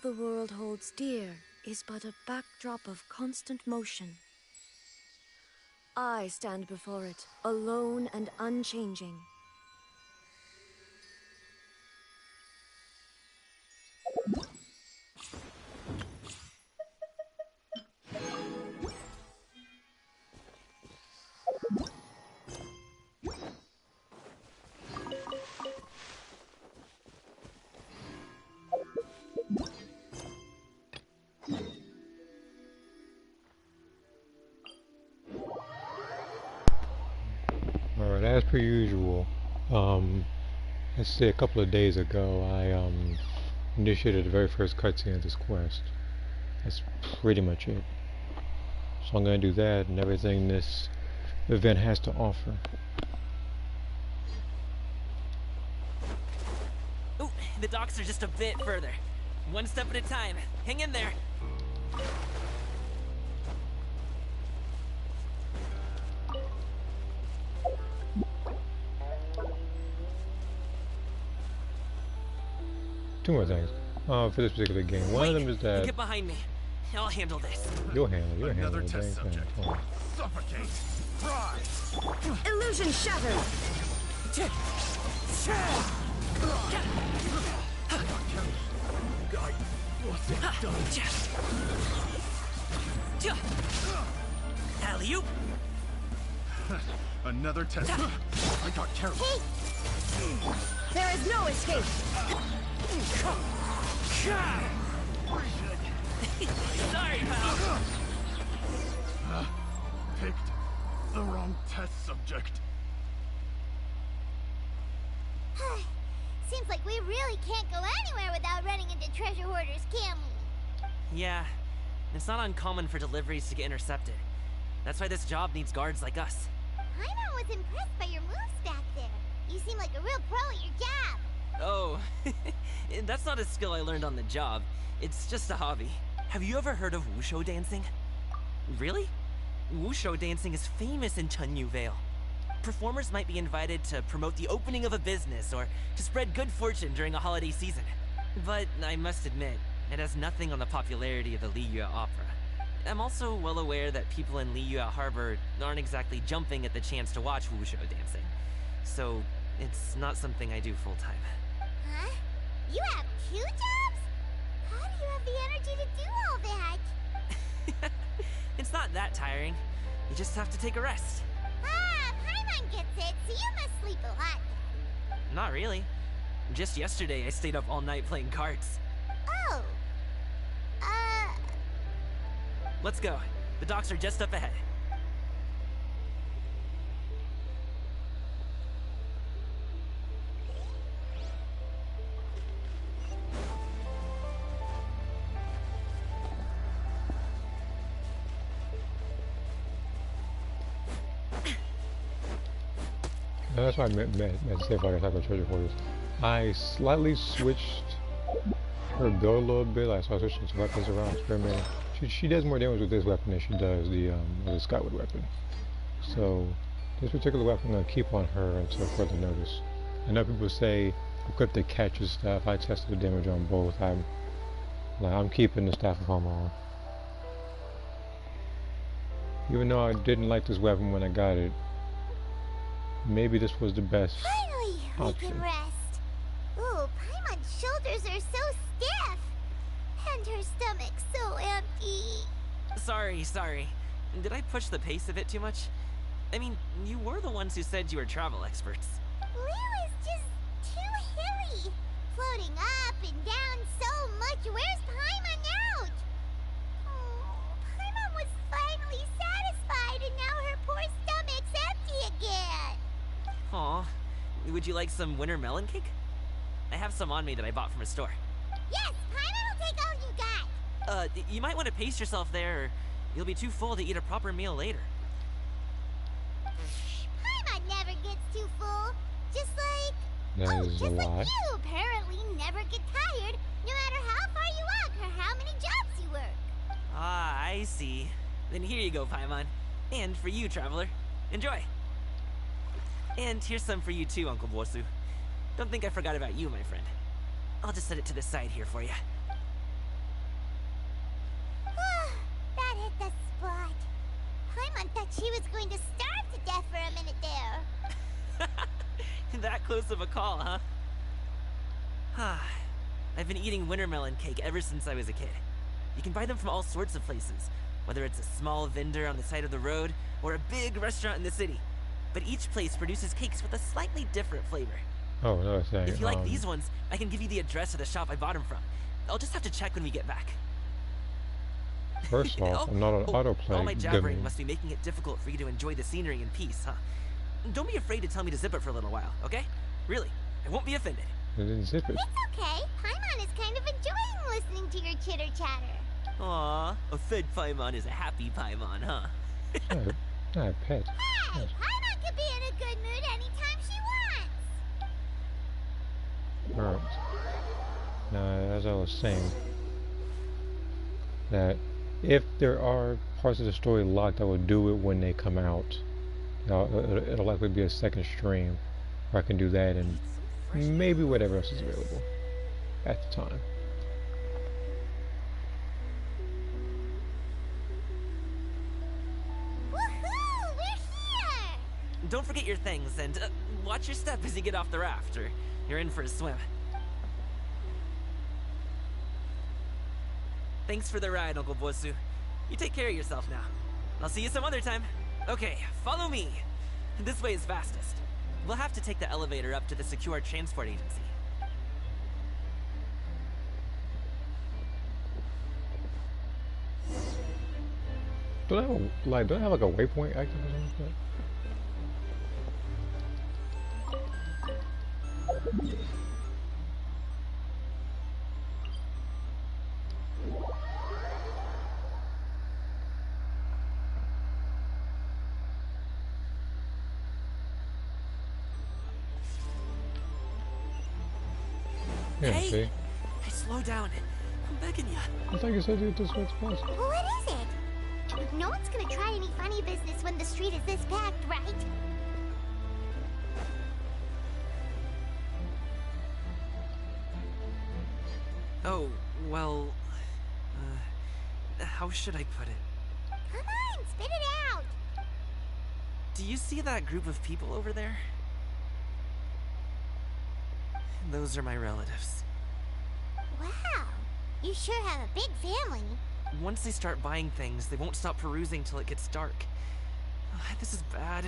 the world holds dear is but a backdrop of constant motion. I stand before it, alone and unchanging. Alright, as per usual, let's say a couple of days ago, I initiated the very first cutscene of this quest. That's pretty much it. So I'm gonna do that and everything this event has to offer. Ooh, the docks are just a bit further. One step at a time. Hang in there. Two more things for this particular game. One of them is that Get behind me. I'll handle this. you'll handle it. Another test subject. Suffocate. Rise. Illusion shattered! Alley-oop. Another test. I got carried. There is no escape! Sorry, pal. Picked the wrong test subject. Seems like we really can't go anywhere without running into treasure hoarders, can we? Yeah, it's not uncommon for deliveries to get intercepted. That's why this job needs guards like us. Paimon was impressed by your moves back there. You seem like a real pro at your job. Oh, that's not a skill I learned on the job. It's just a hobby. Have you ever heard of wushu dancing? Really? Wushu dancing is famous in Chunyu Vale. Performers might be invited to promote the opening of a business or to spread good fortune during a holiday season. But I must admit, it has nothing on the popularity of the Liyue Opera. I'm also well aware that people in Liyue Harbor aren't exactly jumping at the chance to watch wushu dancing. So, it's not something I do full-time. Huh? You have 2 jobs? How do you have the energy to do all that? It's not that tiring. You just have to take a rest. Ah, Paimon gets it, so you must sleep a lot. Not really. Just yesterday, I stayed up all night playing cards. Oh. Let's go. The docks are just up ahead. that's why I meant to say if I could talk about treasure hoarders. I slightly switched her build a little bit. Like, so I switched some weapons around, experimenting. She does more damage with this weapon than she does the Skyward weapon. So this particular weapon I'm going to keep on her until further notice. I know people say equip the catches stuff. I tested the damage on both. I'm keeping the Staff of Home on. Even though I didn't like this weapon when I got it, maybe this was the best Finally, option. we can rest. Ooh, Paimon's shoulders are so stiff. And her stomach's so empty. Sorry. Did I push the pace a bit too much? I mean, you were the ones who said you were travel experts. Liyue is just too hilly. Floating up and down so much. Where's Paimon out? Oh, Paimon was finally satisfied and now her poor stomach's empty again. Aw. Would you like some winter melon cake? I have some on me that I bought from a store. Yes, Paimon will take all you got. You might want to pace yourself there, or you'll be too full to eat a proper meal later. Paimon never gets too full. Just like... That is a just lie. like you apparently never get tired, no matter how far you walk or how many jobs you work. Ah, I see. Then here you go, Paimon. And for you, traveler. Enjoy. And here's some for you too, Uncle Bosu. Don't think I forgot about you, my friend. I'll just set it to the side here for you. That close of a call, huh? I've been eating wintermelon cake ever since I was a kid. You can buy them from all sorts of places, whether it's a small vendor on the side of the road or a big restaurant in the city. But each place produces cakes with a slightly different flavor. Oh, another thing. If you like these ones, I can give you the address of the shop I bought them from. I'll just have to check when we get back. First off, I'm not an autoplay. All my jabbering must be making it difficult for you to enjoy the scenery in peace, huh? Don't be afraid to tell me to zip it for a little while, okay? Really, I won't be offended. I didn't zip it. It's okay. Paimon is kind of enjoying listening to your chitter-chatter. Aw, a fed Paimon is a happy Paimon, huh? Not a pet. Hey, Yes. Paimon can be in a good mood anytime she wants. Alright. Now, as I was saying, that if there are parts of the story locked, I will do it when they come out. It'll likely be a second stream where I can do that and maybe whatever else is available at the time. Woohoo! We're here! Don't forget your things, and watch your step as you get off the raft, or you're in for a swim. Thanks for the ride, Uncle Bosu. You take care of yourself now. I'll see you some other time. Okay, follow me. This way is fastest. We'll have to take the elevator up to the secure transport agency. Do I have like a waypoint active or something like that? Yeah, Hey! see? Hey, slow down. I'm begging you. I thought you said this was supposed. What is it? No one's gonna try any funny business when the street is this packed, right? Oh, well... how should I put it? Come on, spit it out! Do you see that group of people over there? Those are my relatives. Wow, you sure have a big family. Once they start buying things, they won't stop perusing till it gets dark. This is bad.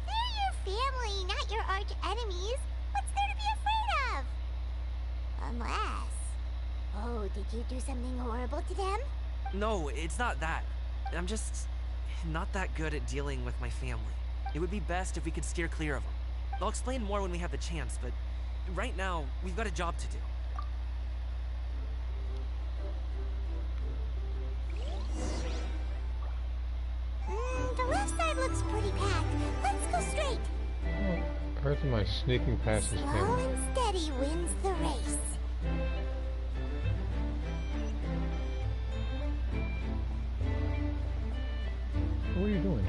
They're your family, not your arch enemies. What's there to be afraid of? Unless... Oh, did you do something horrible to them? No, it's not that. I'm just not that good at dealing with my family. It would be best if we could steer clear of them. I'll explain more when we have the chance, but right now, we've got a job to do. The left side looks pretty packed. Let's go straight. Earth am I sneaking past this Slow family? and steady wins the race. What are you doing?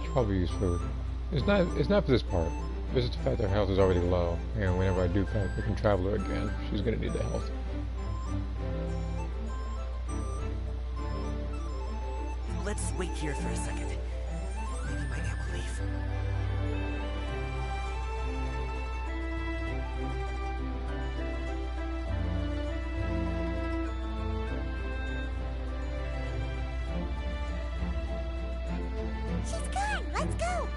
Should probably use food. It's not for this part. It's just the fact that her health is already low, and whenever I do pack the Traveler again, she's gonna need the health. Let's wait here for a second. Maybe my aunt will leave. She's gone. Let's go.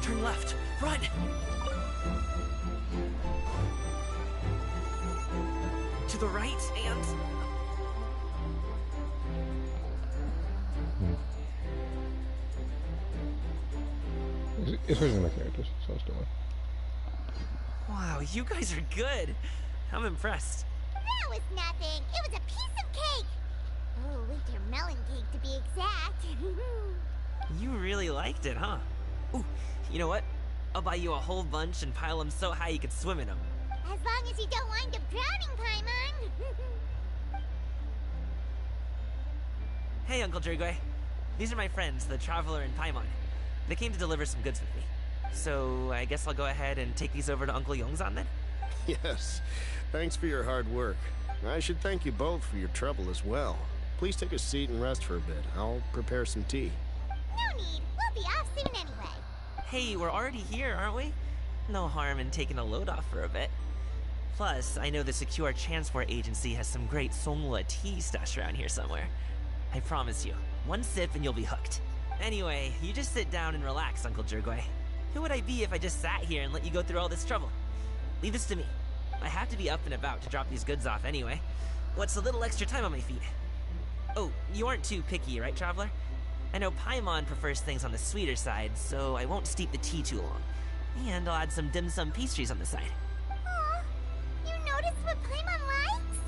Turn left. Run! To the right and... It's switching my characters, so it's doing. Wow, you guys are good. I'm impressed. That was nothing. It was a piece of cake. Oh, winter melon cake to be exact. You really liked it, huh? Ooh, you know what? I'll buy you a whole bunch and pile them so high you could swim in them. As long as you don't wind up drowning, Paimon. Hey, Uncle Jirgwe. These are my friends, the Traveler and Paimon. They came to deliver some goods with me. So, I guess I'll go ahead and take these over to Uncle Yongzan then? Yes. Thanks for your hard work. I should thank you both for your trouble as well. Please take a seat and rest for a bit. I'll prepare some tea. No need. We'll be off soon anyway. Hey, we're already here, aren't we? No harm in taking a load off for a bit. Plus, I know the Secure Transport Agency has some great Songhua tea stashed around here somewhere. I promise you, one sip and you'll be hooked. Anyway, you just sit down and relax, Uncle Jirgwe. Who would I be if I just sat here and let you go through all this trouble? Leave this to me. I have to be up and about to drop these goods off anyway. What's a little extra time on my feet? Oh, you aren't too picky, right, Traveler? I know Paimon prefers things on the sweeter side, so I won't steep the tea too long. And I'll add some dim sum pastries on the side. Aw, you noticed what Paimon likes?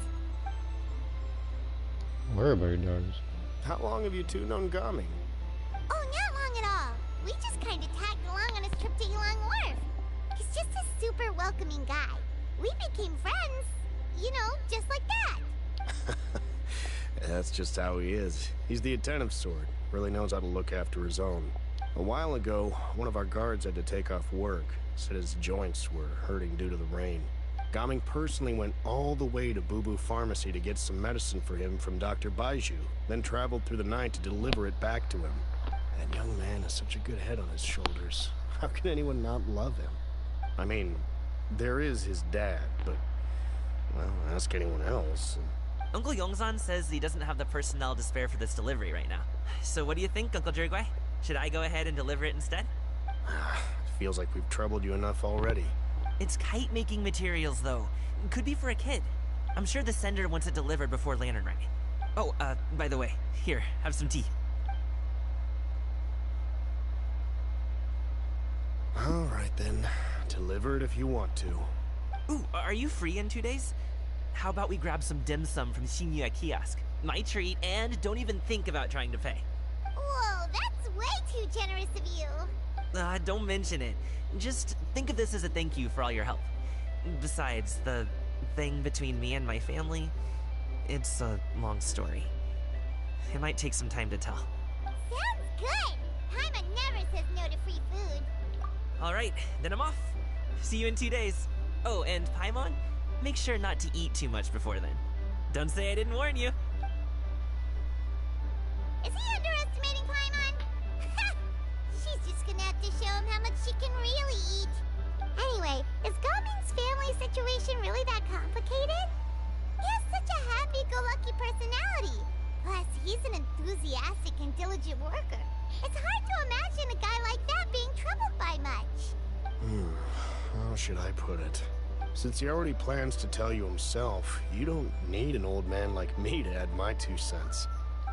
Everybody does. How long have you two known Gaming? Oh, not long at all. We just kind of tagged along on his trip to Yulong Wharf. He's just a super welcoming guy. We became friends. You know, just like that. That's just how he is. He's the attentive sort. Really knows how to look after his own. A while ago, one of our guards had to take off work. Said his joints were hurting due to the rain. Gaming personally went all the way to Boo Boo Pharmacy to get some medicine for him from Dr. Baiju, then traveled through the night to deliver it back to him. That young man has such a good head on his shoulders. How can anyone not love him? I mean, there is his dad, but, well, ask anyone else. Uncle Yongzan says he doesn't have the personnel to spare for this delivery right now. So what do you think, Uncle Jirgwe? Should I go ahead and deliver it instead? Feels like we've troubled you enough already. It's kite-making materials, though. Could be for a kid. I'm sure the sender wants it delivered before Lantern Rite. Oh, by the way, here, have some tea. All right, then. Deliver it if you want to. Ooh, are you free in 2 days? How about we grab some dim sum from Shinya Kiosk? My treat, and don't even think about trying to pay. Whoa, that's way too generous of you. Don't mention it. Just think of this as a thank you for all your help. Besides, the thing between me and my family, it's a long story. It might take some time to tell. Sounds good. Paimon never says no to free food. Alright, then I'm off. See you in 2 days. Oh, and Paimon, make sure not to eat too much before then. Don't say I didn't warn you. Is he underestimating Paimon? She's just gonna have to show him how much she can really eat. Anyway, is Gaming's family situation really that complicated? He has such a happy-go-lucky personality. Plus, he's an enthusiastic and diligent worker. It's hard to imagine a guy like that being troubled by much. How should I put it? Since he already plans to tell you himself, you don't need an old man like me to add my 2 cents.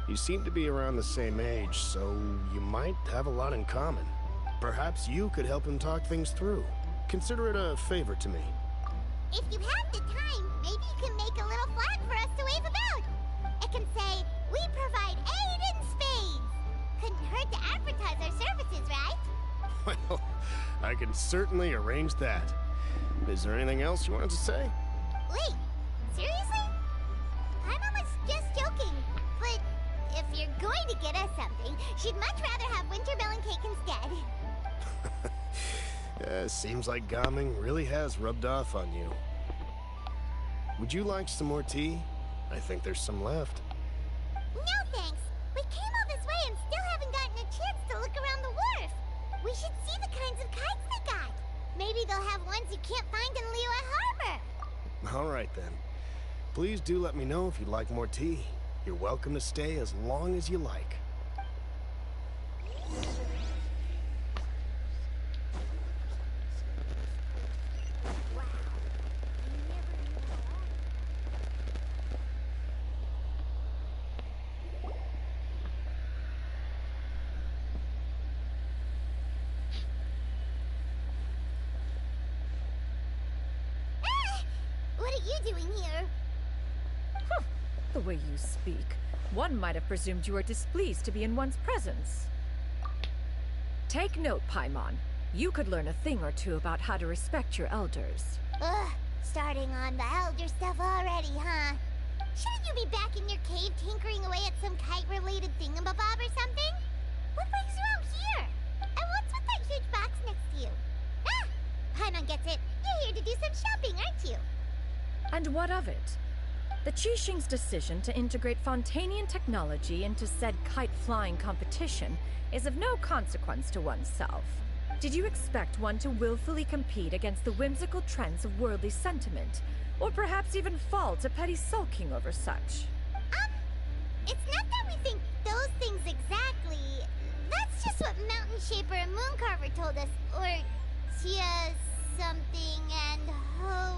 You seem to be around the same age, so you might have a lot in common. Perhaps you could help him talk things through. Consider it a favor to me. If you have the time, maybe you can make a little flag for us to wave about. It can say, "We provide aid in spades." Couldn't hurt to advertise our services, right? Well, I can certainly arrange that. Is there anything else you wanted to say? Wait, seriously? Paimon was just joking. But if you're going to get us something, she'd much rather have winter melon cake instead. Seems like Gaming really has rubbed off on you. Would you like some more tea? I think there's some left. No thanks. We came all this way and still haven't gotten a chance to look around the wharf. We should see the kinds of kites they got. Maybe they'll have ones you can't find in Liyue Harbor. All right, then. Please do let me know if you'd like more tea. You're welcome to stay as long as you like. What are you doing here? The way you speak, one might have presumed you were displeased to be in one's presence. Take note, Paimon. You could learn a thing or two about how to respect your elders. Ugh, starting on the elder stuff already, huh? Shouldn't you be back in your cave tinkering away at some kite-related thingamabob or something? What brings you out here? And what's with that huge box next to you? Ah! Paimon gets it. You're here to do some shopping, aren't you? And what of it? The Qixing's decision to integrate Fontanian technology into said kite-flying competition is of no consequence to oneself. Did you expect one to willfully compete against the whimsical trends of worldly sentiment, or perhaps even fall to petty sulking over such? It's not that we think those things exactly. That's just what Mountain Shaper and Mooncarver told us, or Tia something and Ho.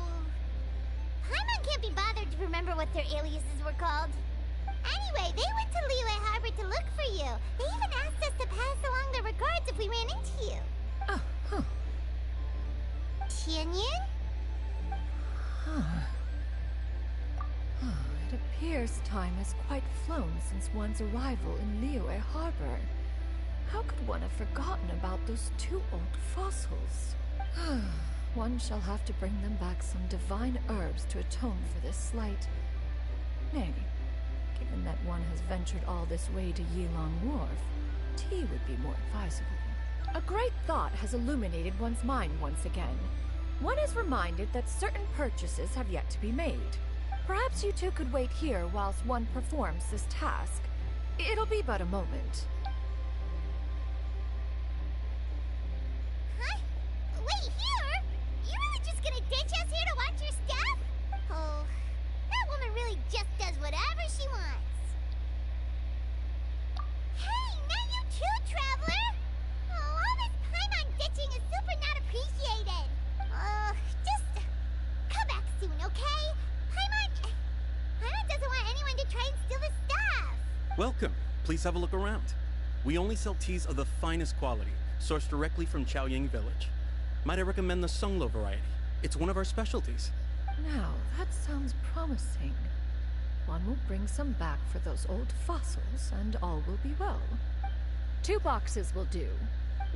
Paimon can't be bothered to remember what their aliases were called. Anyway, they went to Liyue Harbor to look for you. They even asked us to pass along their regards if we ran into you. Oh, huh. Tianyin? It appears time has quite flown since one's arrival in Liyue Harbor. How could one have forgotten about those 2 old fossils? One shall have to bring them back some divine herbs to atone for this slight. Nay, given that one has ventured all this way to Yilong Wharf, tea would be more advisable. A great thought has illuminated one's mind once again. One is reminded that certain purchases have yet to be made. Perhaps you two could wait here whilst one performs this task. It'll be but a moment. Huh? Wait, here? You really just gonna ditch us here to watch your stuff? Oh, that woman really just does whatever she wants. Hey, not you too, Traveler! Oh, all this Paimon ditching is super not appreciated. Just come back soon, okay? Paimon doesn't want anyone to try and steal his stuff. Welcome. Please have a look around. We only sell teas of the finest quality, sourced directly from Chaoying Village. Might I recommend the Sunglo variety? It's one of our specialties. Now, that sounds promising. One will bring some back for those old fossils, and all will be well. 2 boxes will do.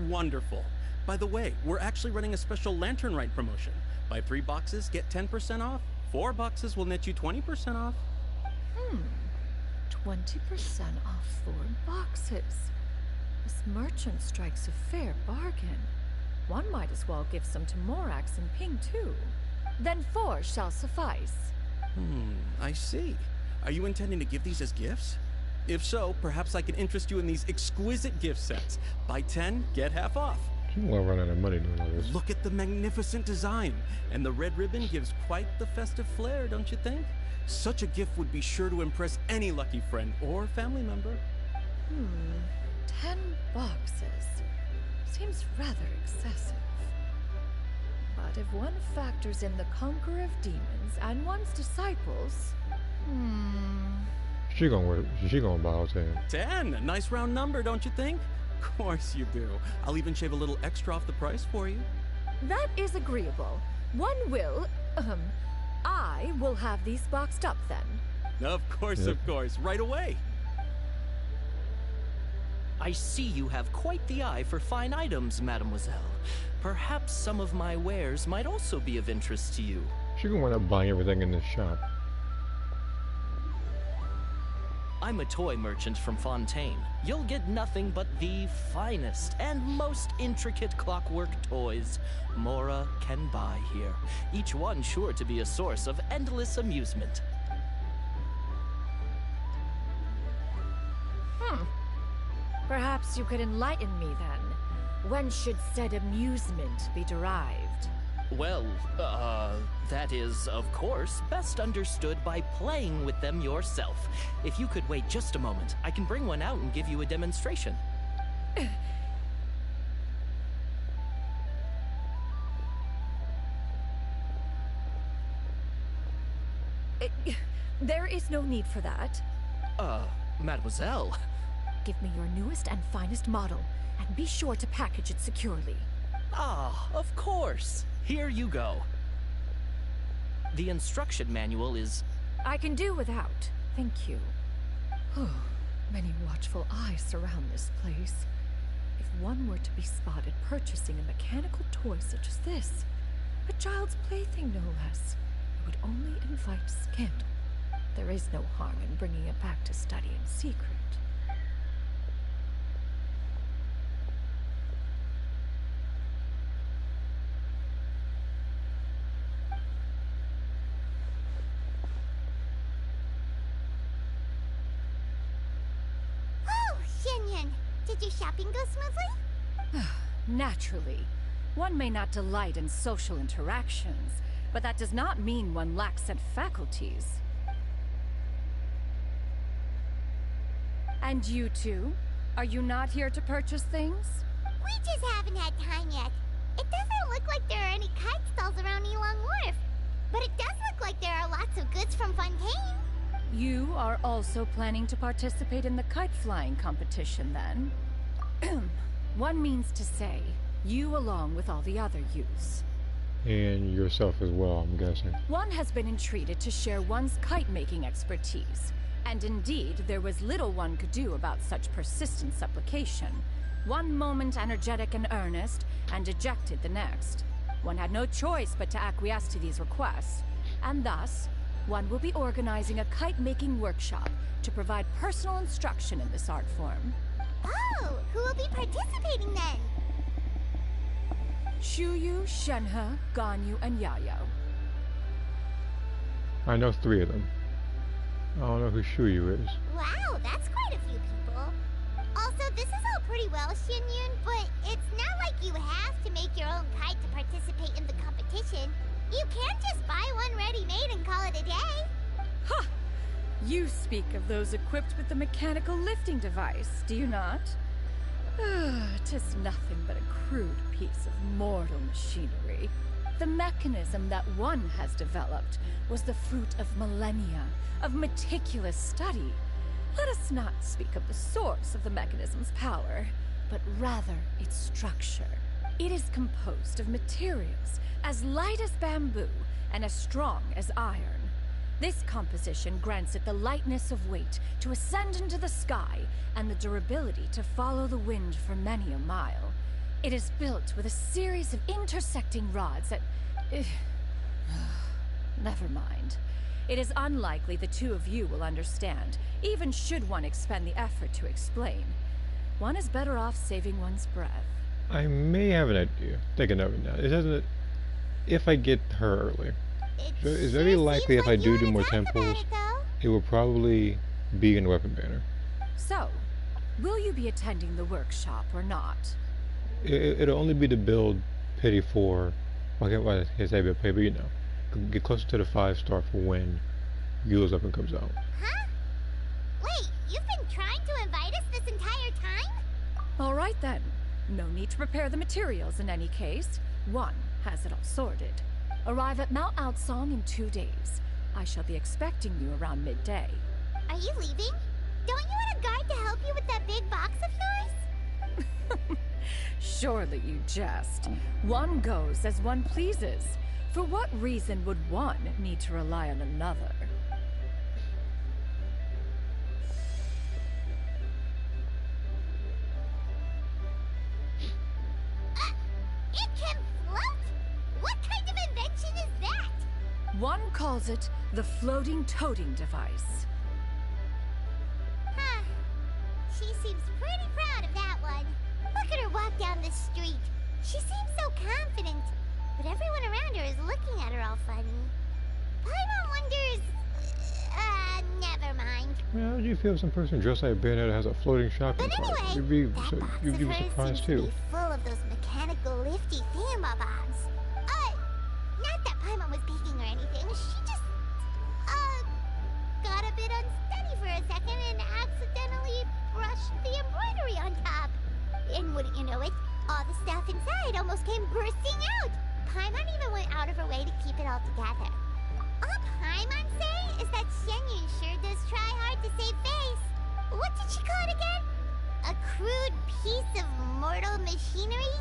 Wonderful. By the way, we're actually running a special lantern rite promotion. Buy 3 boxes, get 10% off. 4 boxes will net you 20% off. 20% off 4 boxes. This merchant strikes a fair bargain. One might as well give some to Morax and Ping too. Then 4 shall suffice. I see. Are you intending to give these as gifts? If so, perhaps I can interest you in these exquisite gift sets. Buy 10, get half off. She won't run out of money doing all this. Look at the magnificent design. And the red ribbon gives quite the festive flair, don't you think? Such a gift would be sure to impress any lucky friend or family member. 10 boxes. Seems rather excessive. But if one factors in the Conqueror of Demons and one's disciples... She gonna buy all 10. 10! A nice round number, don't you think? Of course you do. I'll even shave a little extra off the price for you. That is agreeable. One will... I will have these boxed up then. Of course, right away. I see you have quite the eye for fine items, mademoiselle. Perhaps some of my wares might also be of interest to you. She gonna wind up buying everything in this shop. I'm a toy merchant from Fontaine. You'll get nothing but the finest and most intricate clockwork toys Mora can buy here. Each one sure to be a source of endless amusement. Perhaps you could enlighten me then. When should said amusement be derived? Well, that is, of course, best understood by playing with them yourself. If you could wait just a moment, I can bring one out and give you a demonstration. There is no need for that. Mademoiselle. Give me your newest and finest model, and be sure to package it securely. Ah, of course. Here you go. The instruction manual is... I can do without, thank you. Many watchful eyes surround this place. If one were to be spotted purchasing a mechanical toy such as this, a child's plaything no less, it would only invite scandal. There is no harm in bringing it back to study in secret. Oh, Xianyun, did your shopping go smoothly? Naturally. One may not delight in social interactions, but that does not mean one lacks said faculties. And you two? Are you not here to purchase things? We just haven't had time yet. It doesn't look like there are any kite stalls around Elong Wharf. But it does look like there are lots of goods from Fontaine. You are also planning to participate in the kite flying competition, then? One means to say, you along with all the other youths. And yourself as well, I'm guessing. One has been entreated to share one's kite-making expertise. And indeed, there was little one could do about such persistent supplication. One moment energetic and earnest, and dejected the next. One had no choice but to acquiesce to these requests. And thus, one will be organizing a kite-making workshop to provide personal instruction in this art form. Oh, who will be participating then? Shuyu, Shenhe, Ganyu, and Yayo. I know 3 of them. I don't know who Shuyu is. Wow, that's quite a few people. Also, this is all pretty well, Xianyun, but it's not like you have to make your own kite to participate in the competition. You can't just buy one ready-made and call it a day. Ha! You speak of those equipped with the mechanical lifting device, do you not? 'Tis nothing but a crude piece of mortal machinery. The mechanism that one has developed was the fruit of millennia of meticulous study. Let us not speak of the source of the mechanism's power, but rather its structure. It is composed of materials as light as bamboo and as strong as iron. This composition grants it the lightness of weight to ascend into the sky and the durability to follow the wind for many a mile. It is built with a series of intersecting rods that... Never mind. It is unlikely the two of you will understand, even should one expend the effort to explain. One is better off saving one's breath. I may have an idea. Thinking of it now. It doesn't... If I get her early. It's very likely if I do more temples, it will probably be in Weapon Banner. So, will you be attending the workshop or not? It'll only be to build Pity 4. Okay, well, I can't say build Pity, but you know. Get closer to the 5-star for when Yule's Up and comes out. Huh? Wait, you've been trying to invite us this entire time? Alright then. No need to prepare the materials in any case. One has it all sorted. Arrive at Mount Outsong in 2 days. I shall be expecting you around midday. Are you leaving? Don't you want a guide to help you with that big box of yours? Surely you jest. One goes as one pleases. For what reason would one need to rely on another? It can float? What kind of invention is that? One calls it the floating toting device. Huh. She seems pretty proud of that one. Look at her walk down the street. She seems so confident. But everyone around her is looking at her all funny. Paimon wonders... never mind. Well, how do you feel if some person dressed like Bayonetta has a floating shopping But cart? anyway, You'd be that box surprised seems too. to be full of those mechanical lifty thingamabobs. Not that Paimon was peeking or anything. She just, got a bit unsteady for a second and accidentally brushed the embroidery on top. And wouldn't you know it, all the stuff inside almost came bursting out. Paimon even went out of her way to keep it all together. All Paimon say is that Xianyun sure does try hard to save face. What did she call it again? A crude piece of mortal machinery?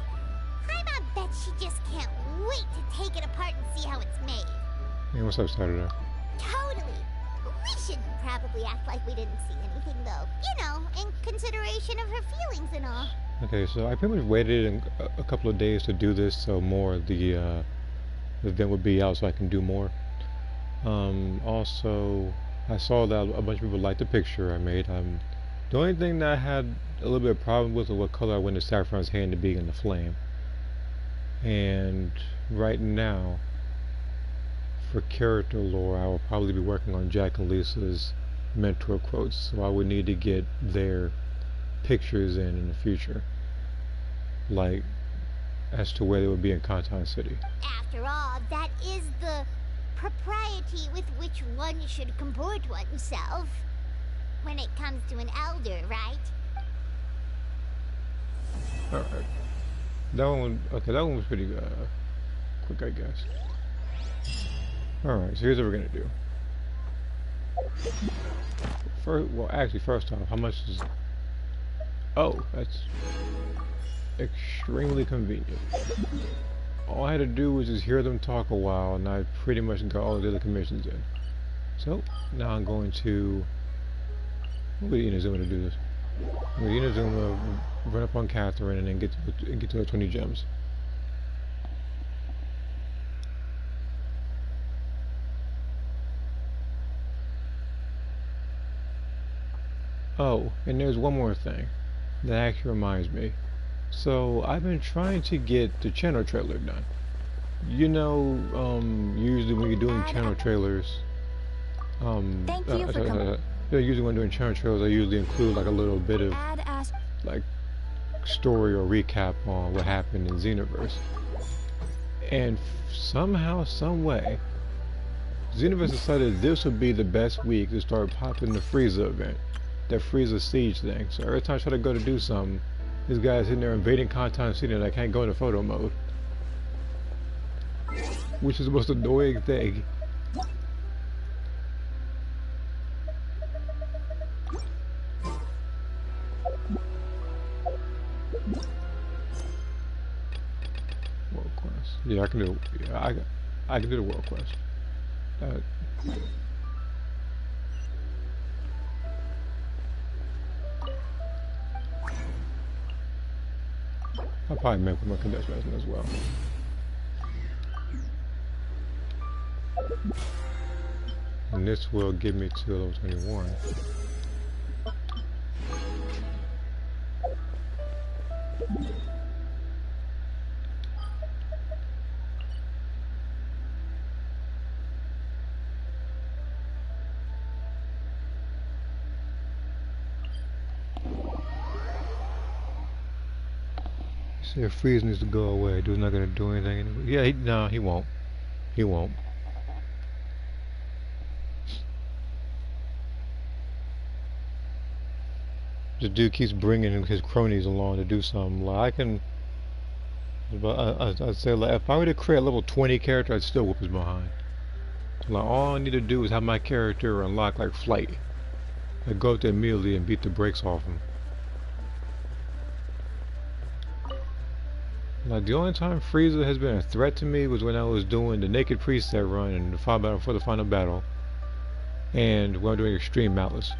Paimon bet she just can't wait to take it apart and see how it's made. Hey, what's up, Saturday? Totally. We should probably act like we didn't see anything, though. You know, in consideration of her feelings and all. Okay, so I pretty much waited a couple of days to do this, so more of the event would be out, so I can do more. Also, I saw that a bunch of people liked the picture I made. The only thing that I had a little bit of problem with was what color I went to Saffron's hand to be in the flame. And right now, for character lore, I will probably be working on Jack and Lisa's mentor quotes, so I would need to get their pictures in the future, like as to where they would be in Kantan City. After all, that is the propriety with which one should comport oneself when it comes to an elder, right? Alright. That one, okay, that one was pretty quick, I guess. Alright, so here's what we're gonna do. First off, how much is... Oh, that's extremely convenient. All I had to do was just hear them talk a while, and I pretty much got all the other commissions in. So, now I'm going to... I'm going to Inazuma to do this. I'm going to Inazuma, run up on Catherine, and then get to the 20 gems. Oh, and there's one more thing that actually reminds me. So I've been trying to get the channel trailer done. You know, usually when you're doing channel trailers, Thank you for coming. usually when doing channel trailers, I usually include like a little bit of like story or recap on what happened in Xenoverse. And somehow, some way, Xenoverse decided this would be the best week to start popping the Frieza event. That Frieza siege thing. So every time I try to go to do something, this guy's in there invading Kantan City and I can't go into photo mode. Which is the most annoying thing. World quest. Yeah, I can do. Yeah, I can do the world quest. I'll probably make my condensed resin as well. And this will get me to level 21. See if Freeze needs to go away. Dude's not gonna do anything anyway. Yeah, no, he won't. He won't. The dude keeps bringing his cronies along to do something. Like I can, but I'd say like if I were to create a level 20 character, I'd still whoop his behind. Like all I need to do is have my character unlock like flight. I go up there immediately and beat the brakes off him. Like the only time Frieza has been a threat to me was when I was doing the Naked Preset run and the final battle for the final battle, and when I'm doing Extreme Malice.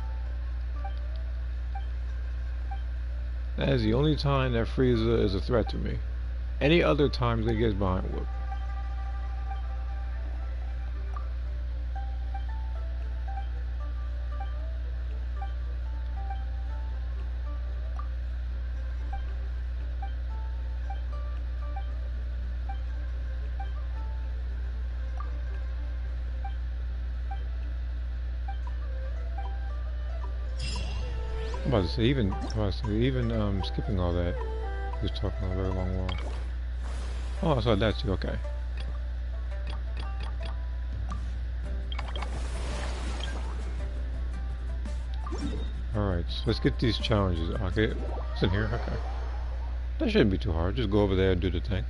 That is the only time that Frieza is a threat to me. Any other times he gets behind whoop. I'm about to say, even skipping all that, he was talking a very long while. Oh, I saw that too, okay. Alright, so let's get these challenges. Okay, it's in here, okay. That shouldn't be too hard, just go over there and do the thing.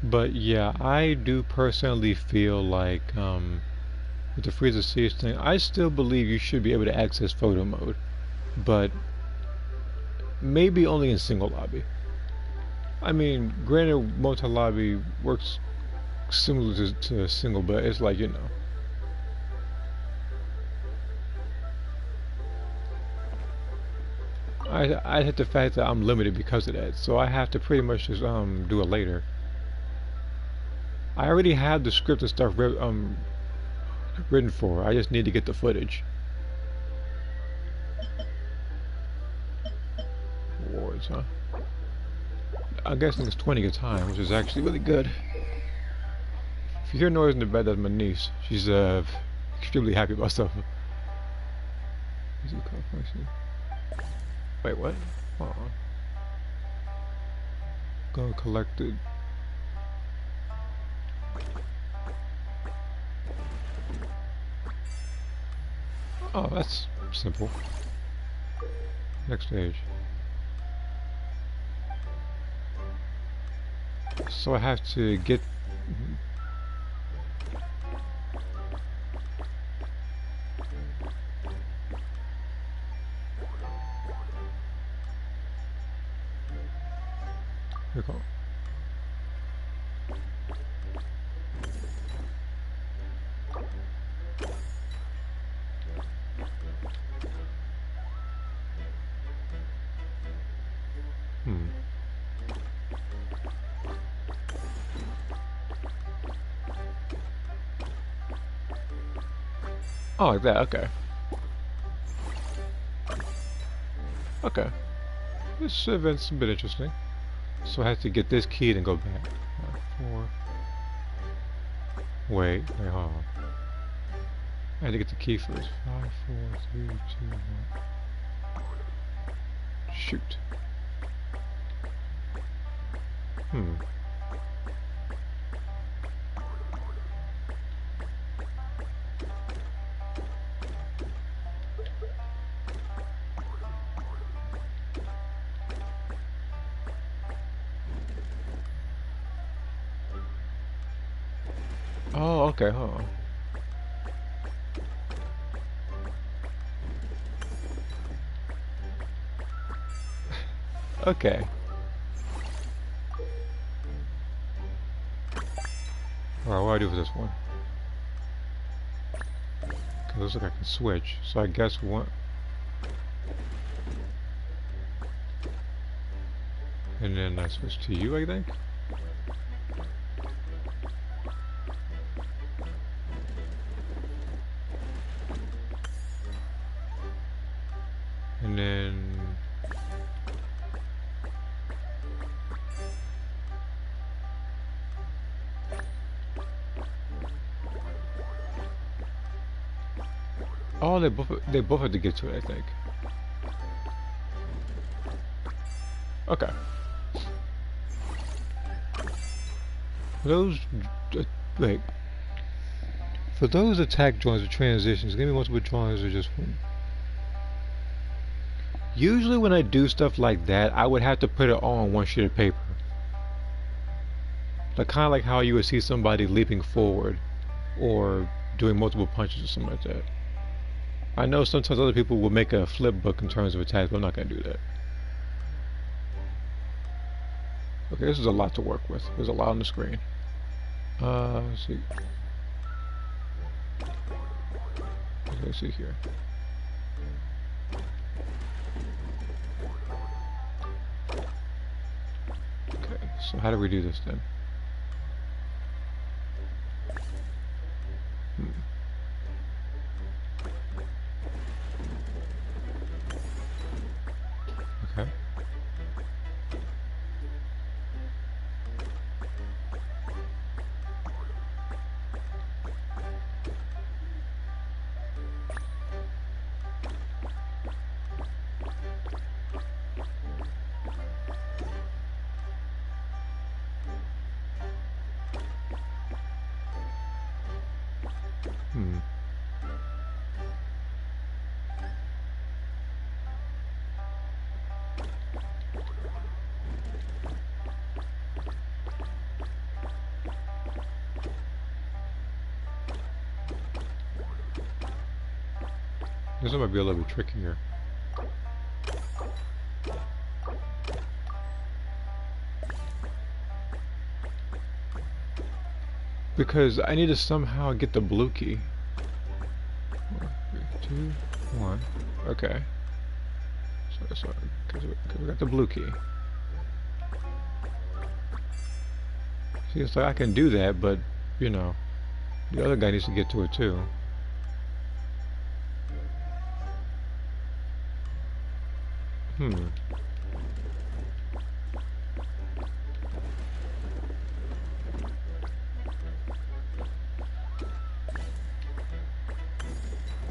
But yeah, I do personally feel like with the Frieza Siege thing, I still believe you should be able to access photo mode, but maybe only in single lobby. I mean, granted, multi-lobby works similar to single, but it's like, you know. I hit the fact that I'm limited because of that, so I have to pretty much just do it later. I already have the script and stuff written for. I just need to get the footage. Awards, huh? I'm guessing it's 20 a time, which is actually really good. If you hear noise in the bed, that's my niece. She's extremely happy about stuff. Wait, what? Go collected. Oh, that's simple. Next stage. So I have to get... Here we go. Oh, like that, okay. Okay. This event's a bit interesting. So I have to get this key and go back. 4. Wait, hold on. I had to get the key first. 5, 4, 3, 2, 1. Shoot. Oh, okay, hold on. Okay. Alright, what do I do for this one? Okay, looks like I can switch, so I guess one... And then I switch to you, I think? And then... Oh, they both have to get to it, I think. Okay. Those wait. For those attack joints or transitions, give me multiple joints or just one. Usually when I do stuff like that, I would have to put it all on one sheet of paper. Like kind of like how you would see somebody leaping forward or doing multiple punches or something like that. I know sometimes other people will make a flip book in terms of attacks, but I'm not going to do that. Okay, this is a lot to work with. There's a lot on the screen. Let's see. Okay, let's see here. Okay, so how do we do this then? Okay. This one might be a little bit trickier. Because I need to somehow get the blue key. 1, 3, 2, 1. Okay. So, because we got the blue key. See, it's like I can do that, but, you know, the other guy needs to get to it too.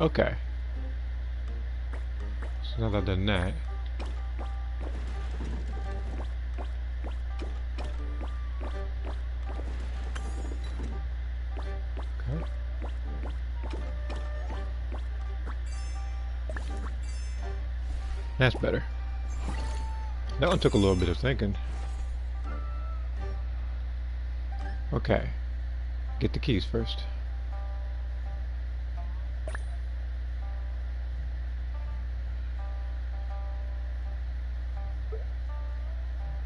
Okay. So now that I've done that. Okay. That's better. That one took a little bit of thinking. Okay. Get the keys first.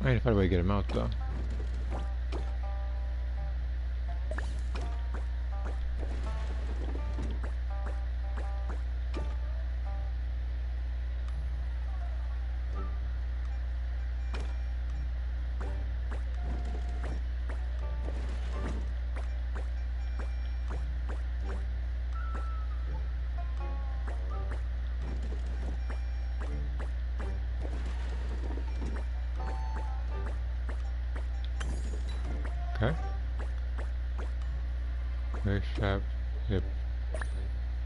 I need to find a way to get him out though. Okay. Very sharp. Yep.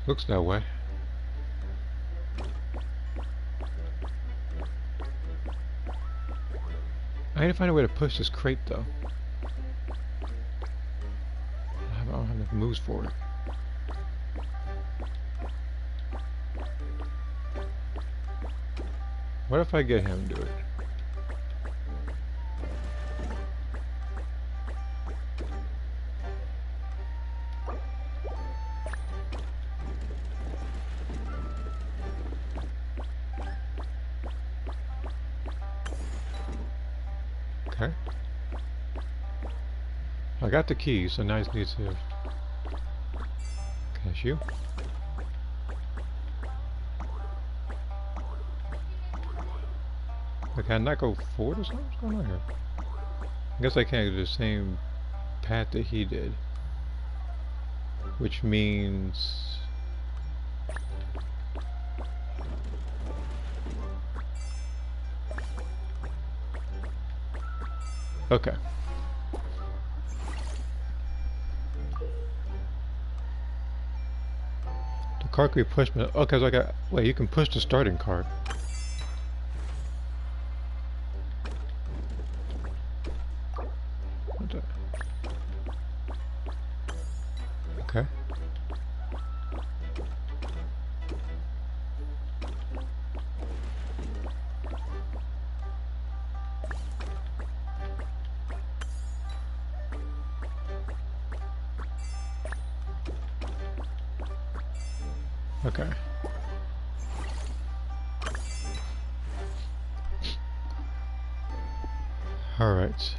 Looks that way. I need to find a way to push this crate though. I don't have enough moves for it. What if I get him to do it? Okay. I got the key, so now I just need to cash you. Like, can I not go forward or something? What's going on here? I guess I can't do the same path that he did. Which means... Okay. The cart can be pushed. Okay, so I got... Wait, you can push the starting cart. Okay. Okay. All right.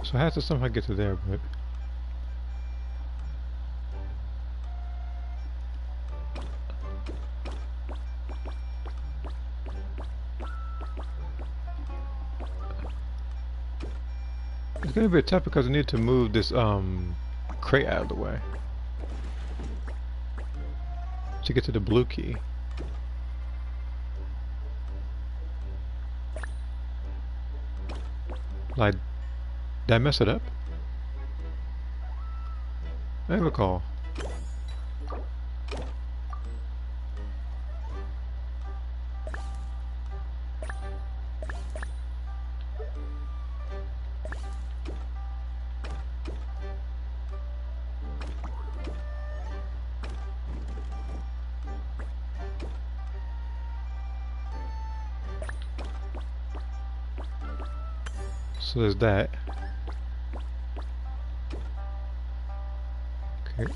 So I have to somehow get to there, but... It's gonna be tough because I need to move this, crate out of the way. To get to the blue key. Like... Did I mess it up? I recall. So there's that. Okay.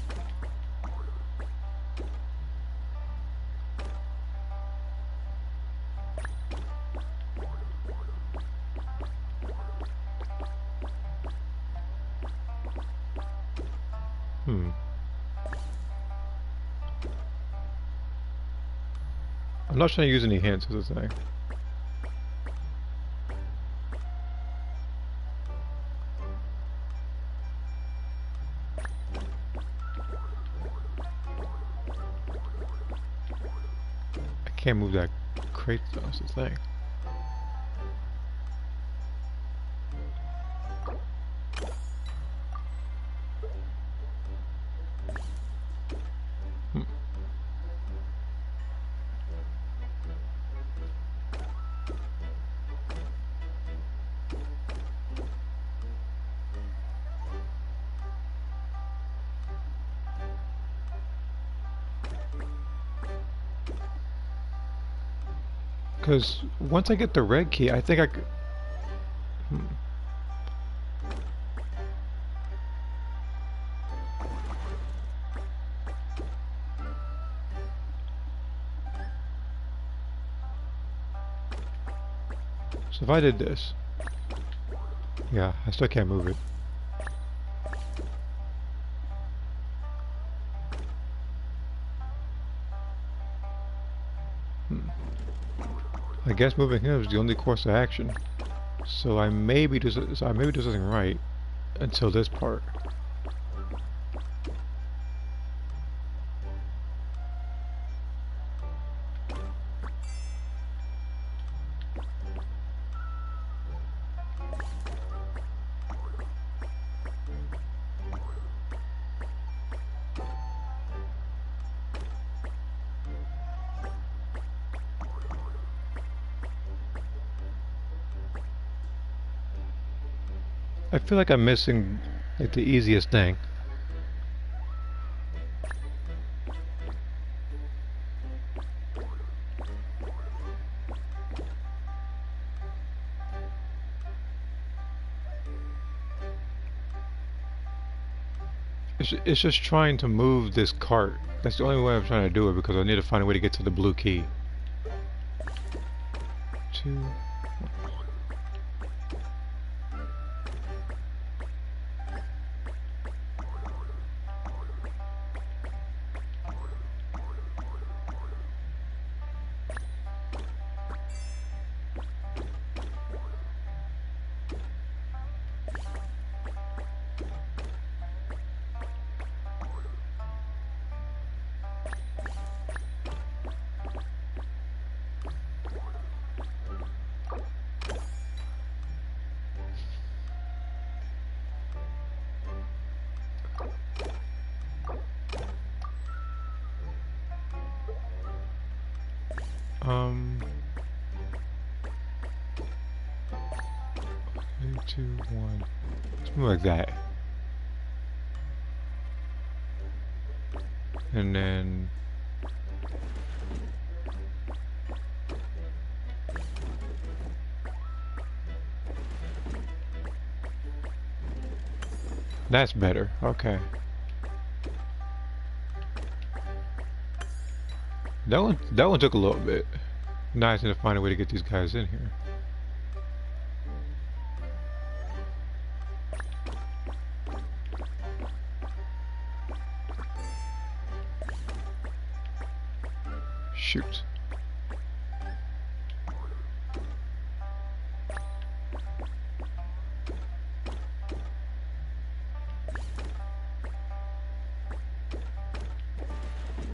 I'm not trying to use any hints as a thing. I can't move that crate though, that's the thing. Because once I get the red key, I think I could... So if I did this... Yeah, I still can't move it. I guess moving him is the only course of action. So I maybe do something right until this part. I feel like I'm missing like the easiest thing. It's just trying to move this cart. That's the only way I'm trying to do it because I need to find a way to get to the blue key. 2. Three, 2, 1. Let's move like that. And then that's better. Okay. That one took a little bit. Now I just need to find a way to get these guys in here. Shoot.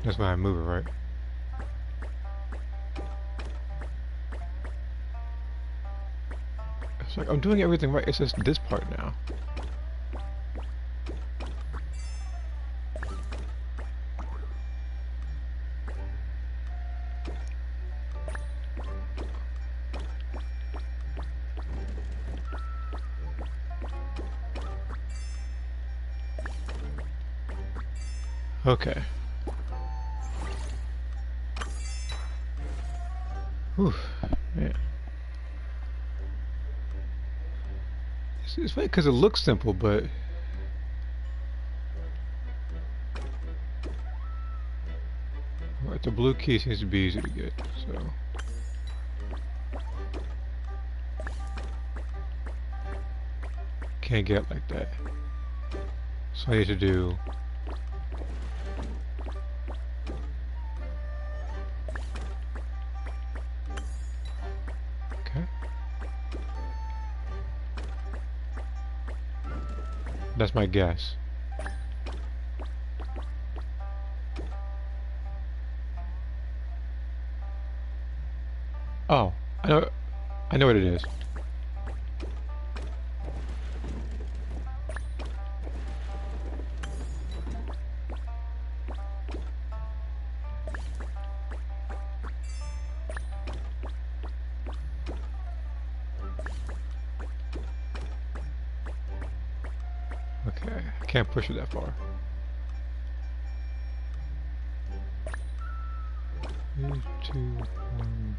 That's why I move it, right? It's like I'm doing everything right. It's just this part now. Okay. Whew, man. It's funny because it looks simple, but alright, the blue key seems to be easy to get, so can't get like that. So I need to do okay. That's my guess. Oh, I know what it is. Okay, I can't push it that far. 3, 2, 1.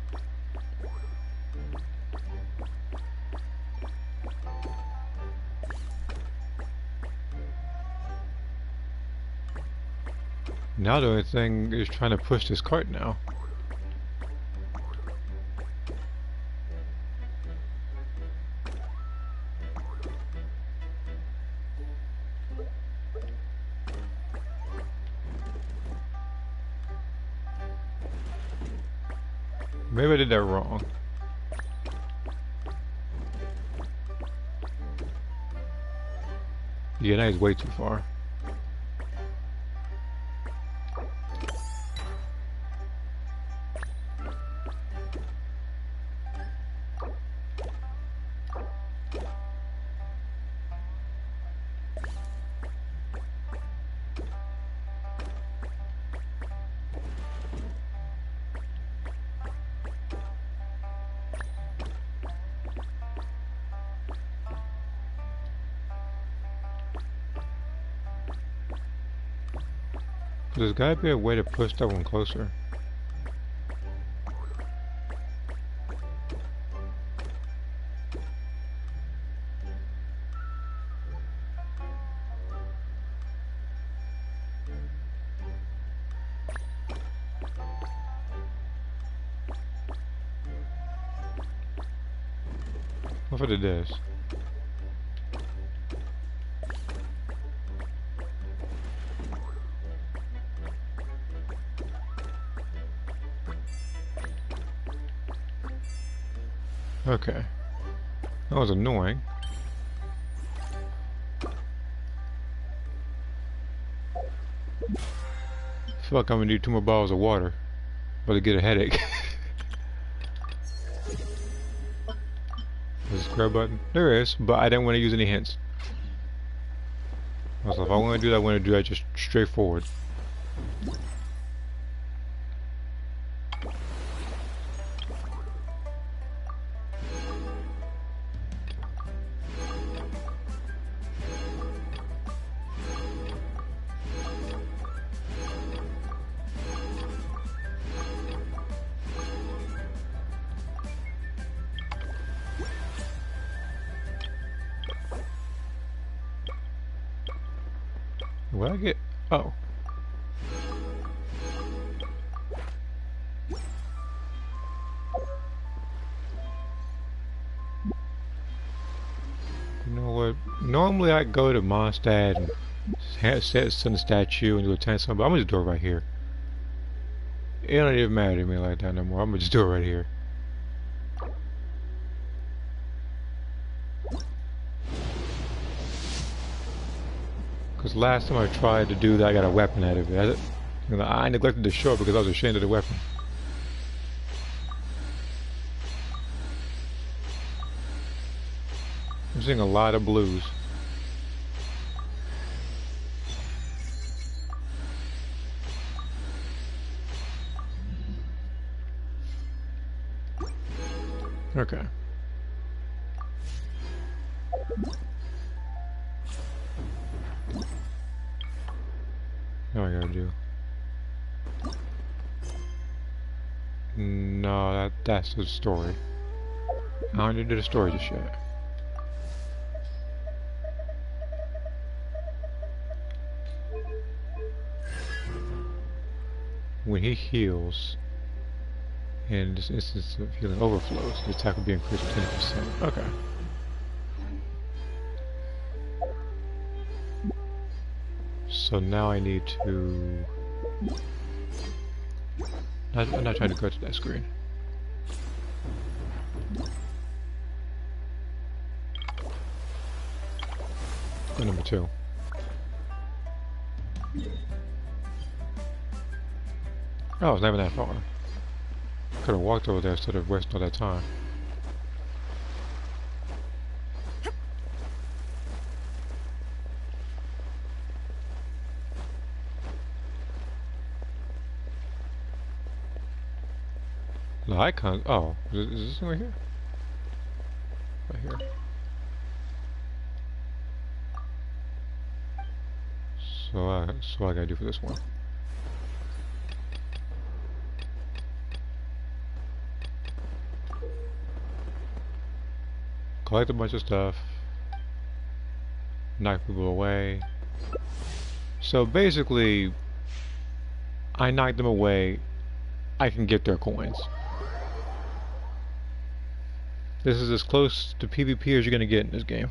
Now the only thing is trying to push this cart now. Maybe I did that wrong. Yeah, that is way too far. There's gotta be a way to push that one closer. What if I did this? Okay. That was annoying. I feel like I'm gonna need 2 more bottles of water. But to get a headache. There's a square button? There is, but I didn't want to use any hints. So if I want to do that, I want to do that just straightforward. What I get? Oh. You know what? Normally I go to Mondstadt and set some statue and do a 10 something, but I'm gonna just do it right here. It don't even matter to me like that no more. I'm gonna just do it right here. Because last time I tried to do that, I got a weapon out of it. I neglected to show it because I was ashamed of the weapon. I'm seeing a lot of blues. Okay. What do I gotta do? No, that's the story. I don't need to do the story just yet. When he heals, and this instance of healing overflows, the attack will be increased 10%. Okay. So now I need to... I'm not trying to go to that screen. Go number 2. Oh, it's not even that far. Could have walked over there instead of wasting all that time. The icon. Oh, is this thing right here? Right here. So I gotta do for this one. Collect a bunch of stuff. Knock people away. So basically, I knock them away. I can get their coins. This is as close to PvP as you're gonna get in this game.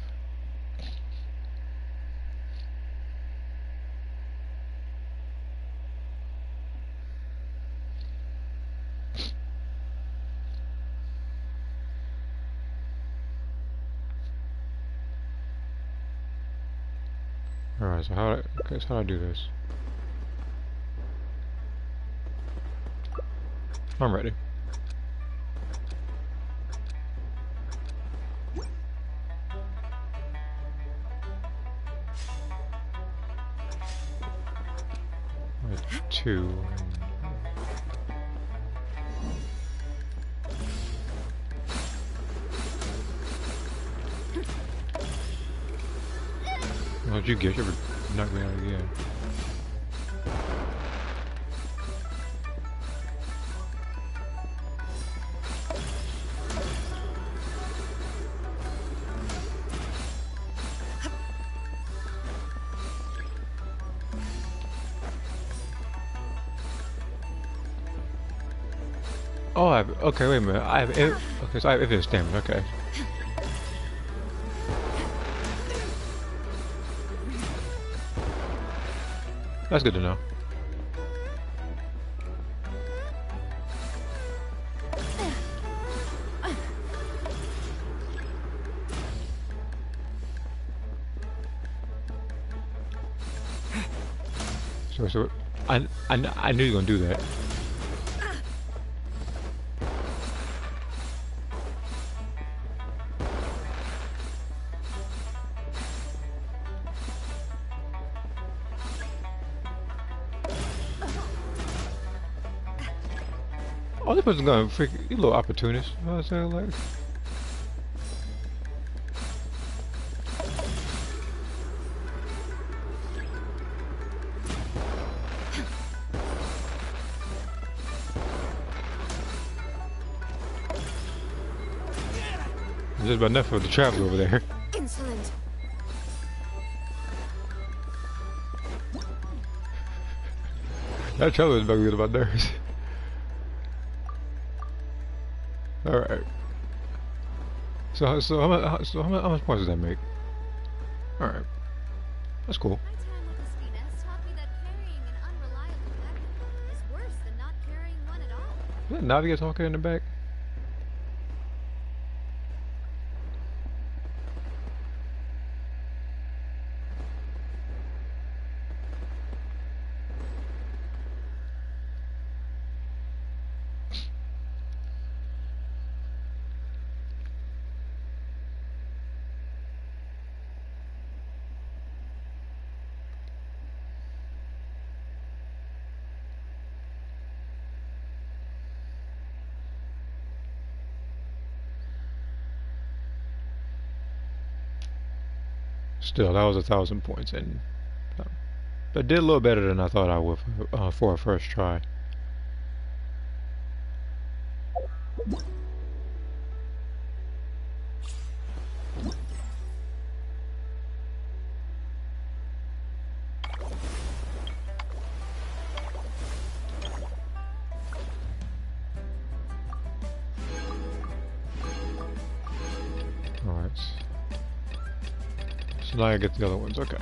Alright, so how do I do this? I'm ready. Right, 2. What'd you get? You ever knock me out again? Oh, okay, wait a minute. Okay, so I have infinite stamina, okay. That's good to know. So I knew you were gonna do that. Oh, this person's gonna freak you, little opportunist. You know what I'm saying? Like, there's just about enough for the traveler over there. Insolent. That traveler is about to get about nerves. Alright. So how much points does that make? Alright. That's cool. My time with the Spina taught me that carrying an unreliable weapon is worse than not carrying one at all. Is that Naviga talking in the back? Still, that was 1,000 points, and I did a little better than I thought I would for a first try. So now I get the other ones, okay.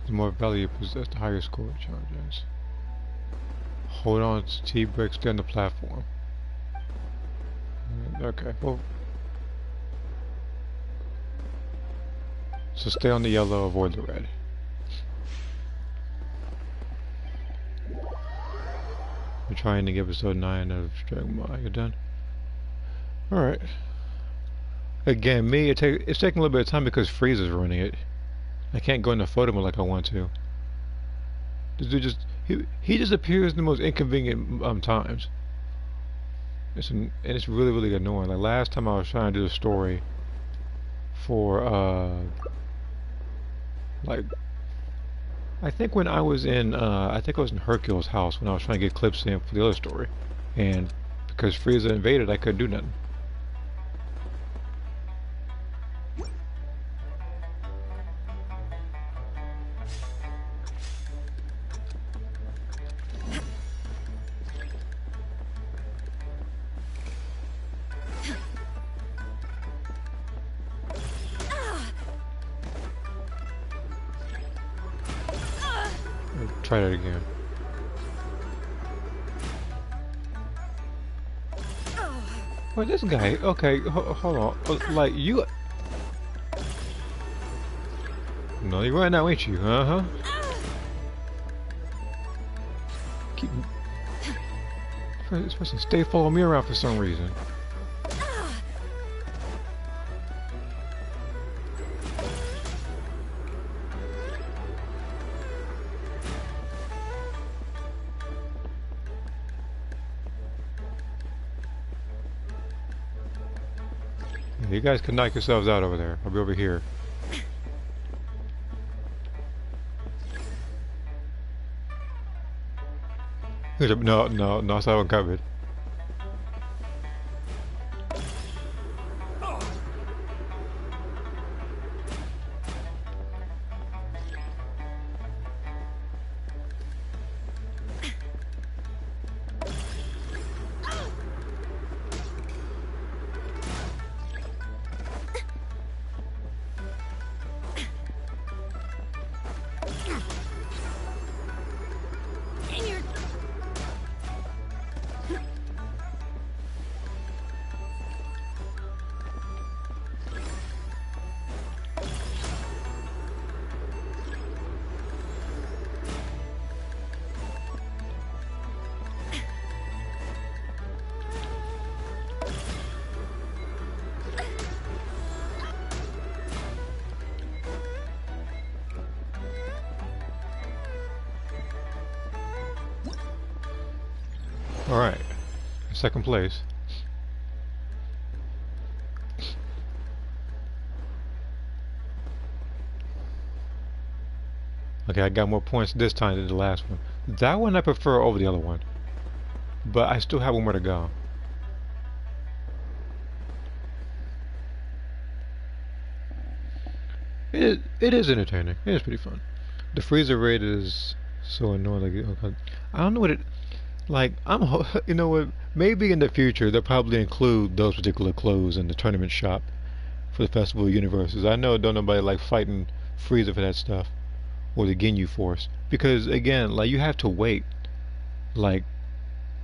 The more value you possess, the higher score it charges. Hold on to T bricks, stay on the platform. Okay, well. So stay on the yellow, avoid the red. We're trying to get episode 9 of Dragon Ball. You're done? Alright. Again, it's taking a little bit of time because Frieza's running it. I can't go into photo mode like I want to. This dude he just appears in the most inconvenient times. And it's really, really annoying. Like last time I was trying to do a story for like I think when I was in I think I was in Hercule's house when I was trying to get clips in for the other story, and because Frieza invaded, I couldn't do nothing. Try that again. Wait, this guy. Okay, hold on. Like you. No, you're right now, ain't you? Keep. This person stay following me around for some reason. You guys can knock yourselves out over there. I'll be over here. No, it's not uncovered. Alright, second place. Okay, I got more points this time than the last one. That one I prefer over the other one. But I still have one more to go. It is entertaining. It is pretty fun. The freezer rate is so annoying. Like, okay, I don't know what it... Like, you know what, maybe in the future they'll probably include those particular clothes in the tournament shop for the Festival of Universes. I know don't nobody like fighting Frieza for that stuff, or the Ginyu Force, because again, like, you have to wait, like,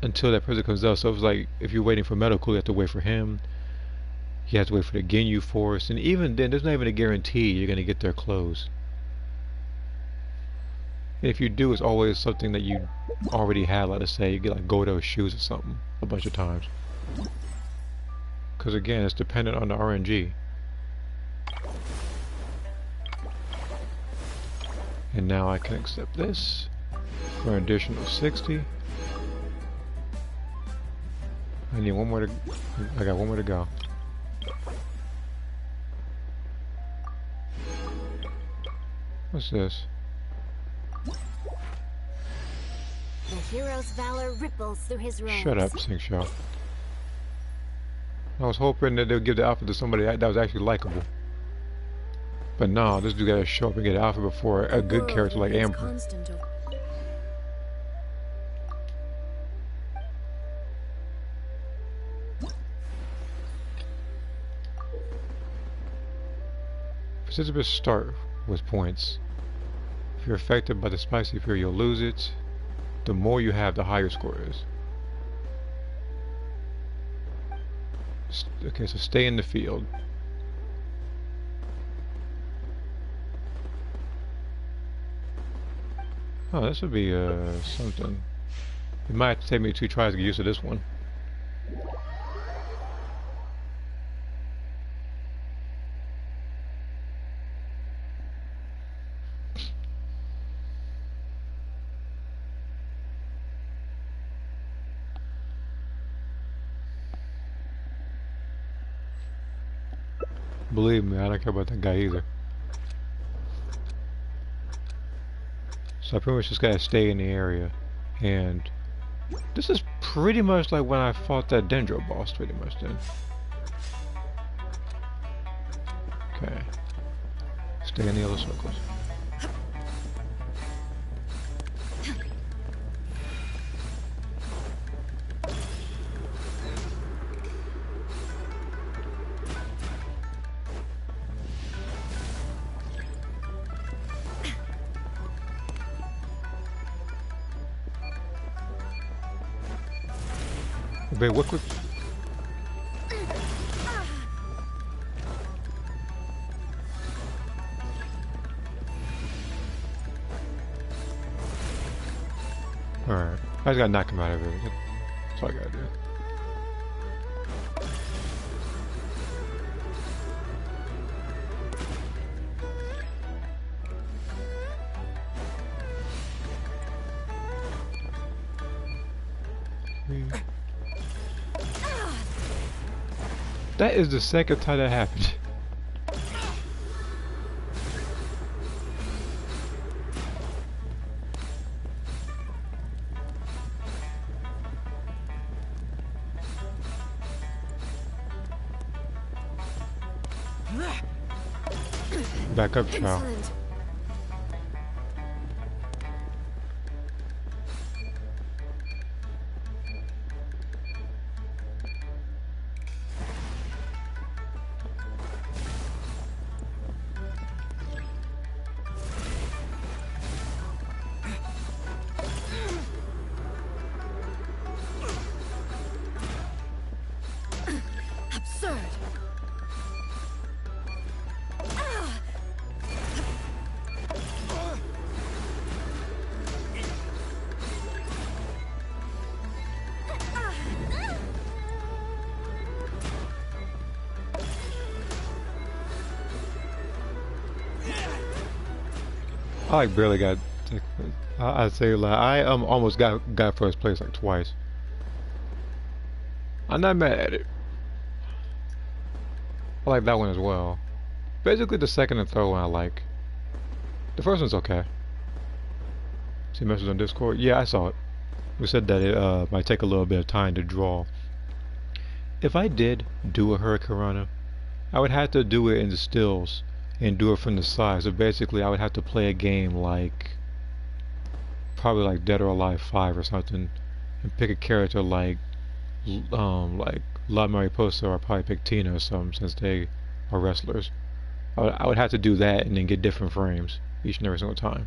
until that person comes out. So it's like, if you're waiting for Medical, you have to wait for him, you have to wait for the Ginyu Force, and even then, there's not even a guarantee you're gonna get their clothes. If you do, it's always something that you already had. Let us say you get like Godo shoes or something a bunch of times. Because again, it's dependent on the RNG. And now I can accept this for an additional 60. I need one more to... I got one more to go. What's this? The hero's valor ripples through his ranks. Shut up, Sing Show. I was hoping that they'll give the outfit to somebody that was actually likable. But no, this dude gotta show up and get Alpha before a good World character like remains Amber. constant of Participants start with points. If you're affected by the spicy fear, you'll lose it. The more you have, the higher your score is. Okay, so stay in the field. Oh, this would be something. It might have to take me 2 tries to get used to this one. Believe me, I don't care about that guy either. So I pretty much just gotta stay in the area. And this is pretty much like when I fought that Dendro boss, pretty much then. Okay. Stay in the other circles. Wait, what quick? Alright. I just gotta knock him out of it. That's all I gotta do. That is the second time that happened. Back up, child. excellent. Absurd. I like barely got. I'd say like I almost got first place like twice. I'm not mad at it. I like that one as well. Basically, the second and third one I like. The first one's okay. See message on Discord? Yeah, I saw it. We said that it might take a little bit of time to draw. If I did do a Hurricanrana, I would have to do it in the stills and do it from the side. So basically, I would have to play a game like probably like Dead or Alive 5 or something, and pick a character like La Mariposa, or probably pick Tina or something, since they are wrestlers. I would have to do that and then get different frames each and every single time.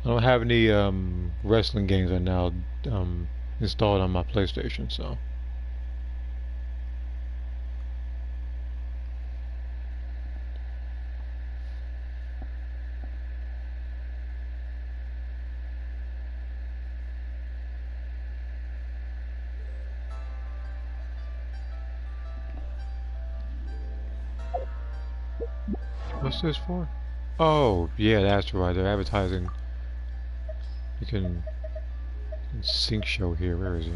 I don't have any wrestling games right now installed on my PlayStation, so. What's this for? Oh, yeah, that's right. They're advertising. You can sync show here. Where is he?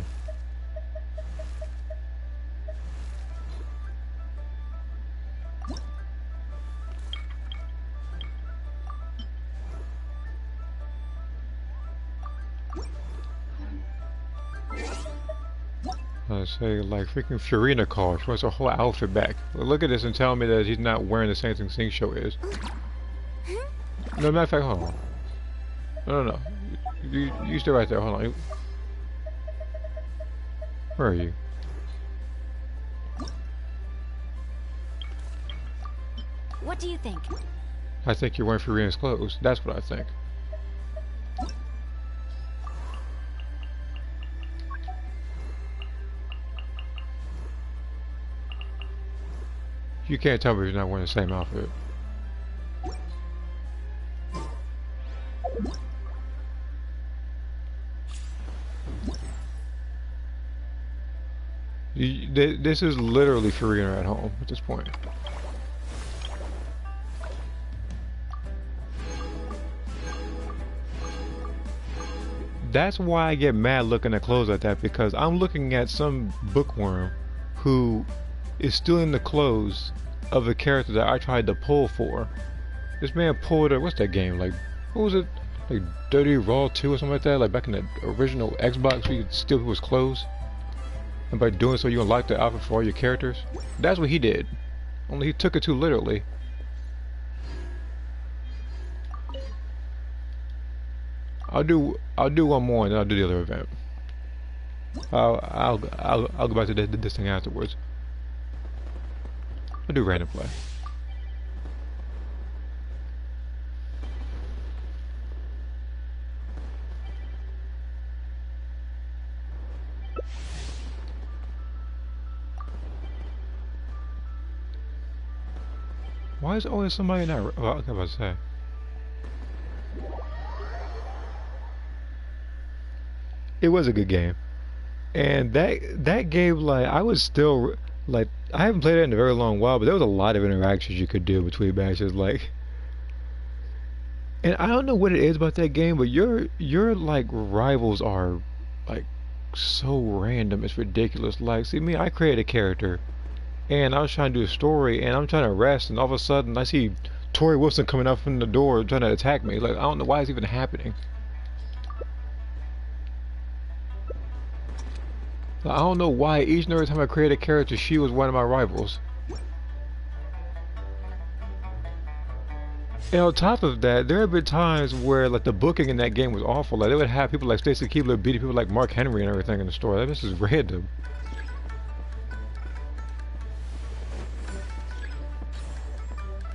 I say, like, freaking Fiorina called. She wants her whole outfit back. Look at this and tell me that he's not wearing the same thing Sing Show is. No, matter of fact, hold on. No. You stay right there. Hold on. Where are you? What do you think? I think you're wearing Fiorina's clothes. That's what I think. You can't tell me you're not wearing the same outfit. This is literally Fiorina at home at this point. That's why I get mad looking at clothes like that, because I'm looking at some bookworm who is still in the clothes of a character that I tried to pull for. This man pulled a, what's that game, like, what was it, like Dirty Raw 2 or something like that, like back in the original Xbox where you could steal people's clothes, and by doing so you unlock the outfit for all your characters. That's what he did, only he took it too literally. I'll do one more and then I'll do the other event. I'll go back to this thing afterwards. I'll do random play. Why is always somebody not? Well, I was about to say. It was a good game, and that game, like, I was still like, I haven't played it in a very long while, but there was a lot of interactions you could do between matches, like, and I don't know what it is about that game, but your like rivals are like so random, it's ridiculous. Like, see me, I created a character, and I was trying to do a story, and I'm trying to rest, and all of a sudden I see Tori Wilson coming up from the door trying to attack me. Like, I don't know why it's even happening. I don't know why each and every time I created a character, she was one of my rivals. And on top of that, there have been times where, like, the booking in that game was awful. Like, they would have people like Stacey Keebler beating people like Mark Henry and everything in the story. Like, this is random.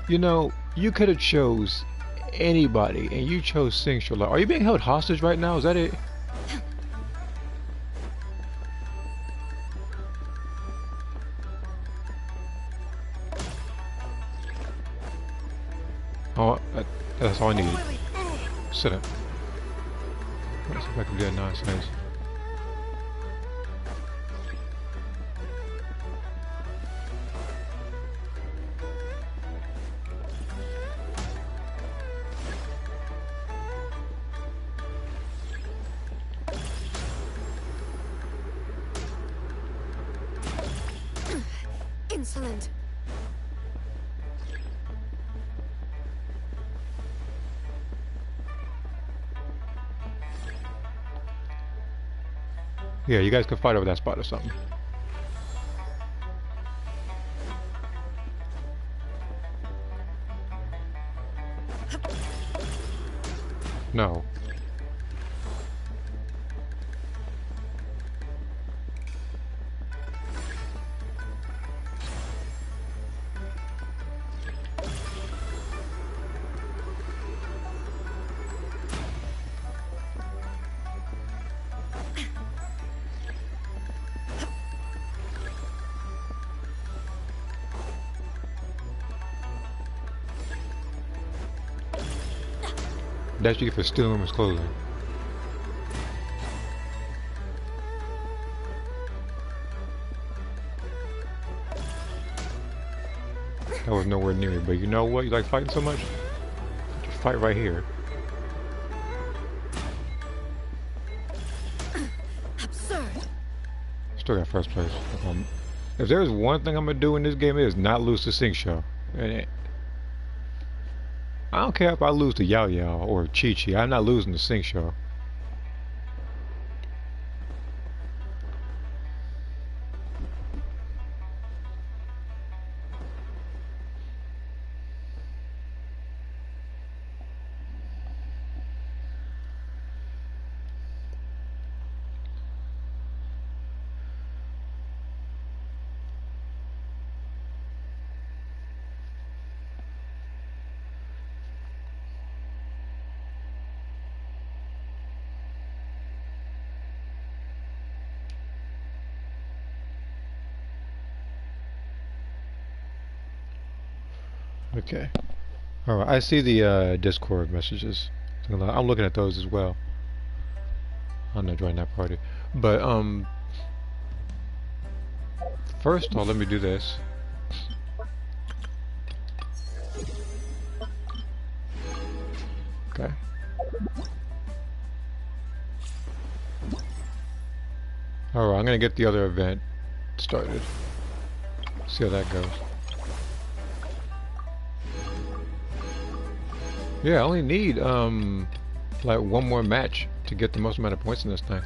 You know, you could have chose anybody, and you chose Sing Show. Like, are you being held hostage right now? Is that it? Oh, that's all I needed. Sit up. Let's see if I can do that nonsense. Insolent. Yeah, you guys can fight over that spot or something. No. That's what you get for stealing women's clothing. That was nowhere near it, but you know what? You like fighting so much? Just fight right here. Absurd. Still got first place. If there's one thing I'm gonna do in this game, it is not lose to Sing Show. And I don't care if I lose to Yao Yao or Chi Chi. I'm not losing to Sing Show. Okay. Alright, I see the Discord messages. I'm looking at those as well. I'm not joining that party. But, first off, let me do this. Okay. Alright, I'm gonna get the other event started. See how that goes. Yeah, I only need, like one more match to get the most amount of points in this thing.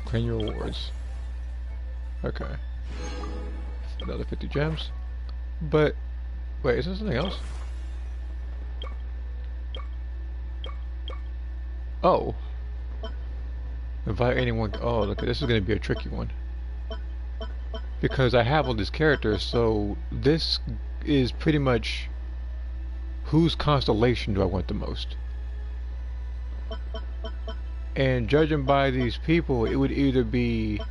Claim your rewards. Okay. Another 50 gems. But, wait, is there something else? Oh. Invite anyone. Oh, look, this is going to be a tricky one. Because I have all these characters, so this is pretty much whose constellation do I want the most? And judging by these people, it would either be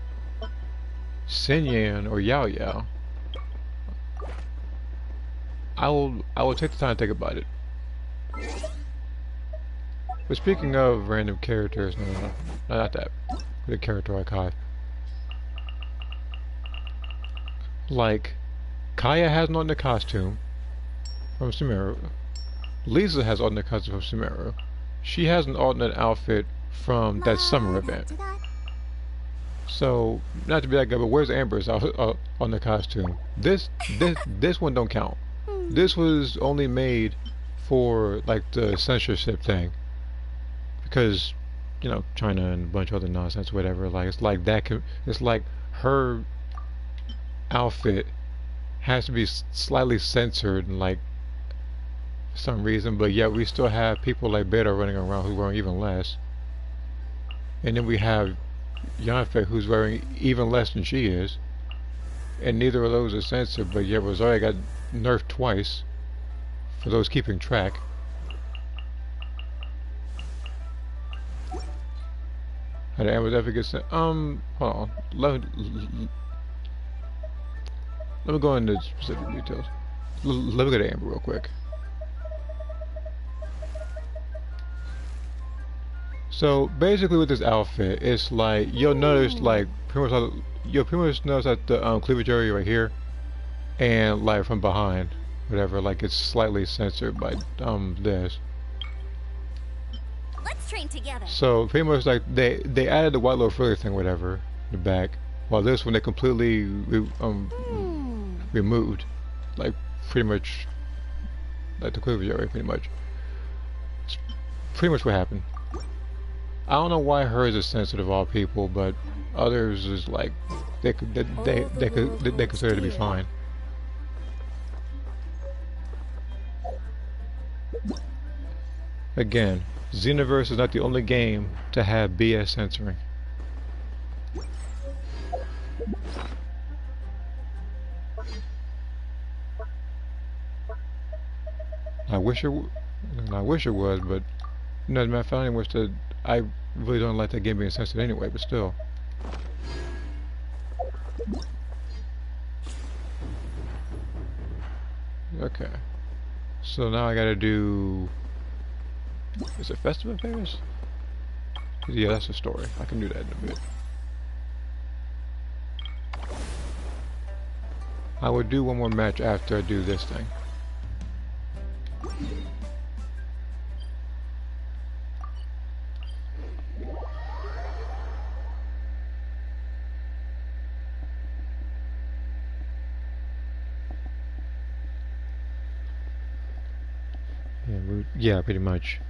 Xinyan or Yao Yao. I will take the time to think about it. But speaking of random characters, no, not that. The character archive. Like, Kaya has an alternate costume from Sumeru. Lisa has an alternate costume from Sumeru. She has an alternate outfit from that summer event. So, not to be that guy, but where's Amber's on the costume? This one don't count. This was only made for like the censorship thing, because you know China and a bunch of other nonsense, whatever. Like it's like that. It's like her outfit has to be slightly censored, and like for some reason, but yet we still have people like Beta running around who wearing even less, and then we have Yanfei who's wearing even less than she is, and neither of those are censored, but yet Rosario got nerfed twice, for those keeping track. How the Amber's ever get sent? Hold on. Let me go into specific details. Let me go to Amber real quick. So basically, with this outfit, it's like you'll notice, like you'll pretty much notice that the cleavage area right here, and like from behind, whatever, like it's slightly censored by this. Let's train together. So pretty much like they added the white little frilly thing, whatever, in the back, while this one they completely removed, like pretty much like the cleavage area, pretty much. It's pretty much what happened. I don't know why hers is sensitive of all people, but others is like they consider it to be fine. Again, Xenoverse is not the only game to have BS censoring. I wish it was, but you know, as a matter of fact, I wish that I really don't like that game being censored anyway, but still. Okay. So now I gotta do... Is it Festival of Paris? Yeah, that's a story. I can do that in a bit. I would do one more match after I do this thing. Yeah, pretty much.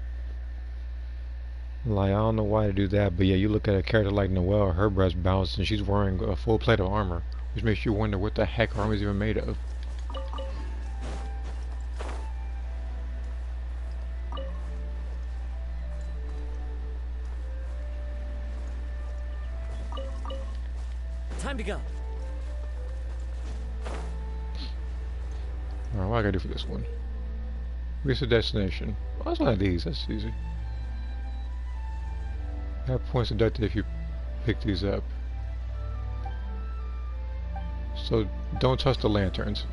Like, I don't know why to do that, but yeah, you look at a character like Noelle, her breast bounced, and she's wearing a full plate of armor, which makes you wonder what the heck armor is even made of. Time to go. Alright, what I gotta do for this one? Reach the destination. Oh, that's one of these. That's easy. Have points deducted if you pick these up. So don't touch the lanterns.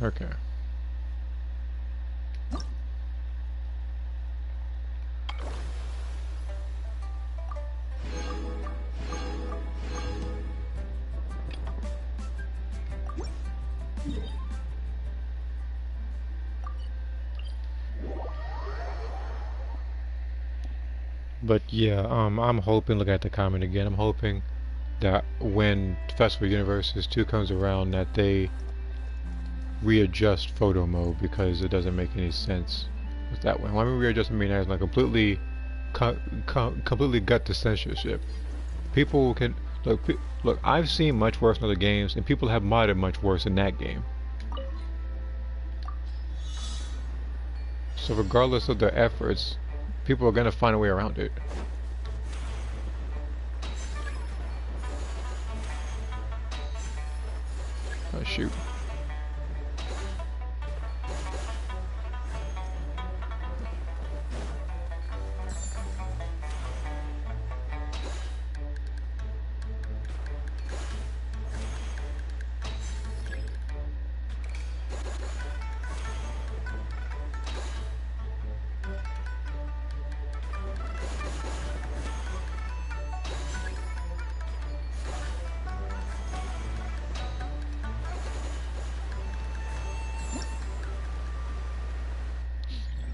Okay. But yeah, I'm hoping, look at the comment again, I'm hoping that when Festival Universes 2 comes around that they readjust photo mode, because it doesn't make any sense with that one. When I mean readjust, I mean as like completely gut the censorship. People can look. I've seen much worse in other games, and people have modded much worse in that game. So regardless of their efforts, people are gonna find a way around it. Oh shoot.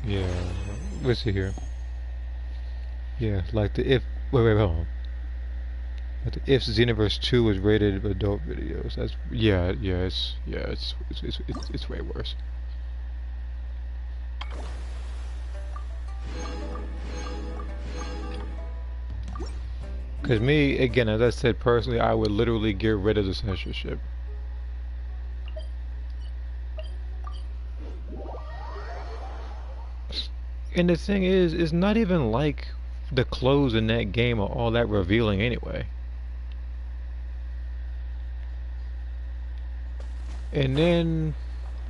Yeah, let's see here. Yeah, like the if wait, hold on. Like the if Xenoverse 2 was rated adult videos. That's it's way worse. Cause me, again, as I said personally, I would literally get rid of the censorship. And the thing is, it's not even like the clothes in that game are all that revealing anyway. And then,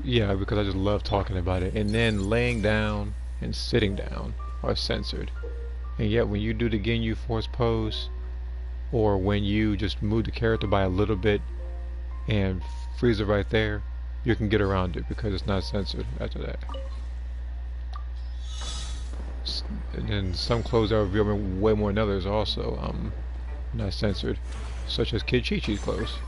yeah, because I just love talking about it. And then laying down and sitting down are censored. And yet when you do the Ginyu Force pose, or when you just move the character by a little bit and freeze it right there, you can get around it because it's not censored after that. And then some clothes that reveal way more than others also not censored, such as Kid Chi-Chi's clothes.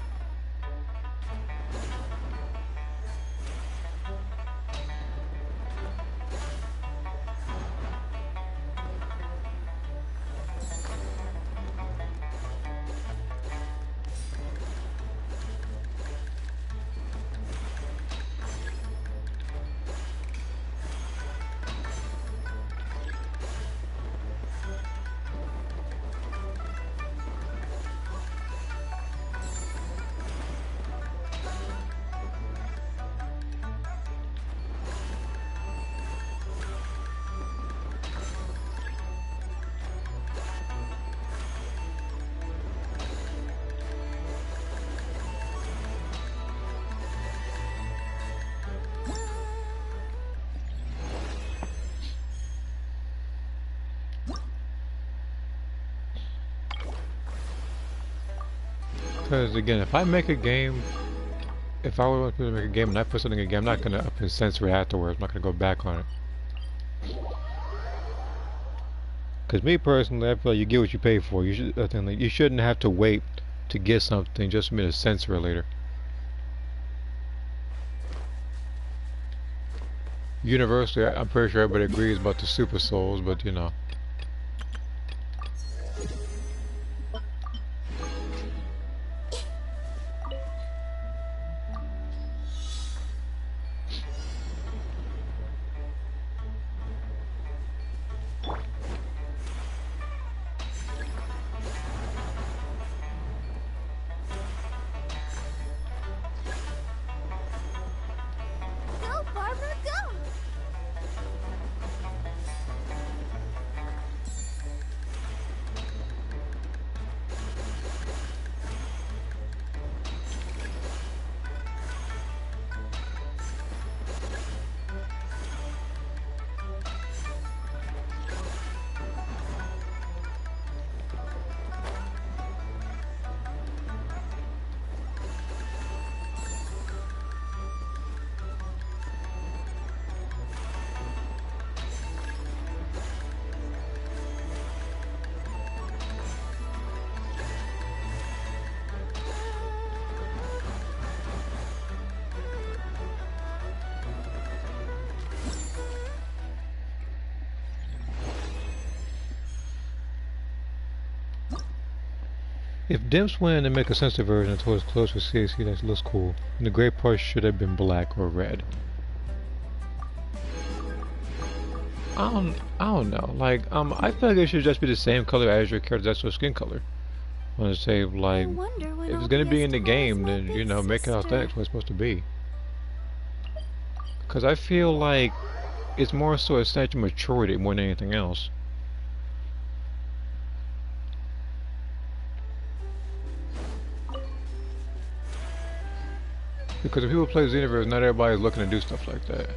Because again, if I make a game, if I were to make a game and I put something in a game, I'm not gonna up and censor it afterwards. I'm not gonna go back on it. Because me personally, I feel like you get what you pay for. You shouldn't have to wait to get something just for me to censor it later. universally, I'm pretty sure everybody agrees about the super souls, but you know. Go, Barbara, go! If Dimps went and make a sensitive version until it's close with CAC, that looks cool. And the gray part should have been black or red. I don't know. Like, I feel like it should just be the same color as your character's actual skin color. I want to say, like, if it's gonna be in the game, then you know, make it authentic what it's supposed to be. Cause I feel like it's more so a stage of maturity more than anything else. Because if people play Xenoverse, not everybody's looking to do stuff like that.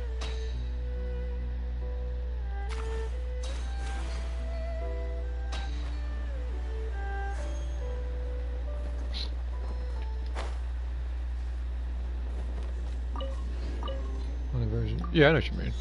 On the version, yeah, I know what you mean.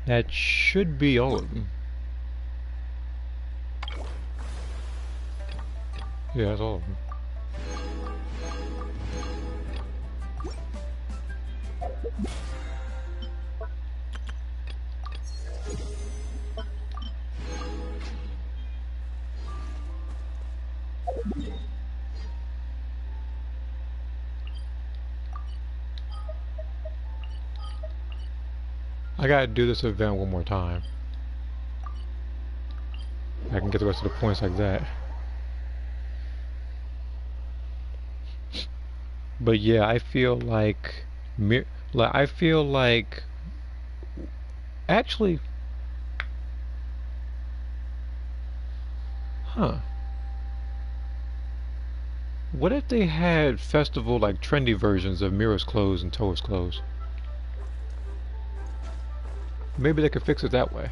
That should be all of them. Yeah, that's all of them. I gotta do this event one more time. I can get the rest of the points like that. But yeah, I feel like actually, huh? What if they had festival like trendy versions of Mira's clothes and Toa's clothes? Maybe they could fix it that way.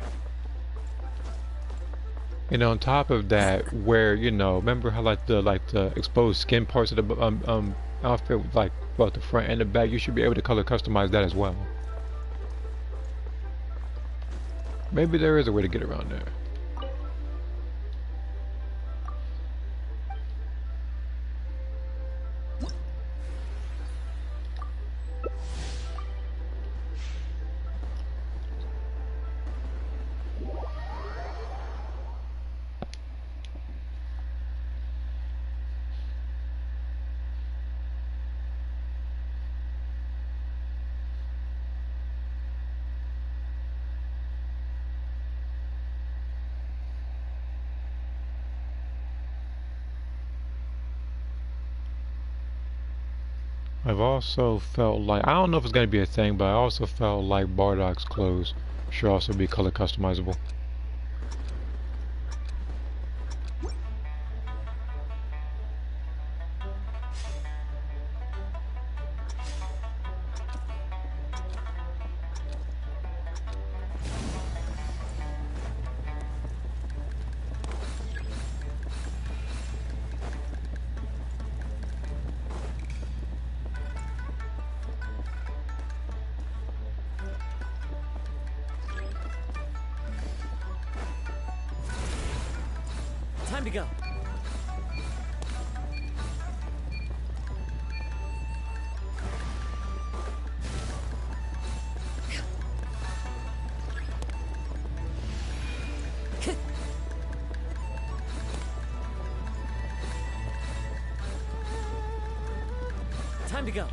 And on top of that, where you know, remember how like the exposed skin parts of the outfit, like both the front and the back, you should be able to color customize that as well. Maybe there is a way to get around there. I've also felt like, I don't know if it's going to be a thing, but I also felt like Bardock's clothes should also be color customizable. Time to go. Time to go.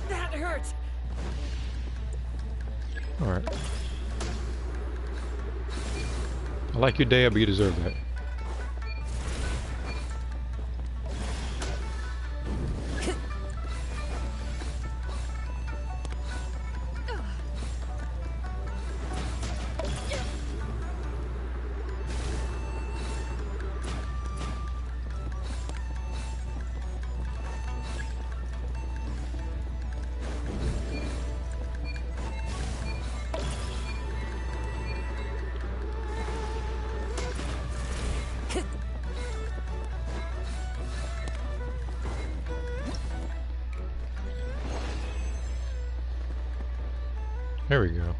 That hurt. Alright. I like your day, but you deserve that. There we go.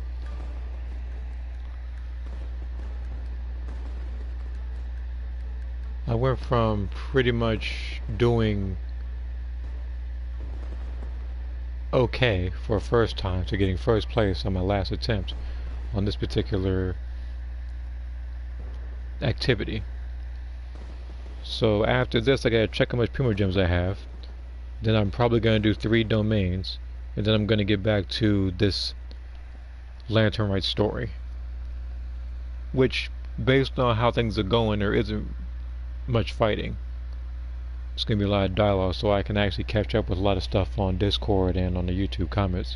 I went from pretty much doing okay for a first time to getting first place on my last attempt on this particular activity. So after this, I gotta check how much Primo Gems I have. Then I'm probably gonna do 3 domains, and then I'm gonna get back to this Lantern Right story, which, based on how things are going, there isn't much fighting. It's gonna be a lot of dialogue, so I can actually catch up with a lot of stuff on Discord and on the YouTube comments.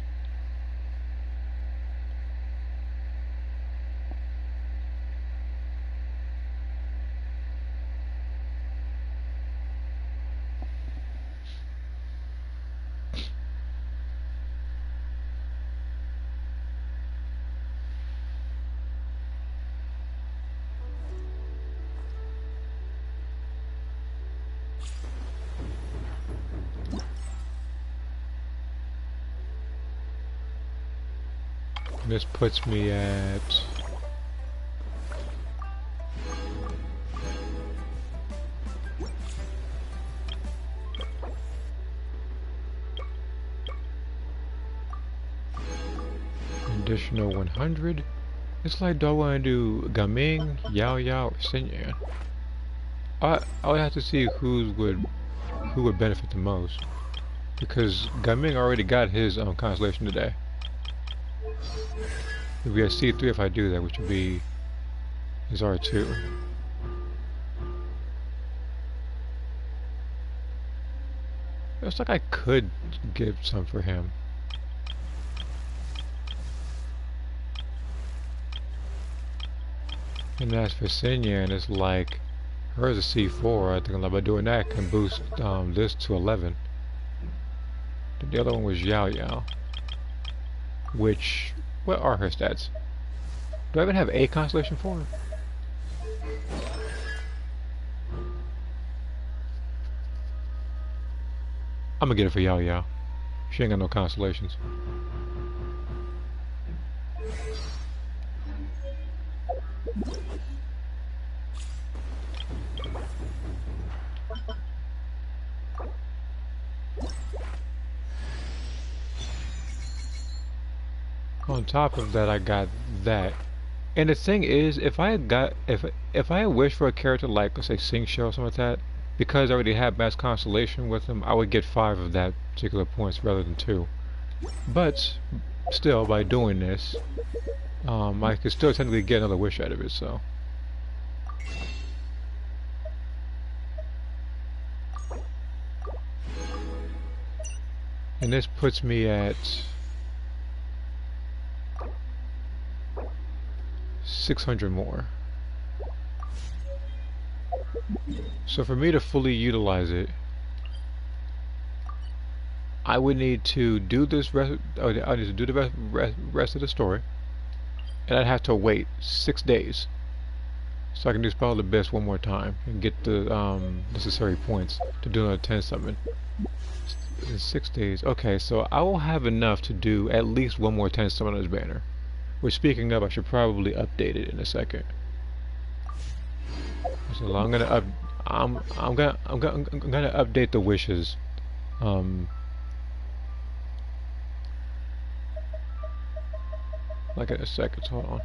This puts me at additional 100. It's like, do I want to do Gaming, Yao Yao, or Xinyan? I would have to see who would benefit the most, because Gaming already got his constellation today. It would be a C3 if I do that, which would be his R2. Looks like I could give some for him. And as for Xinyan, it's like, hers is a C4. I think by doing that, I can boost this to 11. The other one was Yao Yao, which, what are her stats? Do I even have a constellation for her? I'm gonna get it for Yao Yao. She ain't got no constellations. On top of that, I got that. And the thing is, if I had got if I had wished for a character like, let's say, Sing Shell or something like that, because I already had Mass Constellation with him, I would get 5 of that particular points rather than 2. But still, by doing this, I could still technically get another wish out of it. So. And this puts me at 600 more. So for me to fully utilize it, I would need to do this rest. I need to do the rest of the story, and I'd have to wait 6 days, so I can do Spell of the Abyss one more time and get the necessary points to do another 10 summon. In 6 days. Okay, so I will have enough to do at least one more 10 summon on this banner. Which, speaking of, I should probably update it in a second. So I'm gonna update the wishes. Like in a second. So hold on.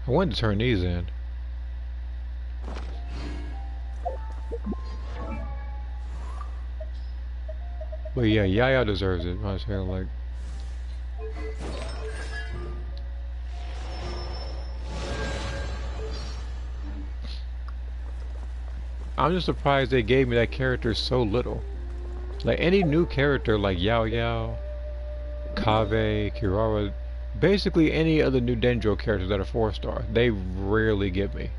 I wanted to turn these in. But yeah, Yaya deserves it. I was saying, like, I'm just surprised they gave me that character so little. Like any new character like Yao Yao, Kave, Kirara, basically any other new Dendro characters that are 4-star, they rarely give me.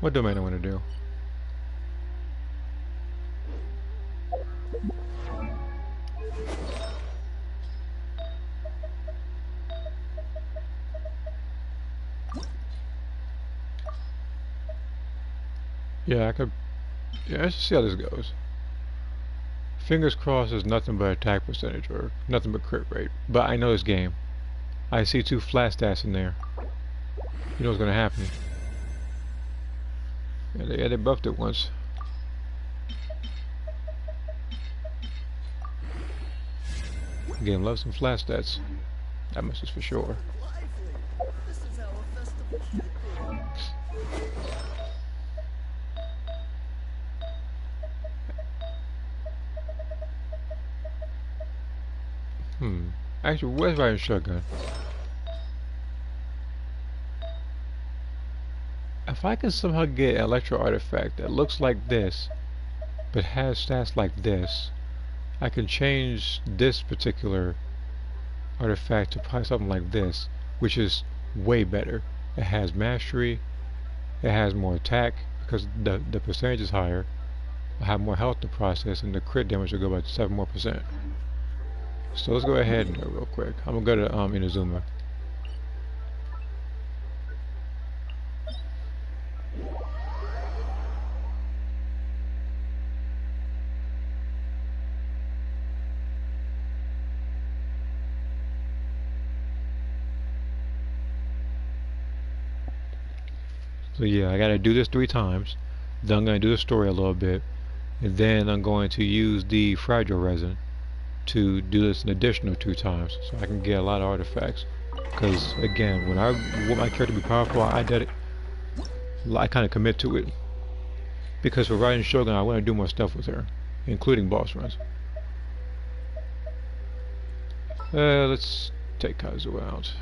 What domain I want to do? Yeah, I could. Yeah, let's see how this goes. Fingers crossed is nothing but attack percentage or nothing but crit rate. But I know this game. I see 2 flat stats in there. You know what's gonna happen. Yeah, they buffed it once. Game loves some flat stats. That much is for sure. Actually, where's riding shotgun? If I can somehow get an electro artifact that looks like this, but has stats like this, I can change this particular artifact to probably something like this, which is way better. It has mastery, it has more attack because the percentage is higher. I have more health to process, and the crit damage will go by 7% more. So let's go ahead and do it real quick. I'm gonna go to Inazuma. So yeah, I gotta do this 3 times. Then I'm gonna do the story a little bit, and then I'm going to use the fragile resin to do this an additional 2 times, so I can get a lot of artifacts. Because again, when I want my character to be powerful, I kind of commit to it. Because for riding Shogun, I want to do more stuff with her, including boss runs. Let's take Kazu out.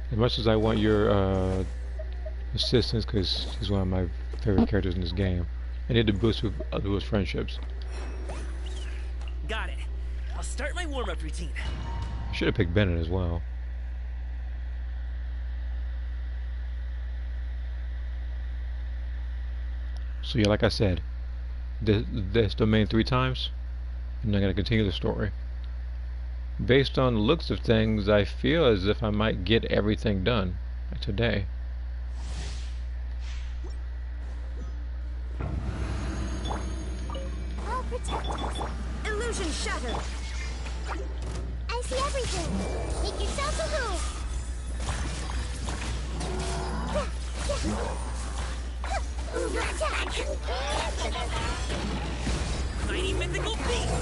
As much as I want your assistance, because he's one of my favorite characters in this game, I need to boost with other friendships. Got it. I'll start my warm-up routine. I should have picked Bennett as well. So yeah, like I said, this domain 3 times, and I'm going to continue the story. Based on the looks of things, I feel as if I might get everything done today. I'll protect us. shattered. I see everything. Make yourself a move. Mighty mythical beast!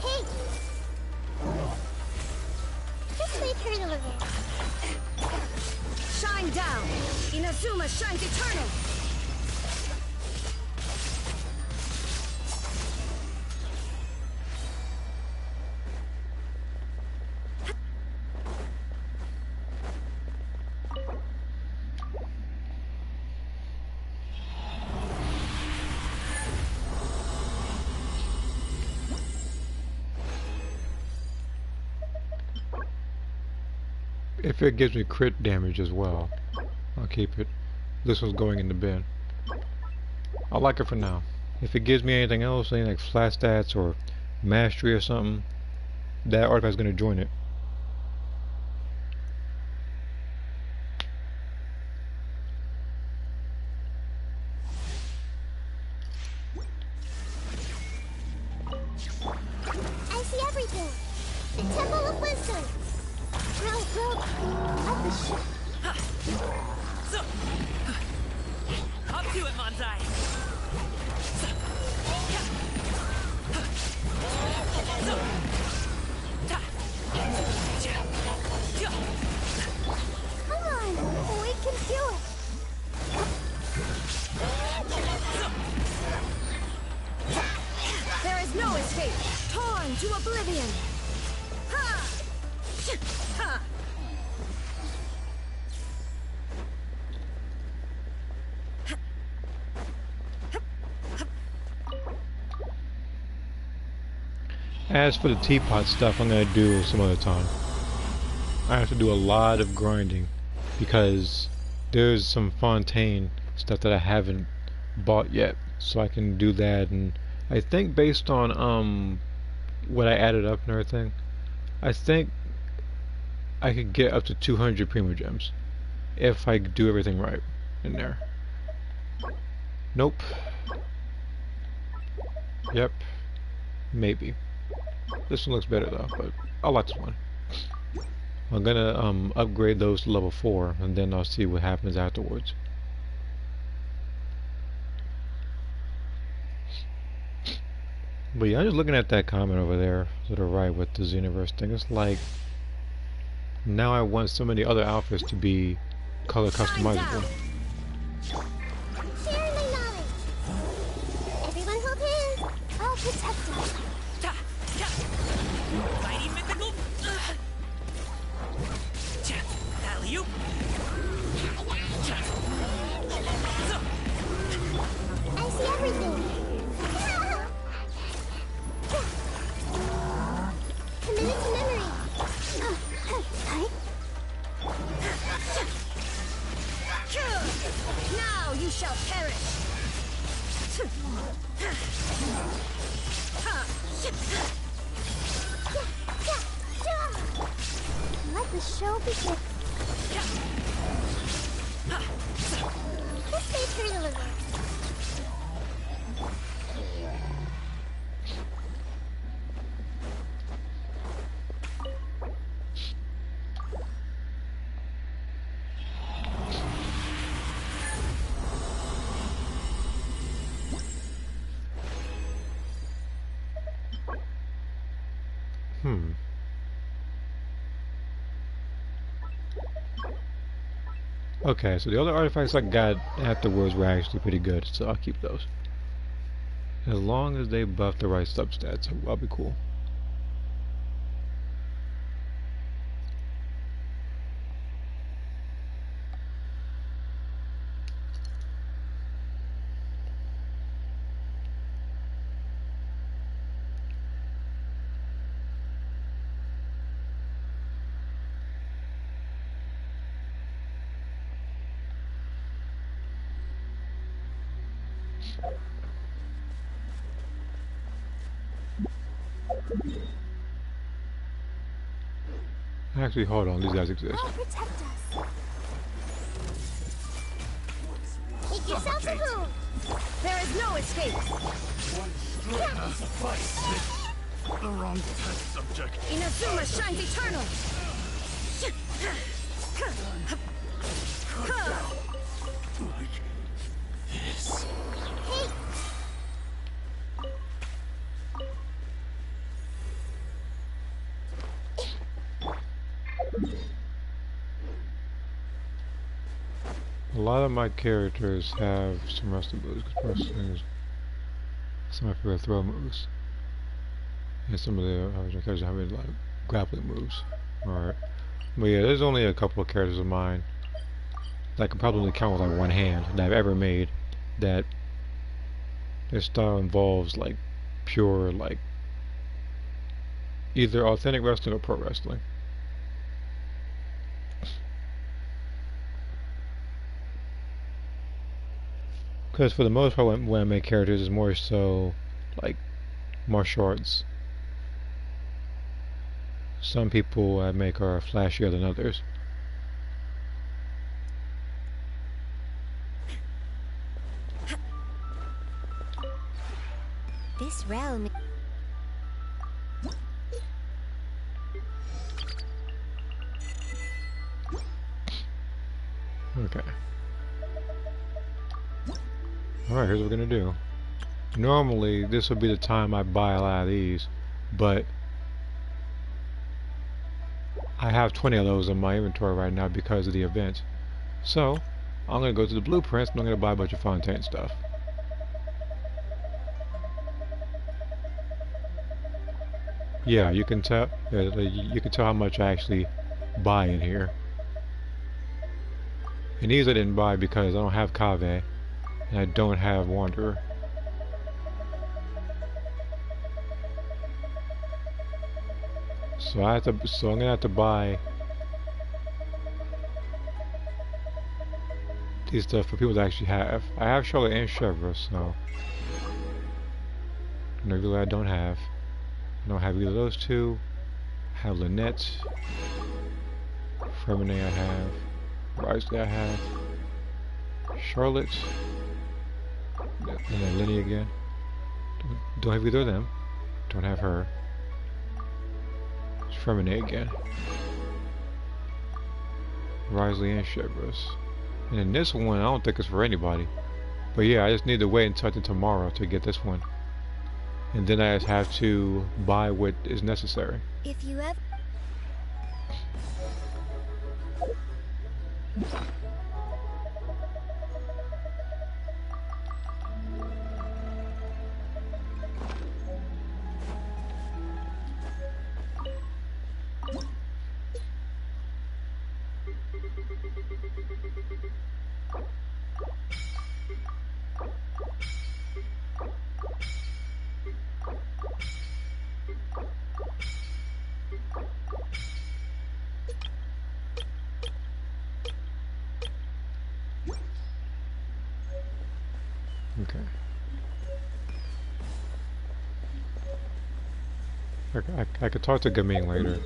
Hey! Just leave her to live. Shine down. Inazuma shines eternal. If it gives me crit damage as well, I'll keep it. This one's going in the bin. I like it for now. If it gives me anything else, anything like flat stats or mastery or something, that artifact's gonna join it. I see everything. The Temple of Wisdom. Now go up the ship. So, up to it, Manzai! Come on, we can do it. There is no escape. Torn to oblivion. Ha! Ha! As for the teapot stuff, I'm gonna do some other time. I have to do a lot of grinding because there's some Fontaine stuff that I haven't bought yet, so I can do that. And I think based on what I added up and everything, I think I could get up to 200 Primo Gems if I do everything right in there. Nope. Yep. Maybe. This one looks better though, but I like this one. I'm gonna upgrade those to level 4 and then I'll see what happens afterwards. But yeah, I'm just looking at that comment over there to the right with the Xenoverse thing. It's like now I want some of the other outfits to be color customizable. Share my knowledge. Everyone hold hands. I'll protect us. Mighty mythical... Alley-oop! I see everything. Committed to memory. Now you shall perish. Let the show begin. Let's stay true to the Okay, so the other artifacts I got afterwards were actually pretty good, so I'll keep those. As long as they buff the right substats, I'll be cool. Actually, hold on, these guys exist. I'll protect us. Make yourself a home. There is no escape. One stroke will suffice. The wrong test subject. Inazuma shines eternal. Like this. Hey, A lot of my characters have some rusted moves, because some of my favorite throw moves. And some of the original characters have a lot of grappling moves. Alright. But yeah, there's only a couple of characters of mine that I can probably only count with like one hand that I've ever made that their style involves like pure like either authentic wrestling or pro wrestling. Because for the most part when I make characters it's more so like martial arts. Some people I make are flashier than others. this realm. Okay. Alright, here's what we're gonna do. Normally this would be the time I buy a lot of these, but I have 20 of those in my inventory right now because of the event. So, I'm going to go to the blueprints and I'm going to buy a bunch of Fontaine stuff. Yeah, you can tell how much I actually buy in here. And these I didn't buy because I don't have Kaveh and I don't have Wanderer. So I'm gonna have to buy these stuff for people that actually have. I have Charlotte and Chevra, so really I don't have. I don't have either of those two. I have Lynette. Fermine I have. Risley I have. Charlotte. And then Lenny again. Don't have either of them. Don't have her. Fermine again. Risley and Chevros. And then this one, I don't think it's for anybody. But yeah, I just need to wait until tomorrow to get this one. And then I just have to buy what is necessary. If you ever... Okay. I could talk to Gaming later.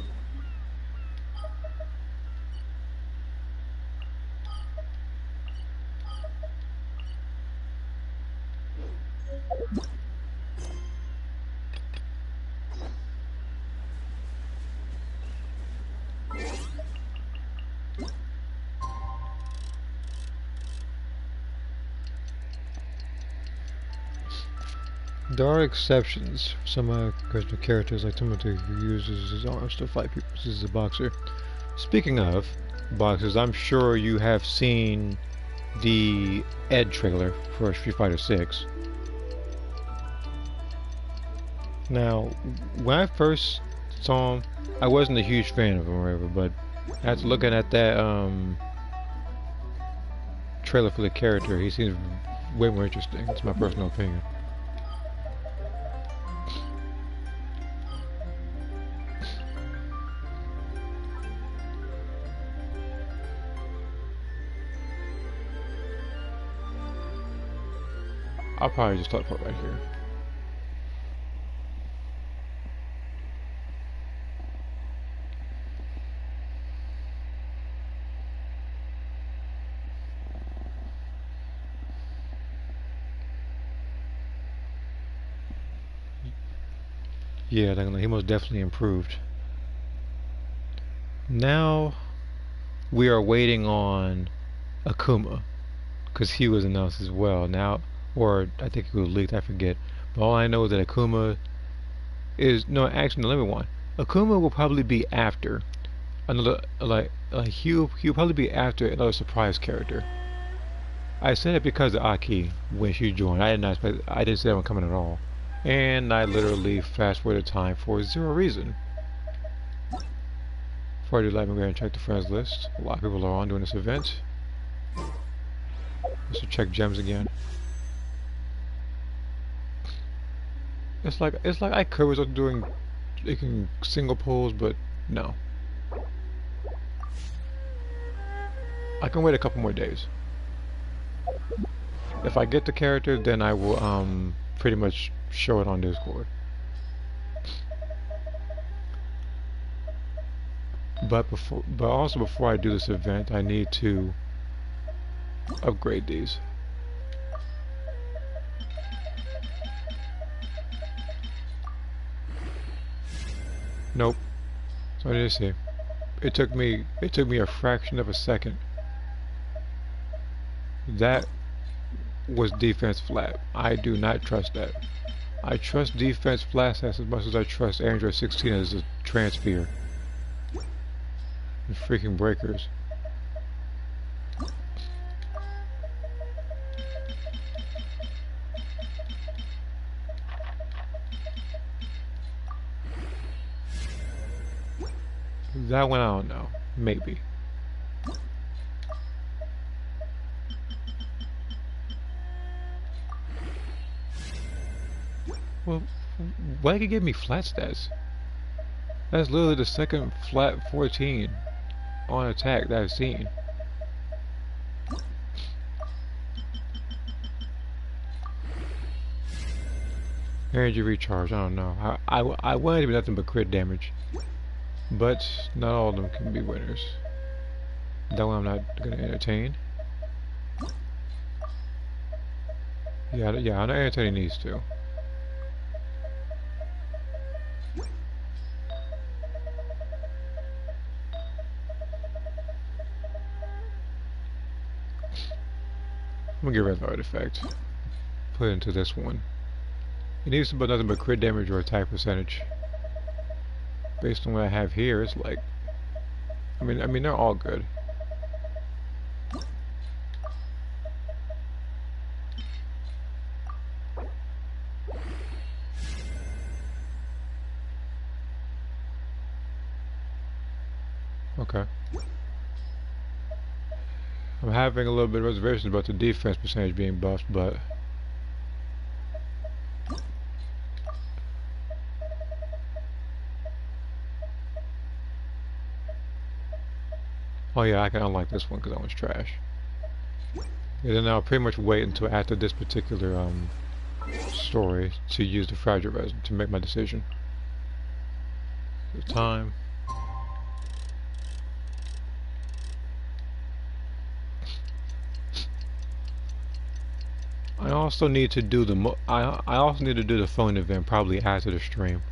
There are exceptions. Some original characters, like Timothy, who uses his arms to fight people. This is a boxer. Speaking of boxers, I'm sure you have seen the Ed trailer for Street Fighter 6. Now, when I first saw him, I wasn't a huge fan of him or whatever, but after looking at that trailer for the character, he seems way more interesting. That's my personal opinion. I'll probably just teleport right here. Yeah, like, he most definitely improved. Now we are waiting on Akuma, because he was announced as well. Now, or I think he was leaked, I forget. But all I know is that Akuma is no. Actually, no, let me one. Akuma will probably be after another, he'll probably be after another surprise character. I said it because of Aki when she joined. I did not expect. I didn't see that one coming at all. And I literally fast forwarded time for zero reason. Before I do that, I'm going to check the friends list. A lot of people are on doing this event. Let's check gems again. It's like I could result doing making single pulls, but no. I can wait a couple more days. If I get the character, then I will pretty much show it on Discord. But also before I do this event, I need to upgrade these. Nope. So I need to see. It took me a fraction of a second. That was defense flat. I do not trust that. I trust defense flat as much as I trust Android 16 as a transfer. And freaking breakers. That one I don't know. Maybe. Well, why could give me flat stats? That's literally the second flat 14 on attack that I've seen. Energy recharge, I don't know. I want it to be nothing but crit damage. But not all of them can be winners. That one I'm not going to entertain. Yeah, I'm not entertaining these two. I'm gonna get rid of the artifact. Put it into this one. It needs to be nothing but crit damage or attack percentage. Based on what I have here, it's like, I mean, they're all good. Okay. I'm having a little bit of reservations about the defense percentage being buffed, but oh yeah, I can unlock this one because that one's trash. And then I'll pretty much wait until after this particular story to use the fragile resin to make my decision. The time. I also need to do the I also need to do the phone event probably after the stream.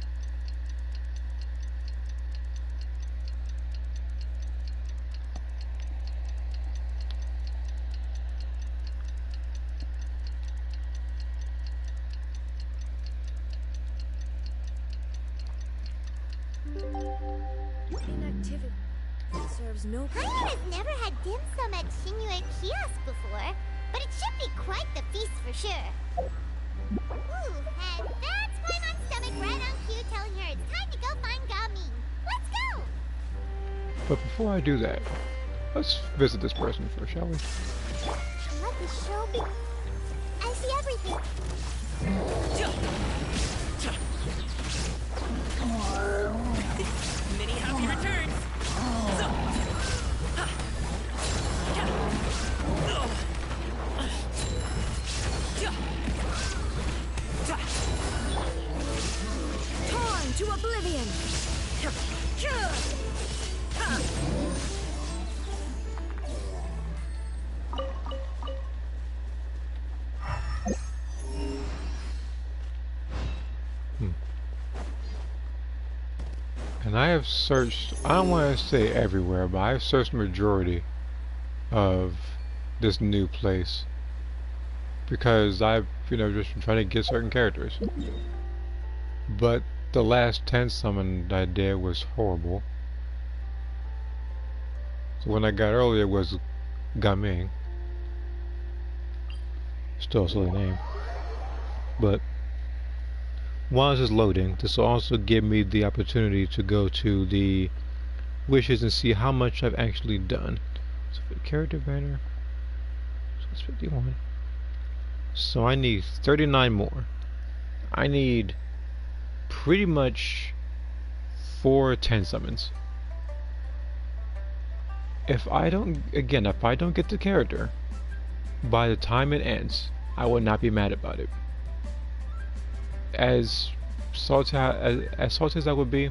Inactivity serves no Paimon has never had dim sum at Shinue Kiosk before, but it should be quite the feast for sure. Ooh, and that's Paimon's stomach right on cue telling her it's time to go find Gamin. Let's go! But before I do that, let's visit this person first, shall we? Let the show be. I see everything. Many happy returns. torn to oblivion. And I have searched, I don't want to say everywhere, but I've searched the majority of this new place. Because I've, just been trying to get certain characters. But the last 10 summon I did was horrible. So when I got earlier was Gaming. Still a silly name. But while this is loading, this will also give me the opportunity to go to the wishes and see how much I've actually done. So for the character banner, so it's 51. So I need 39 more. I need pretty much 4 10 summons. If I don't get the character by the time it ends, I will not be mad about it. As salty as I would be,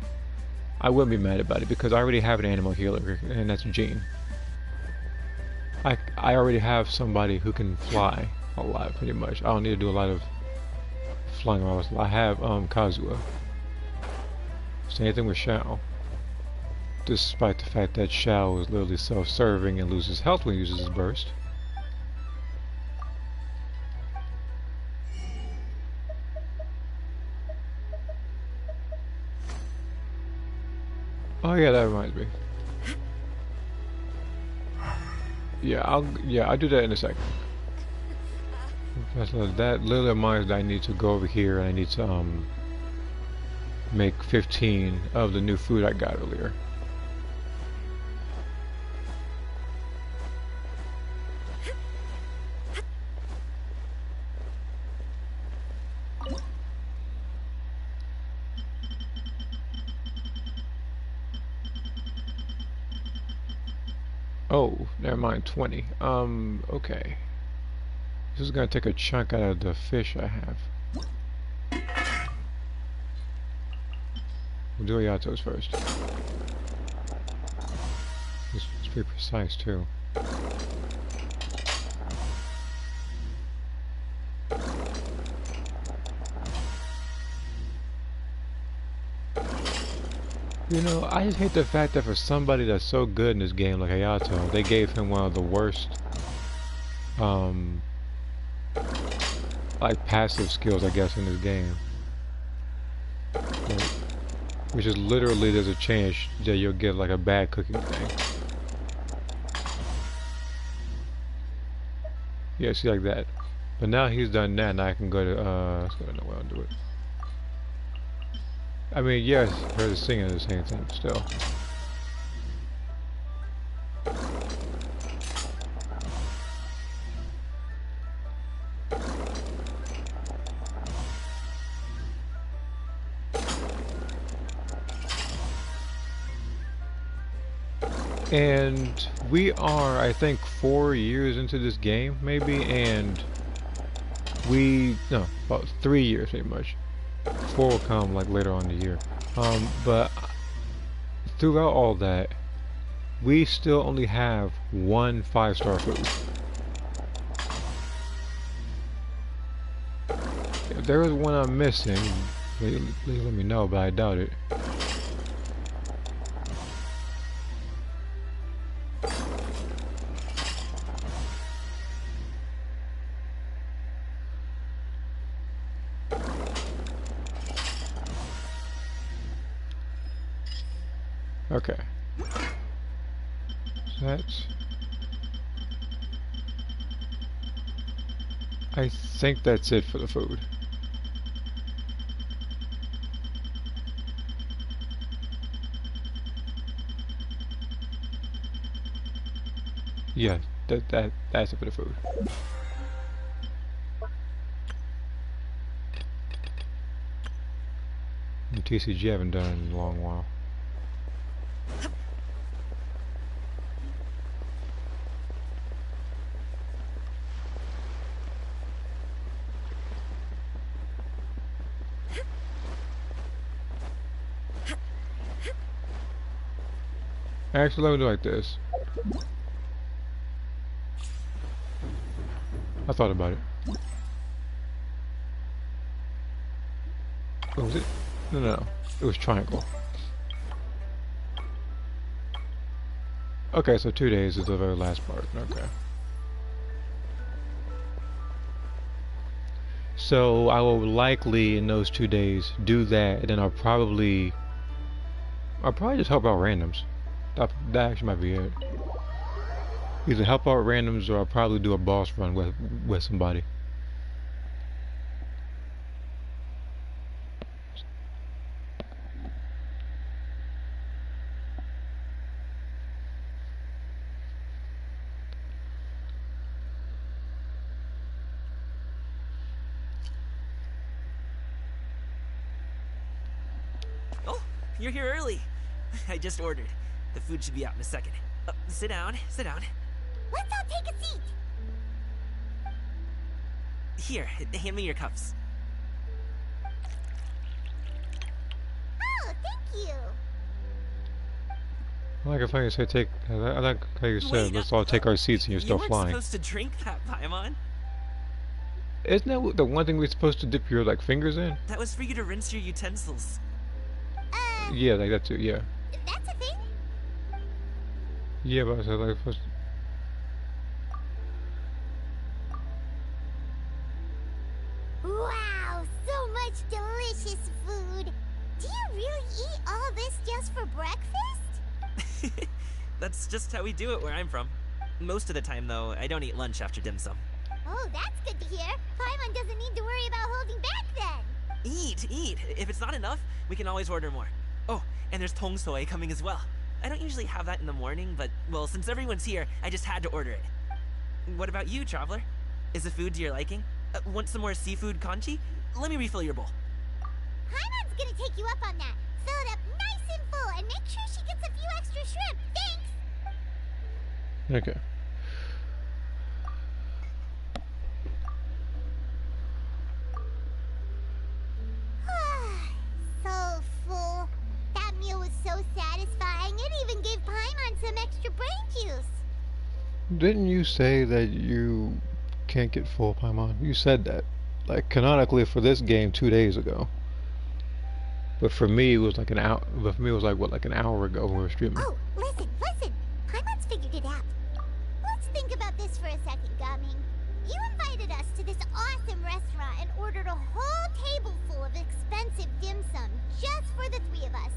I wouldn't be mad about it because I already have an animal healer, and that's Jean. I already have somebody who can fly a lot, pretty much. I don't need to do a lot of flying around. I have Kazuha. Same thing with Shao. Despite the fact that Shao is literally self-serving and loses health when he uses his burst. Oh yeah, that reminds me. Yeah, I'll do that in a second. So that literally reminds me that I need to go over here and I need to make 15 of the new food I got earlier. Oh, never mind, 20. Okay. This is gonna take a chunk out of the fish I have. We'll do Ayatos first. It's pretty precise too. I just hate the fact that for somebody that's so good in this game like Hayato, they gave him one of the worst like passive skills I guess in this game. Which is literally there's a chance that you'll get like a bad cooking thing. Yeah, see like that. But now he's done that and I can go to let's go to nowhere and do it. I mean, yes, her singing is the same thing, still. And we are, I think, 4 years into this game, maybe, and about 3 years, pretty much. 4 will come like later on in the year. But throughout all that, we still only have 1 5-star food. If there is one I'm missing, please let me know, but I doubt it. Okay. So that's... I think that's it for the food. Yeah, that's it for the food. And TCG I haven't done in a long while. Actually, let me do it like this. I thought about it. Oh, was it? No. It was triangle. Okay, so 2 days is the very last part. Okay. So I will likely in those 2 days do that, and then I'll probably just help out randoms. That actually might be it. Either help out randoms or I'll probably do a boss run with somebody. Oh, you're here early. I just ordered. The food should be out in a second. Sit down, sit down. Let's all take a seat. Here, hand me your cups. Oh, thank you. I like how you say take. I like how you said Wait, let's all take our seats and you're still you weren't flying. supposed to drink that, Paimon. Isn't that the one thing we're supposed to dip your like fingers in? That was for you to rinse your utensils. Yeah, like that too. Yeah. That's a thing? Yeah, but I said like supposed. Wow, so much delicious food. Do you really eat all this just for breakfast? That's just how we do it where I'm from. Most of the time, though, I don't eat lunch after dim sum. Oh, that's good to hear. Paimon doesn't need to worry about holding back then. Eat, eat. If it's not enough, we can always order more. Oh, and there's tong soy coming as well. I don't usually have that in the morning, but, well, since everyone's here, I just had to order it. What about you, traveler? Is the food to your liking? Want some more seafood kanchi? Let me refill your bowl. Paimon's gonna take you up on that. Fill it up nice and full and make sure she gets a few extra shrimp. Thanks! Okay. So full. That meal was so satisfying. It even gave Paimon some extra brain juice. Didn't you say that you can't get full, Paimon? You said that, like canonically for this game 2 days ago. But for me, it was like an hour. But for me, it was like what, like an hour ago when we were streaming. Oh, listen. Paimon's figured it out. Let's think about this for a second, Gaming. You invited us to this awesome restaurant and ordered a whole table full of expensive dim sum just for the 3 of us.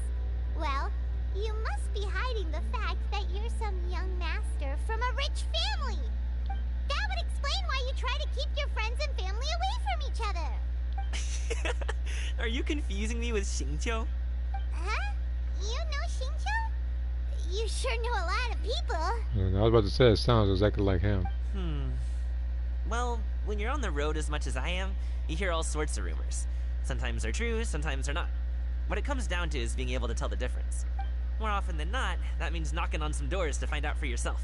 Well, you must be hiding the fact that you're some young master from a rich family. That would explain why you try to keep your friends and family away from each other. Are you confusing me with Xingqiu? Huh? You know Xingqiu? You sure know a lot of people. And I was about to say, it sounds exactly like him. Well, when you're on the road as much as I am, you hear all sorts of rumors. Sometimes they're true, sometimes they're not. What it comes down to is being able to tell the difference. More often than not, that means knocking on some doors to find out for yourself.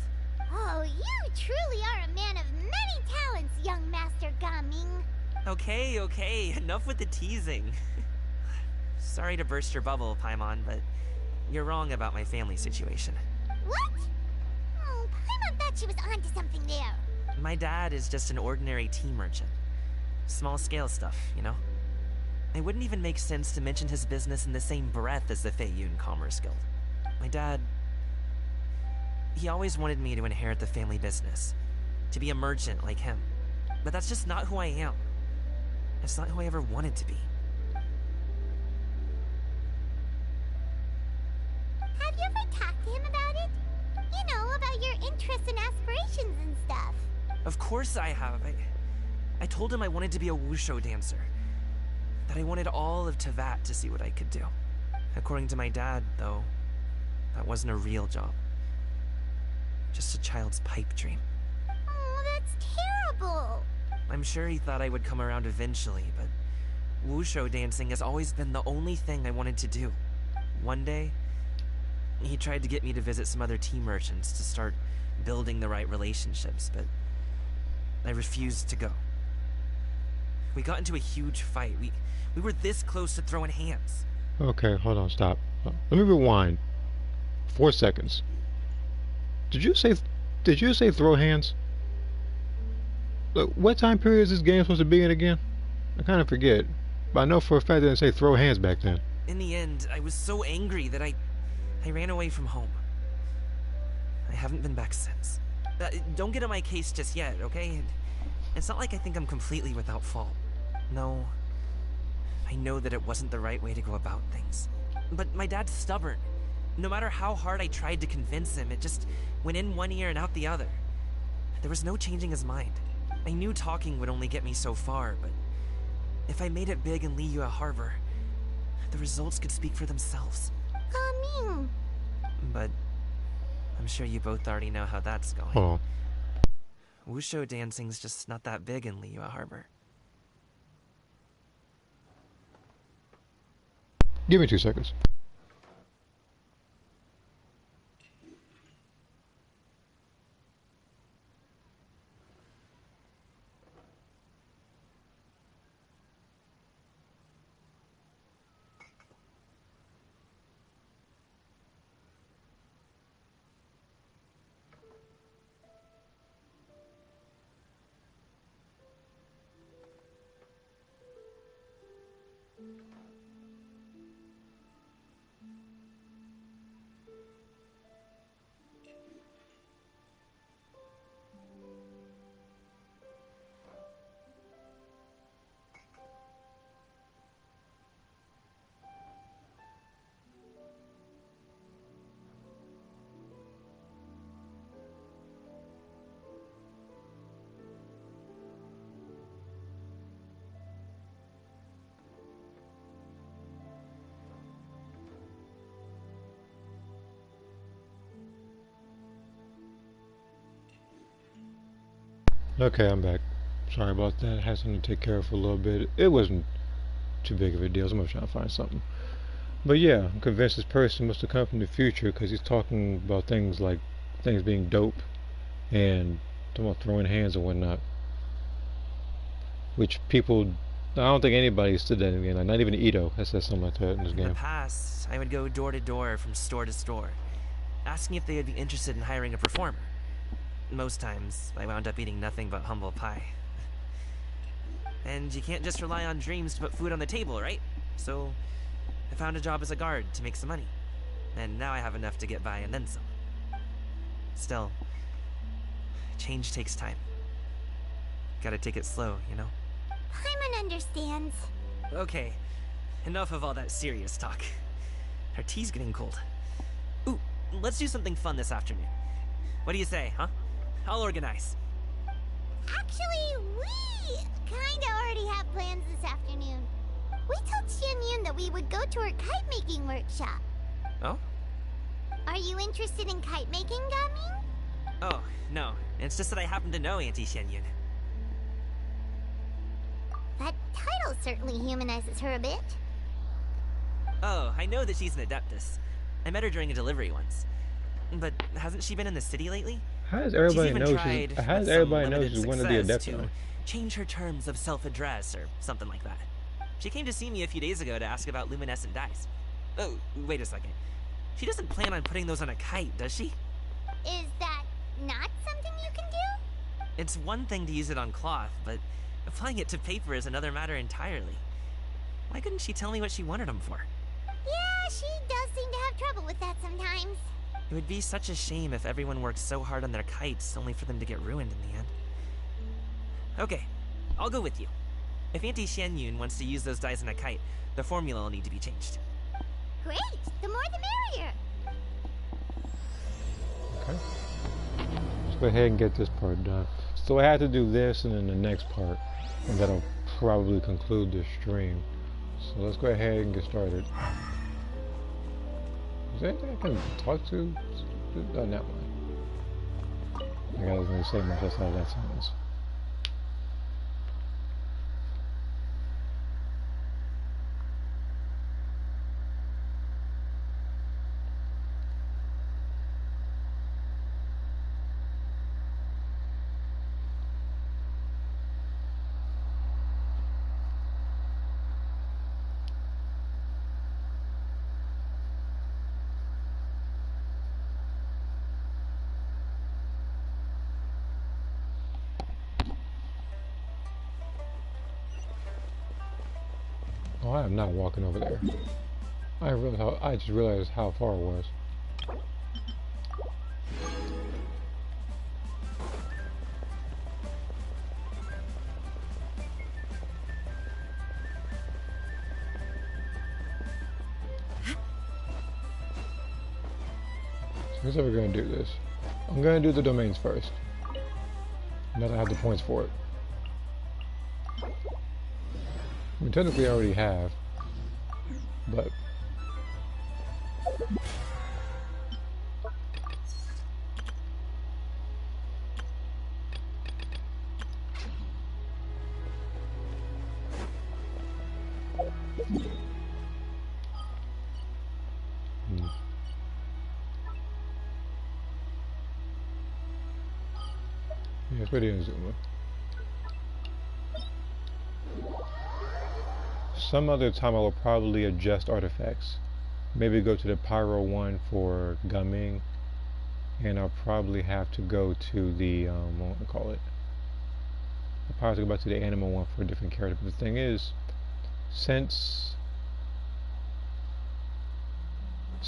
Oh, you truly are a man of many talents, young Master Gaming. Okay, enough with the teasing. Sorry to burst your bubble, Paimon, but you're wrong about my family situation. What? Oh, Paimon thought she was onto something there. My dad is just an ordinary tea merchant. Small scale stuff, you know? It wouldn't even make sense to mention his business in the same breath as the Feiyun Commerce Guild. My dad... he always wanted me to inherit the family business. To be a merchant like him. But that's just not who I am. It's not who I ever wanted to be. Have you ever talked to him about it? You know, about your interests and aspirations and stuff. Of course I have. I told him I wanted to be a wushu dancer. That I wanted all of Tevat to see what I could do. According to my dad, though, that wasn't a real job. Just a child's pipe dream. Oh, that's terrible. I'm sure he thought I would come around eventually, but wushu dancing has always been the only thing I wanted to do. One day, he tried to get me to visit some other tea merchants to start building the right relationships, but I refused to go. We got into a huge fight. We were this close to throwing hands. Okay, hold on, stop. Let me rewind. 4 seconds. Did you say throw hands? Look, what time period is this game supposed to be in again? I kind of forget. But I know for a fact they didn't say throw hands back then. In the end, I was so angry that I ran away from home. I haven't been back since. Don't get on my case just yet, okay? It's not like I think I'm completely without fault. No. I know that it wasn't the right way to go about things. But my dad's stubborn. No matter how hard I tried to convince him, it just went in one ear and out the other. There was no changing his mind. I knew talking would only get me so far, but if I made it big in Liyue Harbor, the results could speak for themselves. Gaming. But I'm sure you both already know how that's going. Oh. Wusho dancing's just not that big in Liyue Harbor. Give me 2 seconds. Okay, I'm back. Sorry about that. I had something to take care of for a little bit. It wasn't too big of a deal. I'm trying to find something. But yeah, I'm convinced this person must have come from the future because he's talking about things like things being dope and talking about throwing hands and whatnot. Which people, I don't think anybody stood that in the game. Like, not even Ito has said something like that in this game. In the past, I would go door to door from store to store, asking if they would be interested in hiring a performer. Most times, I wound up eating nothing but humble pie. And you can't just rely on dreams to put food on the table, right? So, I found a job as a guard to make some money. And now I have enough to get by and then some. Still, change takes time. Gotta take it slow, you know? Paimon understands. Okay, enough of all that serious talk. Our tea's getting cold. Ooh, let's do something fun this afternoon. What do you say, huh? I'll organize. Actually, we kinda already have plans this afternoon. We told Xianyun that we would go to her kite-making workshop. Oh? Are you interested in kite-making, Gaming? Oh, no. It's just that I happen to know Auntie Xianyun. That title certainly humanizes her a bit. Oh, I know that she's an adeptus. I met her during a delivery once. But hasn't she been in the city lately? How does everybody know tried, she's one of the adepts? To change her terms of self-address or something like that. She came to see me a few days ago to ask about luminescent dyes. Oh, wait a second. She doesn't plan on putting those on a kite, does she? Is that not something you can do? It's one thing to use it on cloth, but applying it to paper is another matter entirely. Why couldn't she tell me what she wanted them for? Yeah, she does seem to have trouble with that sometimes. It would be such a shame if everyone worked so hard on their kites only for them to get ruined in the end. Okay, I'll go with you. If Auntie Xianyun wants to use those dyes on a kite, the formula will need to be changed. Great! The more the merrier! Okay. Let's go ahead and get this part done. So I had to do this and then the next part, and that'll probably conclude this stream. So let's go ahead and get started. Is there anything I can talk to? Oh, never mind. I gotta really say much else out of that sentence. Oh, I am not walking over there. I just realized how far it was. Here's how we're gonna do this. I'm gonna do the domains first. Now that I have the points for it. I mean, technically I already have, but yeah, it's pretty Inazuma. Some other time I will probably adjust artifacts. Maybe go to the Pyro one for Gumming, and I'll probably have to go to the, what do I call it? I'll probably have to go back to the Animal one for a different character. But the thing is, since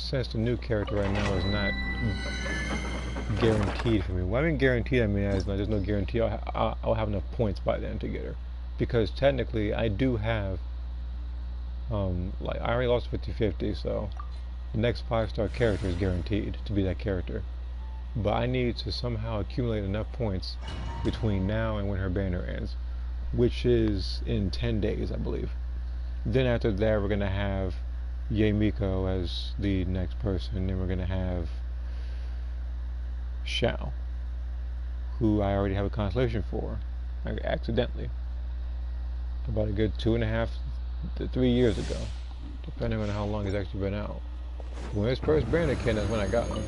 the new character right now is not guaranteed for me. Well, I mean guaranteed, I mean as there's no guarantee I'll have enough points by then to get her. Because technically I do have, like I already lost 50-50, so the next 5-star character is guaranteed to be that character. But I need to somehow accumulate enough points between now and when her banner ends, which is in 10 days, I believe. Then after that we're going to have Yemiko as the next person, then we're going to have Xiao, who I already have a constellation for, accidentally, about a good 2.5 to 3 years ago, depending on how long it's actually been out. When his first banner came, that's when I got him.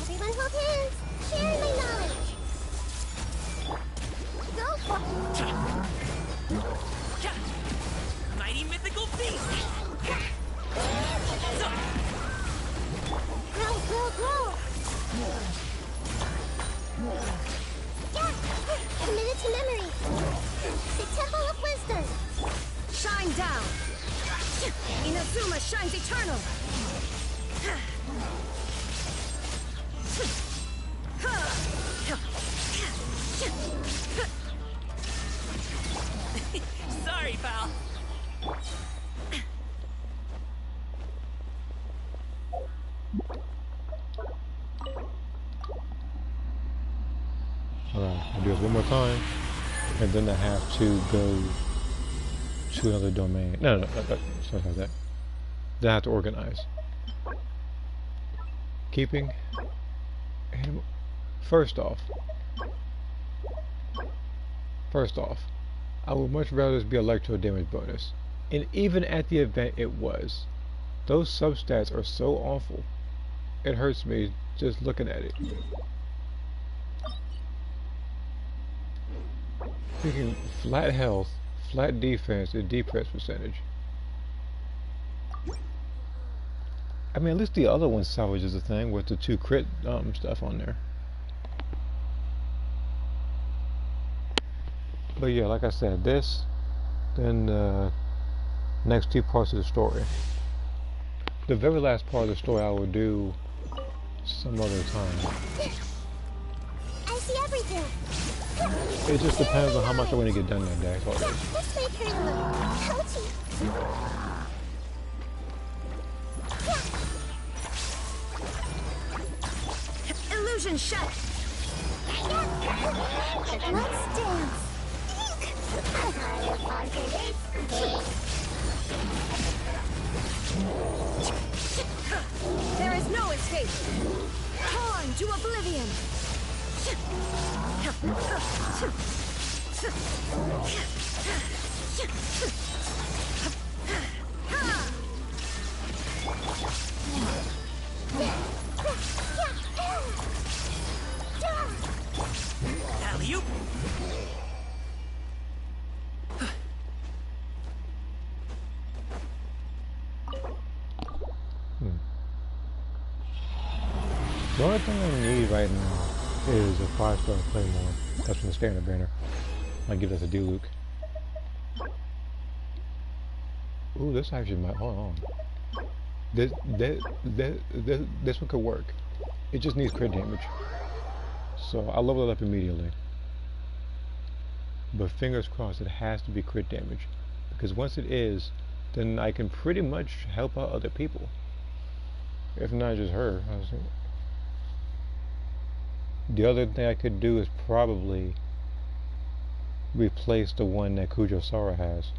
Everyone hold hands. Share my knowledge. Go for Mighty mythical beast! grow, grow, grow. Committed to memory. The Temple of Wisdom. Shine down! Inazuma shines eternal! Sorry, pal. Alright, I'll do this one more time, and then I have to go to another domain. No, sorry about that. Then I have to organize. Keeping animal. First off, I would much rather this be electro damage bonus. And even at the event it was. Those substats are so awful. It hurts me just looking at it. Freaking flat health, flat defense, and DPS percentage. I mean, at least the other one salvages the thing with the 2 crit stuff on there. But yeah, like I said, this, then the next 2 parts of the story. The very last part of the story I will do some other time. I see everything. It just depends on how much I want to get done that day. So Let's make her look pouty. Illusion shut! Let's dance. There is no escape! Torn to oblivion! Alley-oop! the only thing I need right now is a 5-star Claymore. That's from the standard banner. Might give us a Diluc. Ooh, this actually might. Hold on. This one could work. It just needs crit damage. So I'll level it up immediately. But fingers crossed, it has to be crit damage. Because once it is, then I can pretty much help out other people. If not just her. The other thing I could do is probably replace the one that Kujo Sora has.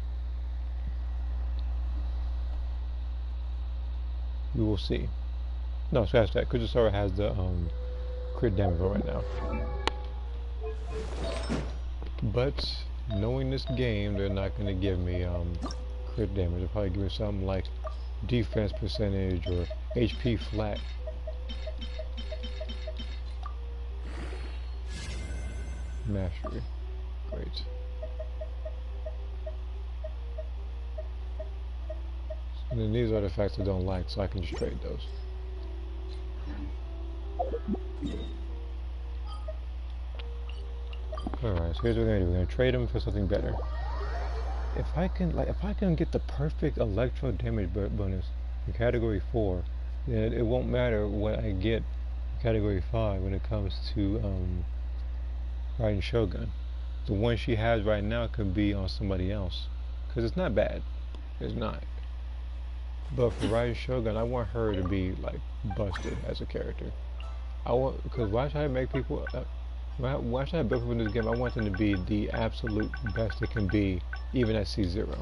We will see. No, scratch that. Kujo Sora has the crit damage right now. But knowing this game, they're not going to give me crit damage. They'll probably give me something like defense percentage or HP flat. Mastery. Great. And then these are the facts I don't like, so I can just trade those. Alright, so here's what we're gonna do. We're gonna trade them for something better. If I can get the perfect electro damage bonus in category 4, then it won't matter what I get in category 5 when it comes to riding Shogun. The one she has right now could be on somebody else, because it's not bad. It's not. But for riding Shogun, I want her to be like busted as a character. Because why should I make people? Why should I build people in this game? I want them to be the absolute best they can be, even at C0.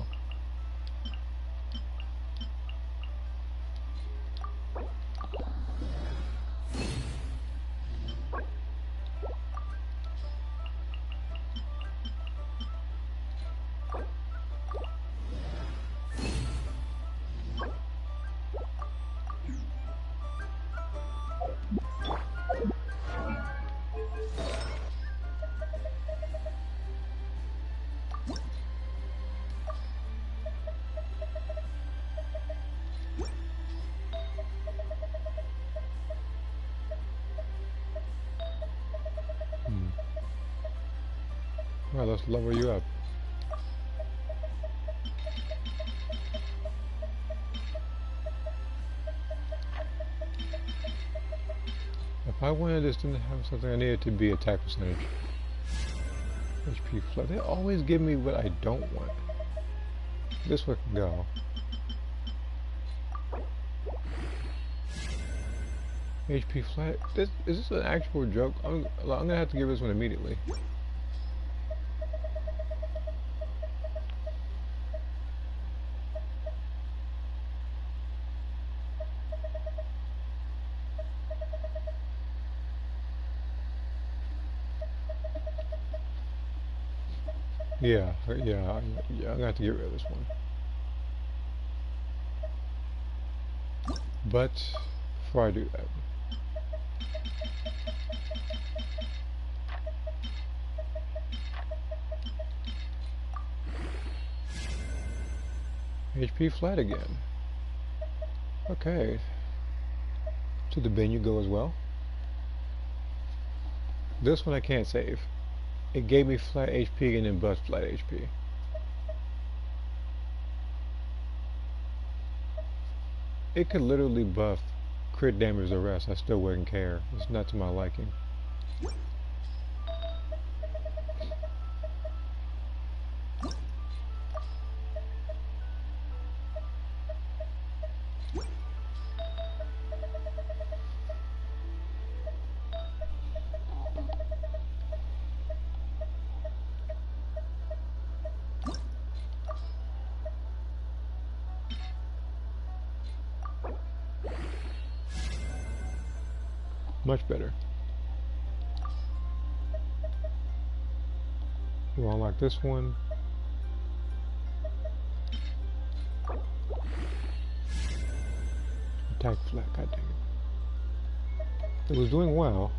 Well, let's level you up. If I wanted this to have something, I needed to be attack percentage. HP flat. They always give me what I don't want. This one can go. HP flat. Is this an actual joke? I'm gonna have to give this one immediately. Yeah, I'm gonna have to get rid of this one. But before I do that, HP flat again. Okay. To the bin you go as well. This one I can't save. It gave me flat HP and then buffed flat HP. It could literally buff crit damage the rest. I still wouldn't care. It's not to my liking. Much better. We'll unlock this one. Attack flat, god dang it. It was doing well.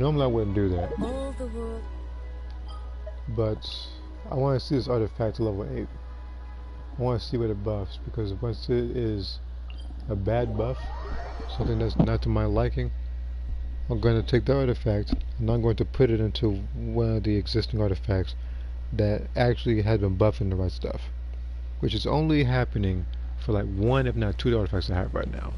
Normally I wouldn't do that, All the world. but I want to see this artifact to level 8. I want to see what it buffs, because once it is a bad buff, something that's not to my liking, I'm going to take the artifact and I'm going to put it into one of the existing artifacts that actually has been buffing the right stuff, which is only happening for like 1 if not 2 artifacts I have right now.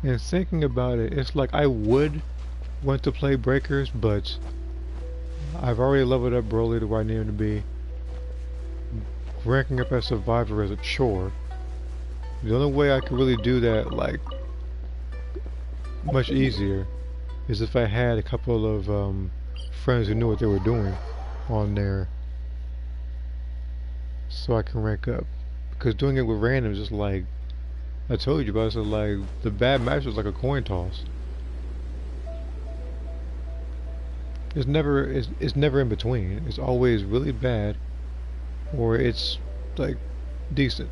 And thinking about it, it's like I would want to play Breakers, but I've already leveled up Broly to where I need him to be. Ranking up as Survivor is a chore. The only way I could really do that, like, much easier, is if I had a couple of friends who knew what they were doing on there, so I can rank up. Because doing it with random is just like, I told you about, so like, the bad match was like a coin toss. It's never in between. It's always really bad, or it's like decent.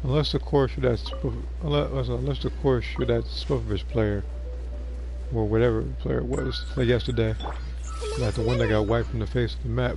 Unless of course you're that Spoofovich player, or whatever player it was, like yesterday, like the one that got wiped from the face of the map.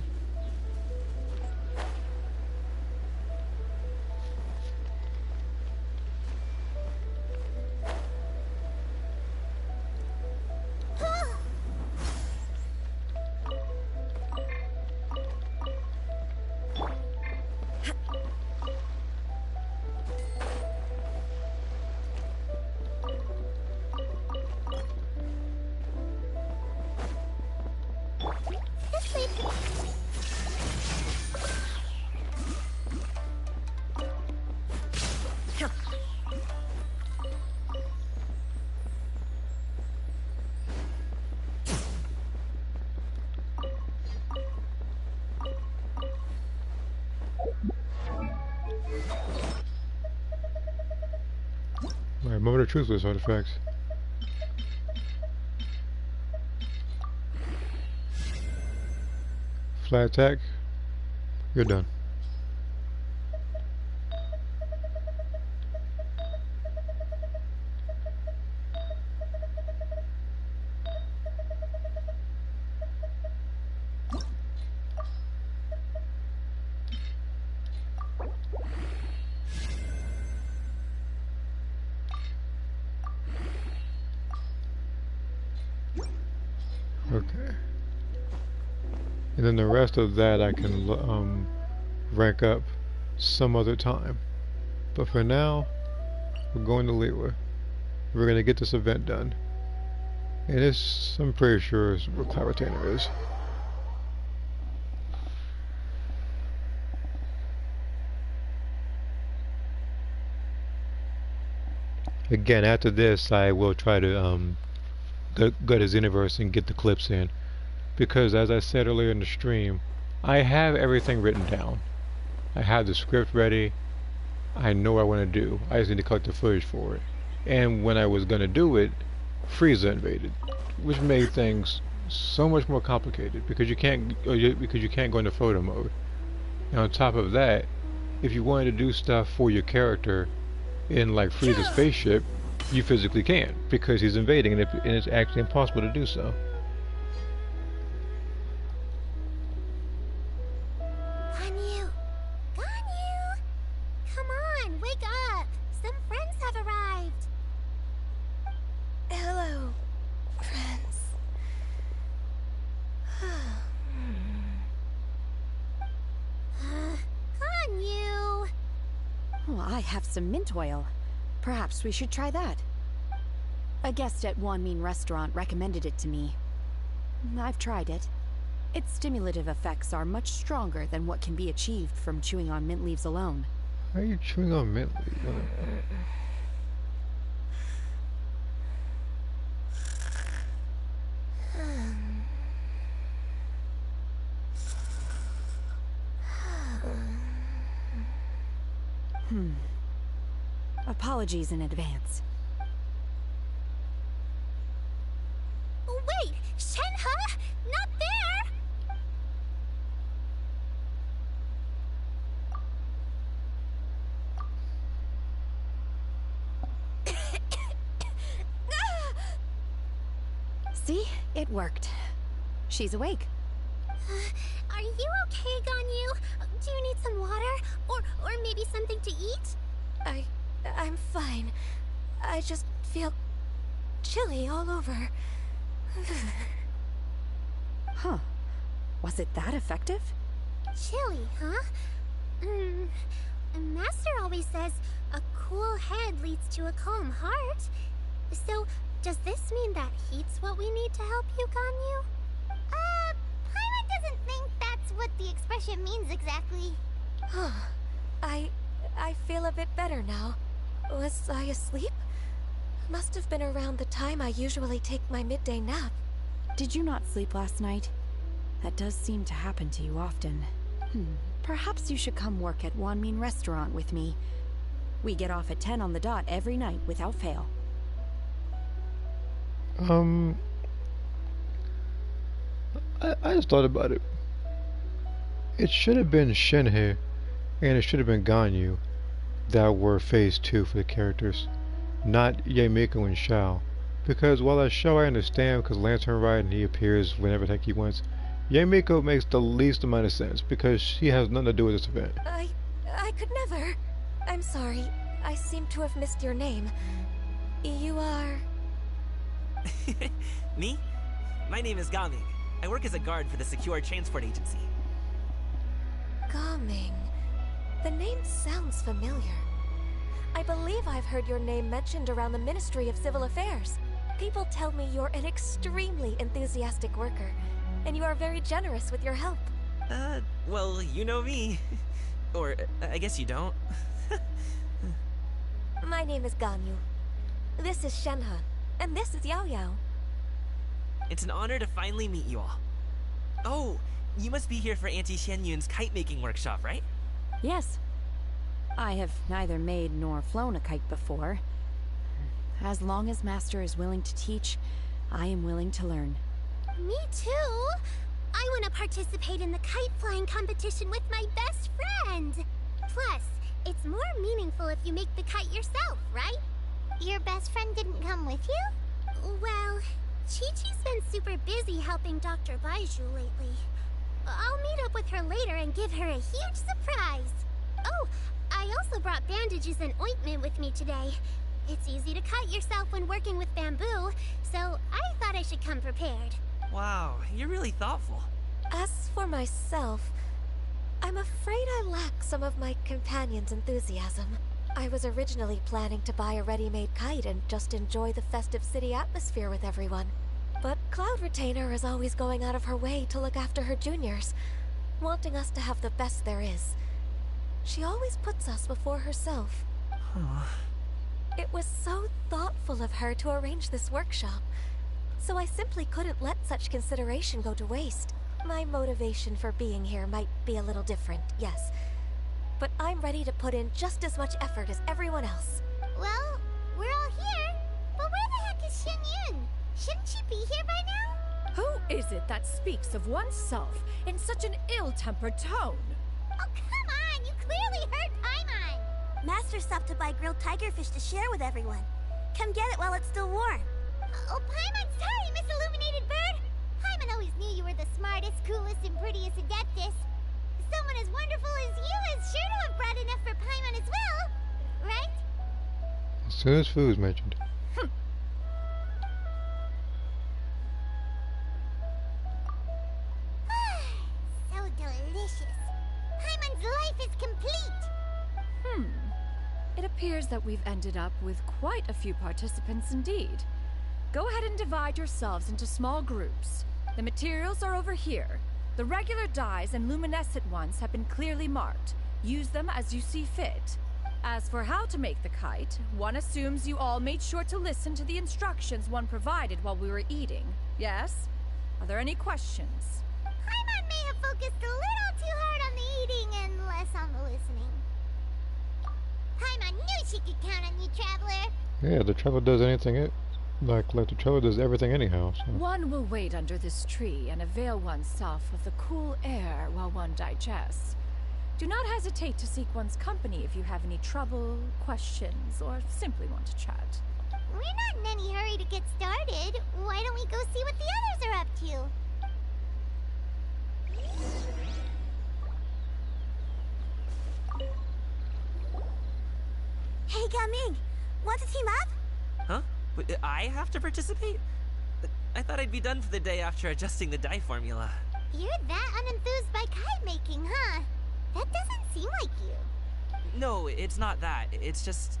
Alright, moment of truth with this artifact. Flat attack. You're done. Okay. And then the rest of that I can rank up some other time. But for now, we're going to Lewa. We're going to get this event done. And this, I'm pretty sure, is where Claritainer is. Again, after this, I will try to go to Xenoverse and get the clips in, because as I said earlier in the stream, I have everything written down. I have the script ready. I know what I want to do. I just need to collect the footage for it. And when I was going to do it, Frieza invaded, which made things so much more complicated, because you can't go into photo mode. And on top of that, if you wanted to do stuff for your character in like Frieza's spaceship, you physically can't, because he's invading, and it's actually impossible to do so. Ganyu! Ganyu! Come on, wake up! Some friends have arrived! Hello, friends. Ganyu! Oh, I have some mint oil. Perhaps we should try that. A guest at Wanmin restaurant recommended it to me. I've tried it. Its stimulative effects are much stronger than what can be achieved from chewing on mint leaves alone. How are you chewing on mint leaves? Apologies in advance. Wait, Shenhe? Not there! See? It worked. She's awake. Are you okay, Ganyu? Do you need some water? Or maybe something to eat? I'm fine. I just feel chilly all over. Huh. Was it that effective? Chilly, huh? Master always says a cool head leads to a calm heart. So, does this mean that heat's what we need to help you, Ganyu? Paimon doesn't think that's what the expression means exactly. Huh. I feel a bit better now. Was I asleep? Must have been around the time I usually take my midday nap. Did you not sleep last night? That does seem to happen to you often. Perhaps you should come work at Wanmin Restaurant with me. We get off at 10 on the dot every night without fail. I just thought about it. It should have been Shenhe, and it should have been Ganyu that were phase 2 for the characters, not Yamiko and Shao. Because while as Shao I understand because Lantern Ride and he appears whenever the heck he wants, Yamiko makes the least amount of sense because she has nothing to do with this event. I could never. I'm sorry. I seem to have missed your name. You are... Me? My name is Gaming. I work as a guard for the Secure Transport Agency. Gaming. The name sounds familiar. I believe I've heard your name mentioned around the Ministry of Civil Affairs. People tell me you're an extremely enthusiastic worker, and you are very generous with your help. Well, you know me. Or, I guess you don't. My name is Ganyu. This is Shenhe, and this is Yao Yao. It's an honor to finally meet you all. Oh, you must be here for Auntie Xianyun's kite-making workshop, right? Yes. I have neither made nor flown a kite before. As long as Master is willing to teach, I am willing to learn. Me too! I want to participate in the kite flying competition with my best friend! Plus, it's more meaningful if you make the kite yourself, right? Your best friend didn't come with you? Well, Chi-Chi's been super busy helping Dr. Baizhu lately. I'll meet up with her later and give her a huge surprise. Oh, I also brought bandages and ointment with me today. It's easy to cut yourself when working with bamboo, so I thought I should come prepared. Wow, you're really thoughtful. As for myself, I'm afraid I lack some of my companion's enthusiasm. I was originally planning to buy a ready-made kite and just enjoy the festive city atmosphere with everyone. But Cloud Retainer is always going out of her way to look after her juniors, wanting us to have the best there is. She always puts us before herself. Huh. It was so thoughtful of her to arrange this workshop, so I simply couldn't let such consideration go to waste. My motivation for being here might be a little different, yes, but I'm ready to put in just as much effort as everyone else. Well, we're all here, but where the heck is Xianyun? Shouldn't she be here by now? Who is it that speaks of oneself in such an ill-tempered tone? Oh, come on! You clearly heard Paimon! Master stopped to buy grilled tigerfish to share with everyone. Come get it while it's still warm. Oh, Paimon's sorry, Miss Illuminated Bird! Paimon always knew you were the smartest, coolest, and prettiest Adeptus. Someone as wonderful as you is sure to have brought enough for Paimon as well, right? As soon as food is mentioned. So delicious. Paimon's life is complete. It appears that we've ended up with quite a few participants indeed. Go ahead and divide yourselves into small groups. The materials are over here. The regular dyes and luminescent ones have been clearly marked. Use them as you see fit. As for how to make the kite, one assumes you all made sure to listen to the instructions one provided while we were eating. Yes? Are there any questions? Paimon may have focused a little too hard on the eating and less on the listening. Paimon knew she could count on you, Traveler. Yeah, the traveler does anything like the traveler does everything anyhow. So. One will wait under this tree and avail oneself of the cool air while one digests. Do not hesitate to seek one's company if you have any trouble, questions, or simply want to chat. We're not in any hurry to get started. Why don't we go see what the others are up to? Hey, Gaming! Want to team up? Huh? But I have to participate? I thought I'd be done for the day after adjusting the dye formula. You're that unenthused by kite making, huh? That doesn't seem like you. No, it's not that. It's just...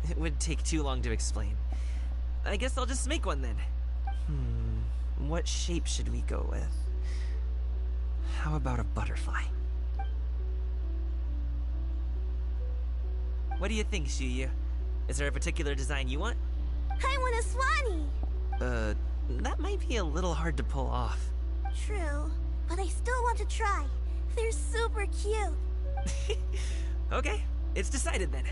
it would take too long to explain. I guess I'll just make one then. What shape should we go with? How about a butterfly? What do you think, Shuyu? Is there a particular design you want? I want a swanee! That might be a little hard to pull off. True, but I still want to try. They're super cute. Okay, it's decided then.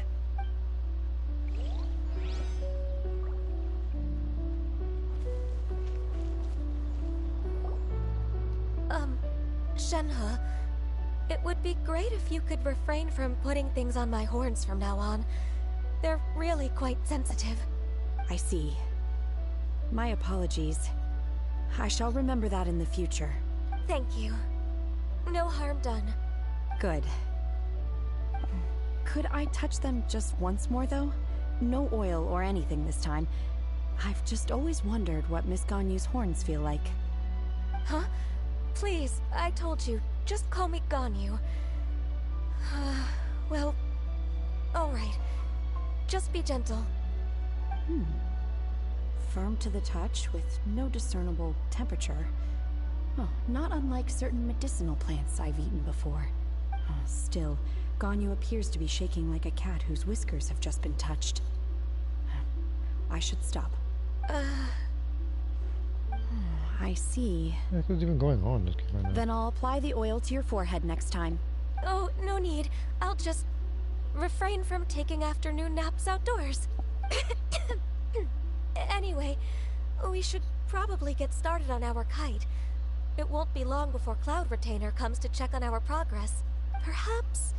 Shenhe, it would be great if you could refrain from putting things on my horns from now on. They're really quite sensitive. I see. My apologies. I shall remember that in the future. Thank you. No harm done. Good. Could I touch them just once more, though? No oil or anything this time. I've just always wondered what Miss Ganyu's horns feel like. Huh? Please, I told you. Just call me Ganyu. Well, alright. Just be gentle. Firm to the touch, with no discernible temperature. Oh, not unlike certain medicinal plants I've eaten before. Still, Ganyu appears to be shaking like a cat whose whiskers have just been touched. I should stop. I see. What's even going on in this game right now? Then I'll apply the oil to your forehead next time. Oh, no need. I'll just refrain from taking afternoon naps outdoors. Anyway, we should probably get started on our kite. It won't be long before Cloud Retainer comes to check on our progress. Perhaps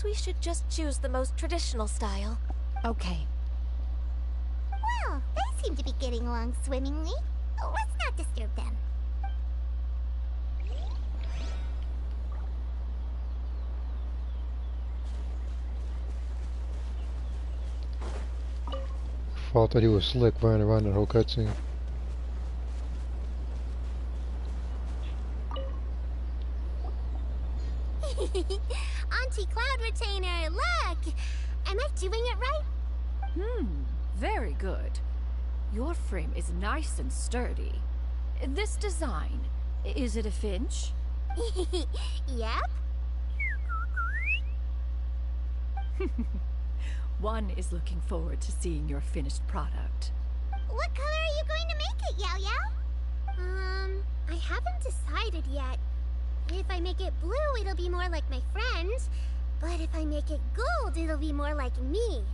we should just choose the most traditional style. Okay. Well, they seem to be getting along swimmingly. Let's not disturb them. Thought that he was slick running around that whole cutscene. Auntie Cloud Retainer, look! Am I doing it right? Very good. Your frame is nice and sturdy. This design, is it a finch? Yep. One is looking forward to seeing your finished product. What color are you going to make it, Yao Yao? I haven't decided yet. If I make it blue, it'll be more like my friends. But if I make it gold, it'll be more like me.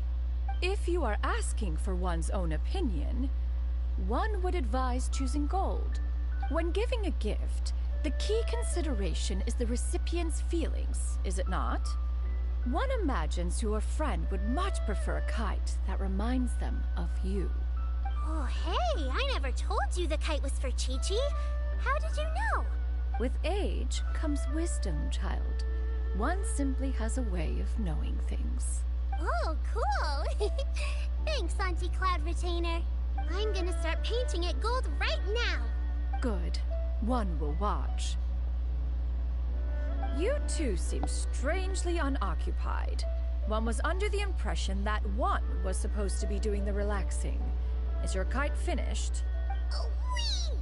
If you are asking for one's own opinion, one would advise choosing gold. When giving a gift, the key consideration is the recipient's feelings, is it not? One imagines your friend would much prefer a kite that reminds them of you. Oh, hey, I never told you the kite was for Chi-Chi. How did you know? With age comes wisdom, child. One simply has a way of knowing things. Oh, cool. Thanks, Auntie Cloud Retainer. I'm gonna start painting it gold right now. Good. One will watch. You two seem strangely unoccupied. One was under the impression that one was supposed to be doing the relaxing. Is your kite finished? Oh, we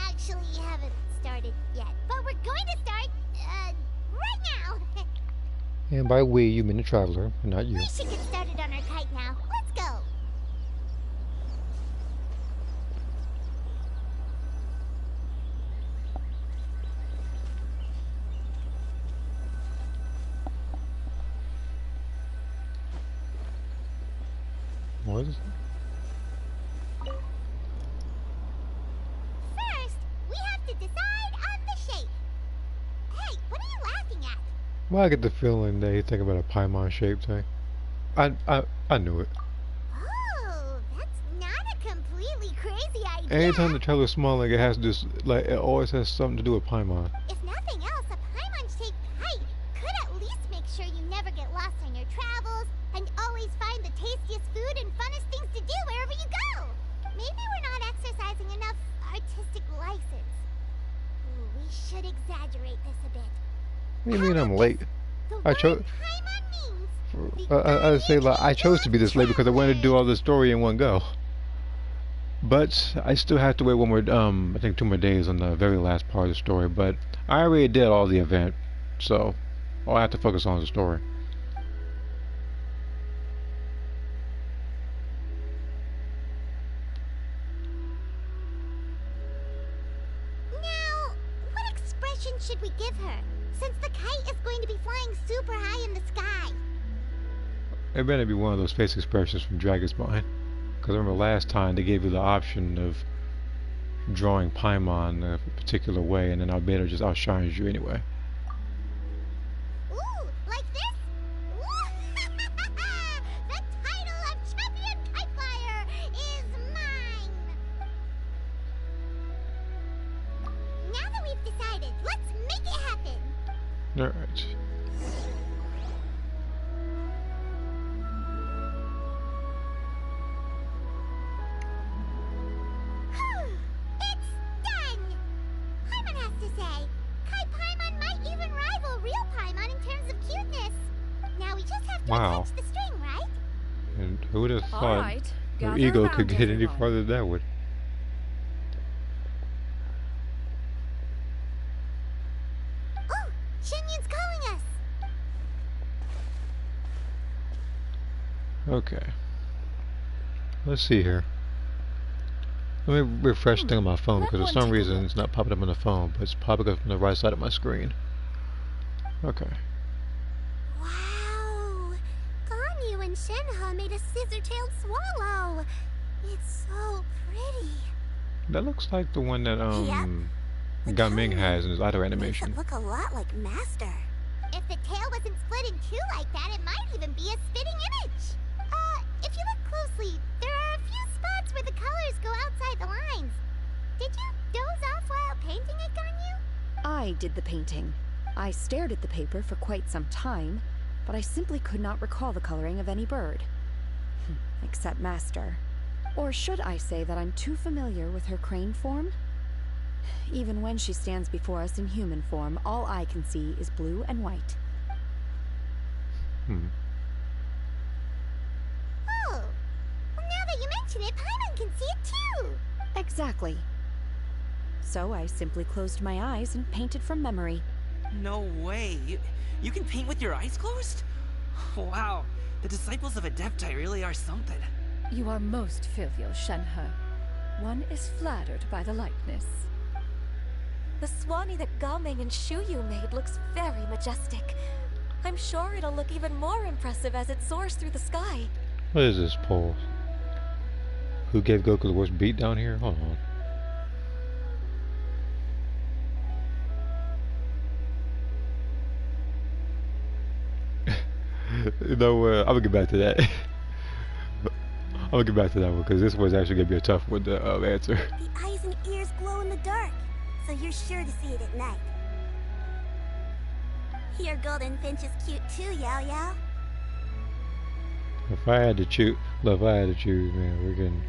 actually haven't started yet, but we're going to start, right now. And by we, you mean the traveler, and not you. We should get started on our kite now. Let's go. was it? First, we have to decide on the shape. Hey, what are you laughing at? Well, I get the feeling that he's thinking about a Paimon shaped thing. I knew it. Oh, that's not a completely crazy idea. Anytime the trailer's small, like it has this, like it always has something to do with Paimon. If nothing else, a Paimon-shaped kite could at least make sure you never get lost on your travels and always find the tastiest food and funnest things to do wherever you go. Maybe we're not exercising enough artistic license. Ooh, we should exaggerate this a bit. What do you mean I'm late? The I word chose. Paimon means I say like I chose to be this late because I wanted to do all the story in one go. But I still have to wait one more, I think 2 more days on the very last part of the story. But I already did all the event, so all I have to focus on is the story. Now, what expression should we give her? Since the kite is going to be flying super high in the sky. It better be one of those face expressions from Dragon's Mind. Because I remember last time they gave you the option of drawing Paimon a particular way, and then Albedo just outshines you anyway. Ooh, like this? The title of Champion Kite Flyer is mine! Now that we've decided, let's make it happen! Alright. It's done! Paimon has to say, Kai Paimon might even rival real Paimon in terms of cuteness. Now we just have to attach the string, right? And who would have All thought right, her gather ego around, could get any everyone. farther than that would? Oh, Shinyan's calling us! Okay. Let's see here. Let me refresh the thing on my phone Let because for one some take a reason look. it's not popping up on the phone, but it's popping up on the right side of my screen. Okay. Wow! Ganyu and Shenhe made a scissor-tailed swallow. It's so pretty. That looks like the one that The Gaming coloring has in his auto Makes animation. it look a lot like Master. If the tail wasn't split in two like that, it might even be a spitting image. If you look closely, there are a few spots where the colors go outside the lines. Did you doze off while painting it, Ganyu? I did the painting. I stared at the paper for quite some time, but I simply could not recall the coloring of any bird. Except Master. Or should I say that I'm too familiar with her crane form? Even when she stands before us in human form, all I can see is blue and white. Oh, well now that you mention it, Paimon can see it too. Exactly. So I simply closed my eyes and painted from memory. No way. You can paint with your eyes closed? Wow. The disciples of Adepti really are something. You are most filial, Shenhe. One is flattered by the likeness. The Swanee that Gaming and Shuyu made looks very majestic. I'm sure it'll look even more impressive as it soars through the sky. What is this pole? Who gave Goku the worst beat down here? Hold on. You know, I'm gonna get back to that. I'm gonna get back to that one because this one's actually gonna be a tough one to answer. The eyes and ears glow in the dark, so you're sure to see it at night. Your golden finch is cute too, Yao Yao. If I had to choose, look, if I had to choose, man, we're getting.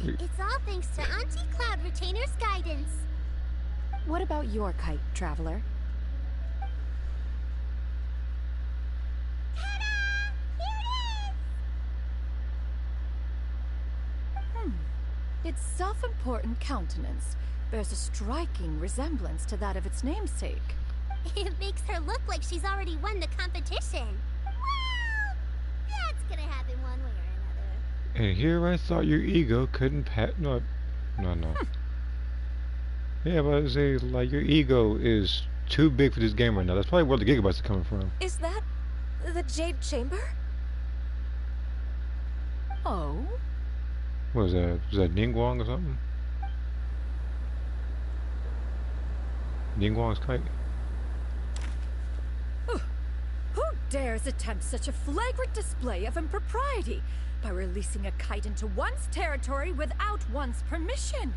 It's all thanks to Auntie Cloud Retainer's guidance. What about your kite, Traveler? Ta-da! Here it is! Its self-important countenance bears a striking resemblance to that of its namesake. It makes her look like she's already won the competition. Well, that's gonna happen one way or another. And here I thought your ego couldn't no. Yeah, but I say like your ego is too big for this game right now. That's probably where the gigabytes are coming from. Is that the Jade Chamber? Oh? What was that? Was that Ningguang or something? Ningguang's kite? Who dares attempt such a flagrant display of impropriety by releasing a kite into one's territory without one's permission?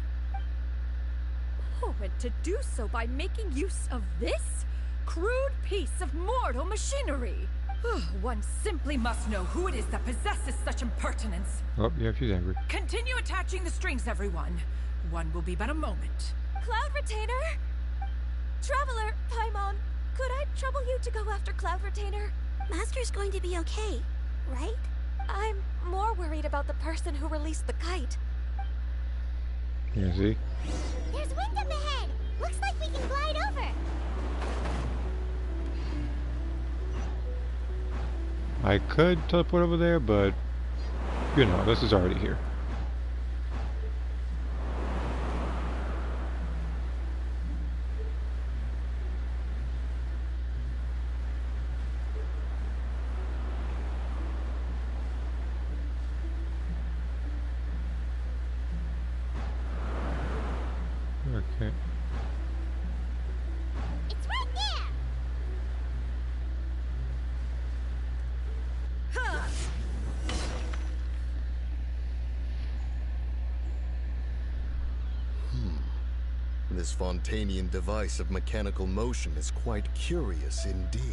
Oh, and to do so by making use of this crude piece of mortal machinery. One simply must know who it is that possesses such impertinence. Oh, yeah, she's angry. Continue attaching the strings, everyone. One will be but a moment. Cloud Retainer? Traveler, Paimon, could I trouble you to go after Cloud Retainer? Master's going to be okay, right? I'm more worried about the person who released the kite. You see? There's wind up ahead. Looks like we can glide over. I could teleport over there, but you know, this is already here. Okay. It's right there. This Fontanian device of mechanical motion is quite curious indeed.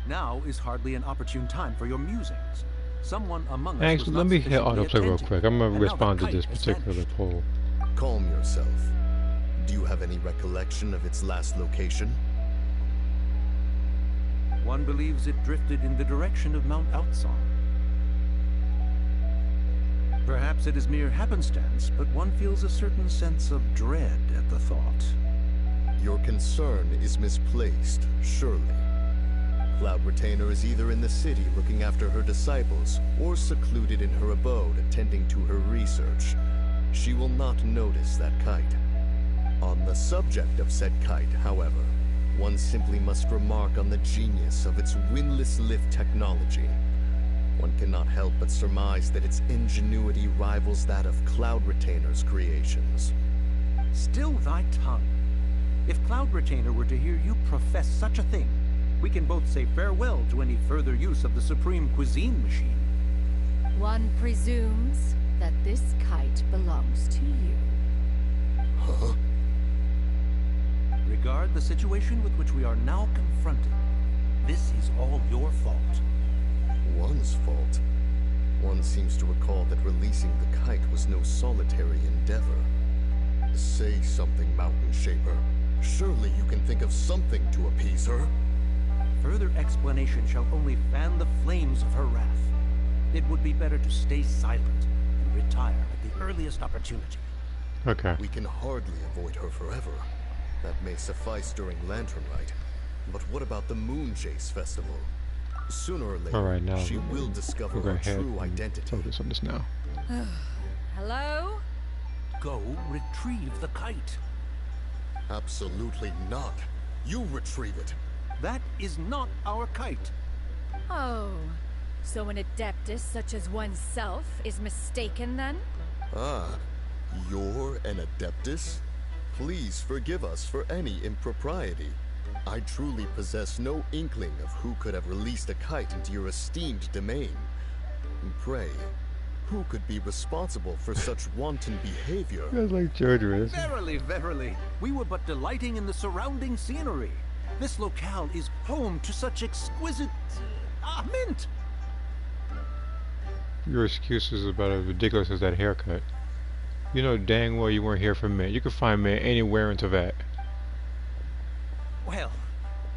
Now is hardly an opportune time for your musings. Someone among us Actually, let me hit autoplay real quick. I'm gonna respond to this particular poll. Calm yourself. Do you have any recollection of its last location? One believes it drifted in the direction of Mount Outsong. Perhaps it is mere happenstance, but one feels a certain sense of dread at the thought. Your concern is misplaced, surely. Cloud Retainer is either in the city looking after her disciples, or secluded in her abode attending to her research. She will not notice that kite. On the subject of said kite, however, one simply must remark on the genius of its windless lift technology. One cannot help but surmise that its ingenuity rivals that of Cloud Retainer's creations. Still thy tongue. If Cloud Retainer were to hear you profess such a thing, we can both say farewell to any further use of the Supreme Cuisine Machine. One presumes that this kite belongs to you. Huh? Regard the situation with which we are now confronted. This is all your fault. One's fault? One seems to recall that releasing the kite was no solitary endeavor. Say something, Mountain Shaper. Surely you can think of something to appease her. Further explanation shall only fan the flames of her wrath. It would be better to stay silent and retire at the earliest opportunity. Okay. We can hardly avoid her forever. That may suffice during Lantern Rite. But what about the Moon Chase Festival? Sooner or later, Alright, now she will discover her true identity. Focus on this now. Hello? Go retrieve the kite. Absolutely not. You retrieve it. That is not our kite. Oh, so an adeptus such as oneself is mistaken then? Ah, you're an adeptus? Please forgive us for any impropriety. I truly possess no inkling of who could have released a kite into your esteemed domain. Pray, who could be responsible for such wanton behavior? That's like George. Verily, verily, we were but delighting in the surrounding scenery. This locale is home to such exquisite... mint! Your excuses about as ridiculous as that haircut. You know dang well you weren't here for mint. You could find mint anywhere in Teyvat. Well,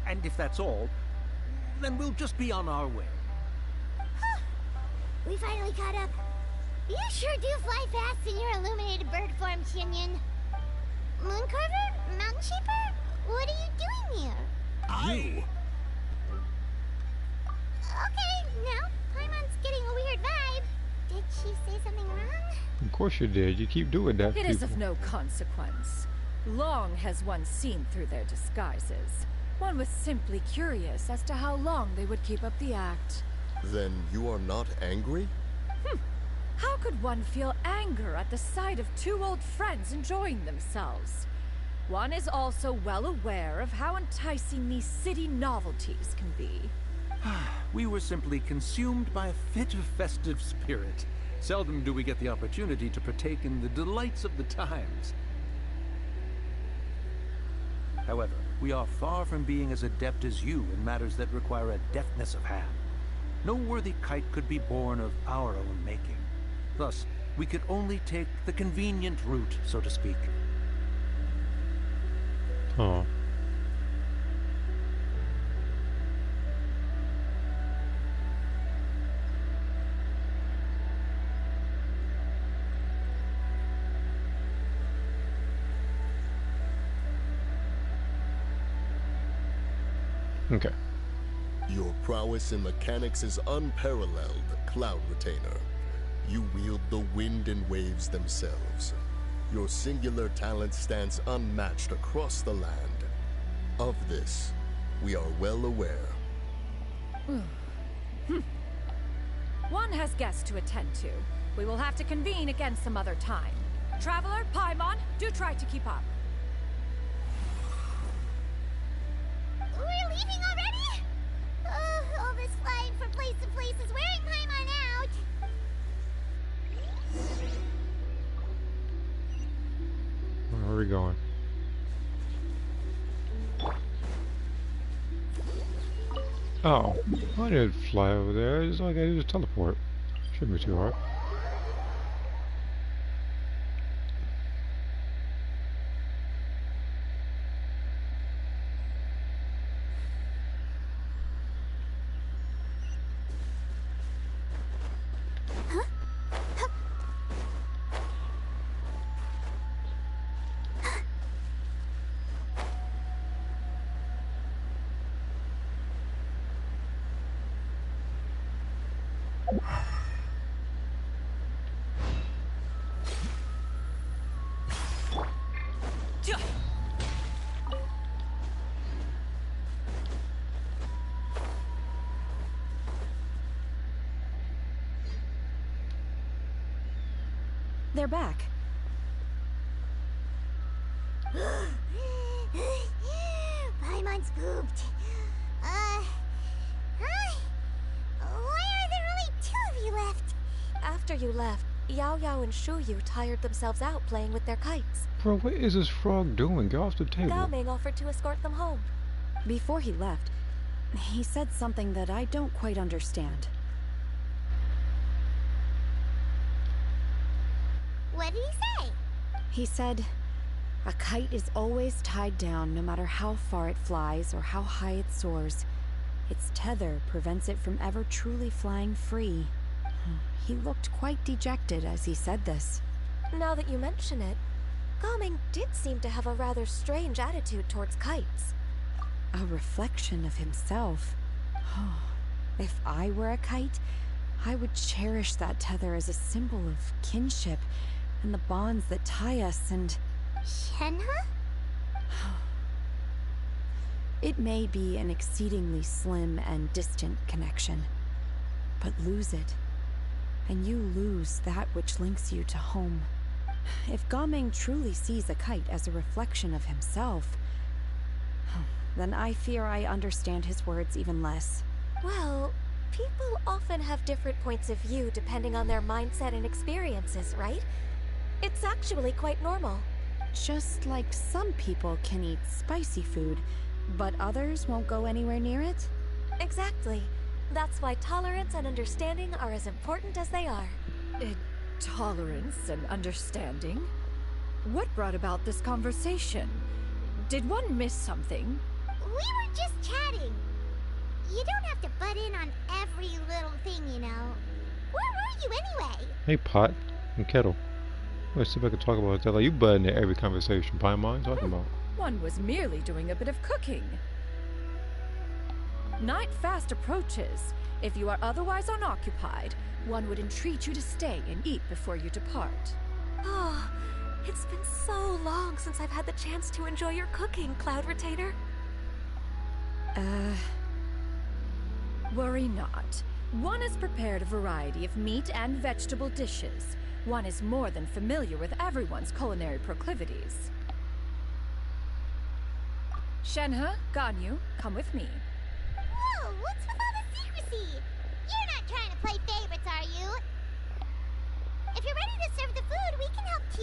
and if that's all, then we'll just be on our way. We finally caught up. You sure do fly fast in your illuminated bird form, Shinyan. Mooncarver? Mountain Shaper? What are you doing here? You? Okay, now Paimon's getting a weird vibe. Did she say something wrong? Of course you did. You keep doing that. It is of no consequence. Long has one seen through their disguises. One was simply curious as to how long they would keep up the act. Then you are not angry? How could one feel anger at the sight of two old friends enjoying themselves? One is also well aware of how enticing these city novelties can be. We were simply consumed by a fit of festive spirit. Seldom do we get the opportunity to partake in the delights of the times. However, we are far from being as adept as you in matters that require a deftness of hand. No worthy kite could be born of our own making. Thus, we could only take the convenient route, so to speak. Oh. Okay. Your prowess in mechanics is unparalleled, Cloud Retainer. You wield the wind and waves themselves. Your singular talent stands unmatched across the land. Of this, we are well aware. One has guests to attend to. We will have to convene again some other time. Traveler, Paimon, do try to keep up. We're leaving already? All this flying from place to place is wearing Paimon out. Where are we going? Oh, I didn't fly over there. It's all I gotta do is teleport. Shouldn't be too hard. They're back. Paimon's pooped. Hi. Why are there only two of you left? After you left, Yao Yao and Shu Yu tired themselves out playing with their kites. Bro, what is this frog doing? Get off the table. Gao Ming offered to escort them home. Before he left, he said something that I don't quite understand. What did he say? He said, a kite is always tied down no matter how far it flies or how high it soars. Its tether prevents it from ever truly flying free. He looked quite dejected as he said this. Now that you mention it, Gao Ming did seem to have a rather strange attitude towards kites. A reflection of himself. If I were a kite, I would cherish that tether as a symbol of kinship and the bonds that tie us and... Shenhe? It may be an exceedingly slim and distant connection, but lose it, and you lose that which links you to home. If Gao Ming truly sees a kite as a reflection of himself, then I fear I understand his words even less. Well, people often have different points of view depending on their mindset and experiences, right? It's actually quite normal. Just like some people can eat spicy food, but others won't go anywhere near it? Exactly. That's why tolerance and understanding are as important as they are. Tolerance and understanding? What brought about this conversation? Did one miss something? We were just chatting. You don't have to butt in on every little thing, you know. Where were you anyway? Hey, pot and kettle. Let's see if I can talk about that. Like, you butting in every conversation. Paimon, what are you talking about? One was merely doing a bit of cooking. Night fast approaches. If you are otherwise unoccupied, one would entreat you to stay and eat before you depart. Oh, It's been so long since I've had the chance to enjoy your cooking, Cloud Retainer. Worry not. One has prepared a variety of meat and vegetable dishes. One is more than familiar with everyone's culinary proclivities. Shenhe, Ganyu, come with me. Whoa, what's with all the secrecy? You're not trying to play favorites, are you? If you're ready to serve the food, we can help too.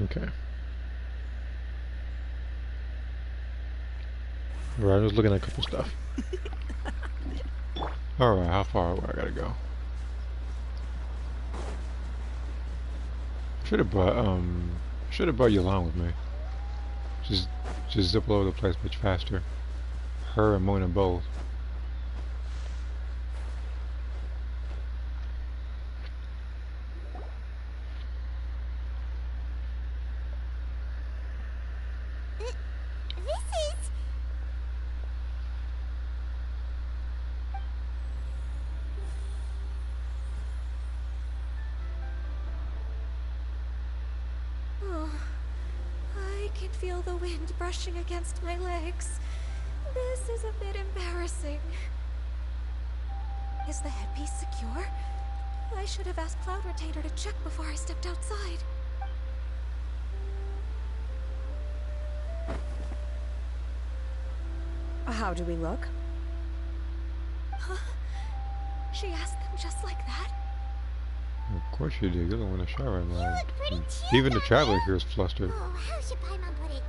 Okay. Right, I'm just looking at a couple stuff. Alright, how far away I gotta go? Should have brought you along with me. Just zip all over the place much faster. Her and Mona both. Feel the wind brushing against my legs. This is a bit embarrassing. Is the headpiece secure? I should have asked Cloud Retainer to check before I stepped outside. How do we look? Huh? She asked them just like that? Of course you did. You're the one that shot right now. Pretty Even the chill traveler down here is flustered. Oh, how should Paimon put it?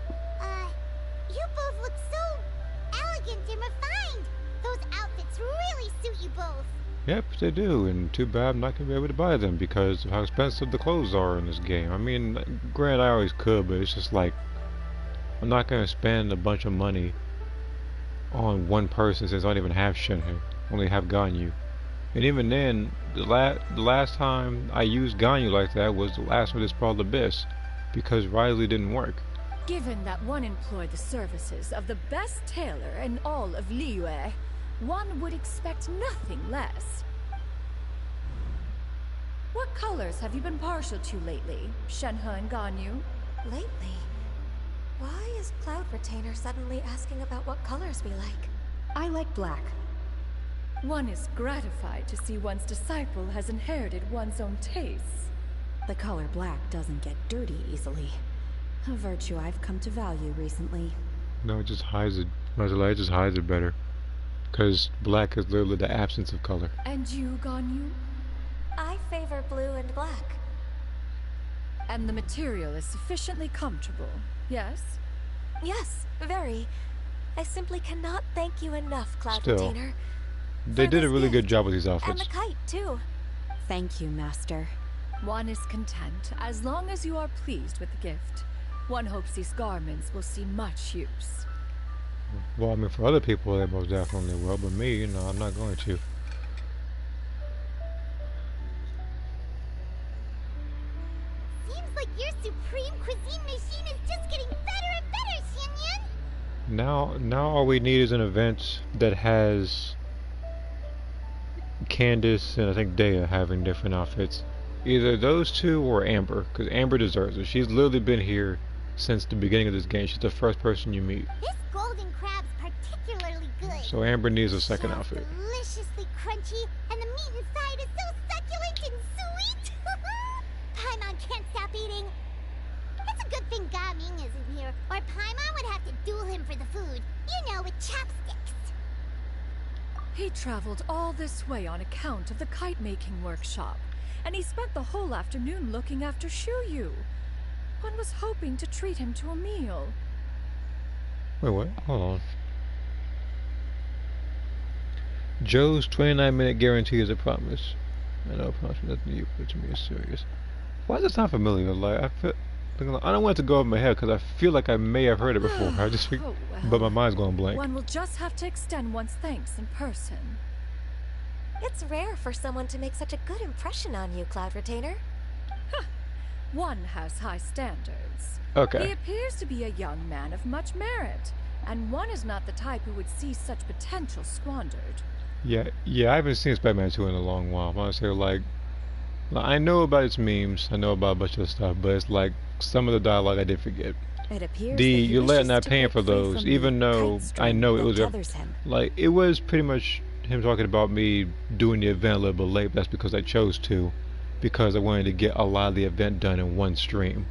You both look so elegant and refined. Those outfits really suit you both. Yep, they do, and too bad I'm not going to be able to buy them because of how expensive the clothes are in this game. I mean, granted, I always could, but it's just like, I'm not going to spend a bunch of money on one person since I don't even have Shenhe, only have Ganyu. And even then, the last time I used Ganyu like that was the last one of this Brawl Abyss, because Riley didn't work. Given that one employed the services of the best tailor in all of Liyue, one would expect nothing less. What colors have you been partial to lately, Shenhe and Ganyu? Lately? Why is Cloud Retainer suddenly asking about what colors we like? I like black. One is gratified to see one's disciple has inherited one's own tastes. The color black doesn't get dirty easily. A virtue I've come to value recently. No, it just hides it. It just hides it better. Because black is literally the absence of color. And you, Ganyu? I favor blue and black. And the material is sufficiently comfortable, yes? Yes, very. I simply cannot thank you enough, Cloud Still, Retainer. They did a really good job with these And outfits. the kite, too. Thank you, Master. One is content as long as you are pleased with the gift. One hopes these garments will see much use. Well, I mean, for other people, they most definitely will, but me, you know, I'm not going to. Seems like your supreme cuisine machine is just getting better and better, Xinyun. Now all we need is an event that has Candace and I think Dea having different outfits. Either those two or Amber, because Amber deserves it. She's literally been here since the beginning of this game. She's the first person you meet. This golden crab's particularly good. So Amber needs a second Shell's outfit. Deliciously crunchy, and the meat inside is so succulent and sweet. Paimon can't stop eating. It's a good thing Gaming isn't here, or Paimon would have to duel him for the food. You know, with chopsticks. He traveled all this way on account of the kite-making workshop, and he spent the whole afternoon looking after Shuyu. One was hoping to treat him to a meal. Wait, what? Hold on. Joe's 29-minute guarantee is a promise. I know, I promise you nothing you put to me is serious. Why does it sound familiar? Like, I don't want it to go over my head because I feel like I may have heard it before. I just, Oh, well. but my mind's going blank. One will just have to extend one's thanks in person. It's rare for someone to make such a good impression on you, Cloud Retainer. One has high standards. Okay. He appears to be a young man of much merit. and one is not the type who would see such potential squandered. Yeah, I haven't seen Spider-Man 2 in a long while. Honestly, like I know about its memes, I know about a bunch of stuff, but it's like some of the dialogue I did forget. It appears that he You're letting wishes not to paying break for free those, from even the though kite I string know it that was tethers him. like it was pretty much him talking about me doing the event a little bit late. But that's because I chose to, because I wanted to get a lot of the event done in one stream.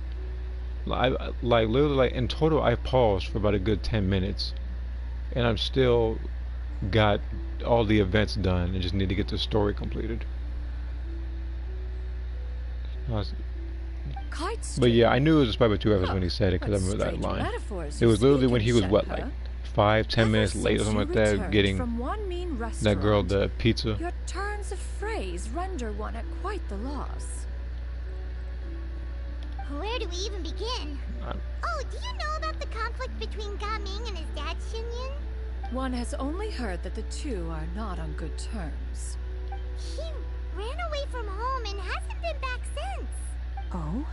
Like literally, like in total, I paused for about a good 10 minutes, and I'm still got all the events done and just need to get the story completed. But yeah, I knew it was a Spider-Man 2 episode when he said it, because I remember that line. It was literally when he was what, like 5-10 minutes late or something like that, getting that girl the pizza. Your turns of phrase render one at quite the loss. Where do we even begin? Oh, do you know about the conflict between Gaming and his dad, Xinyan? One has only heard that the two are not on good terms. He ran away from home and hasn't been back since. Oh?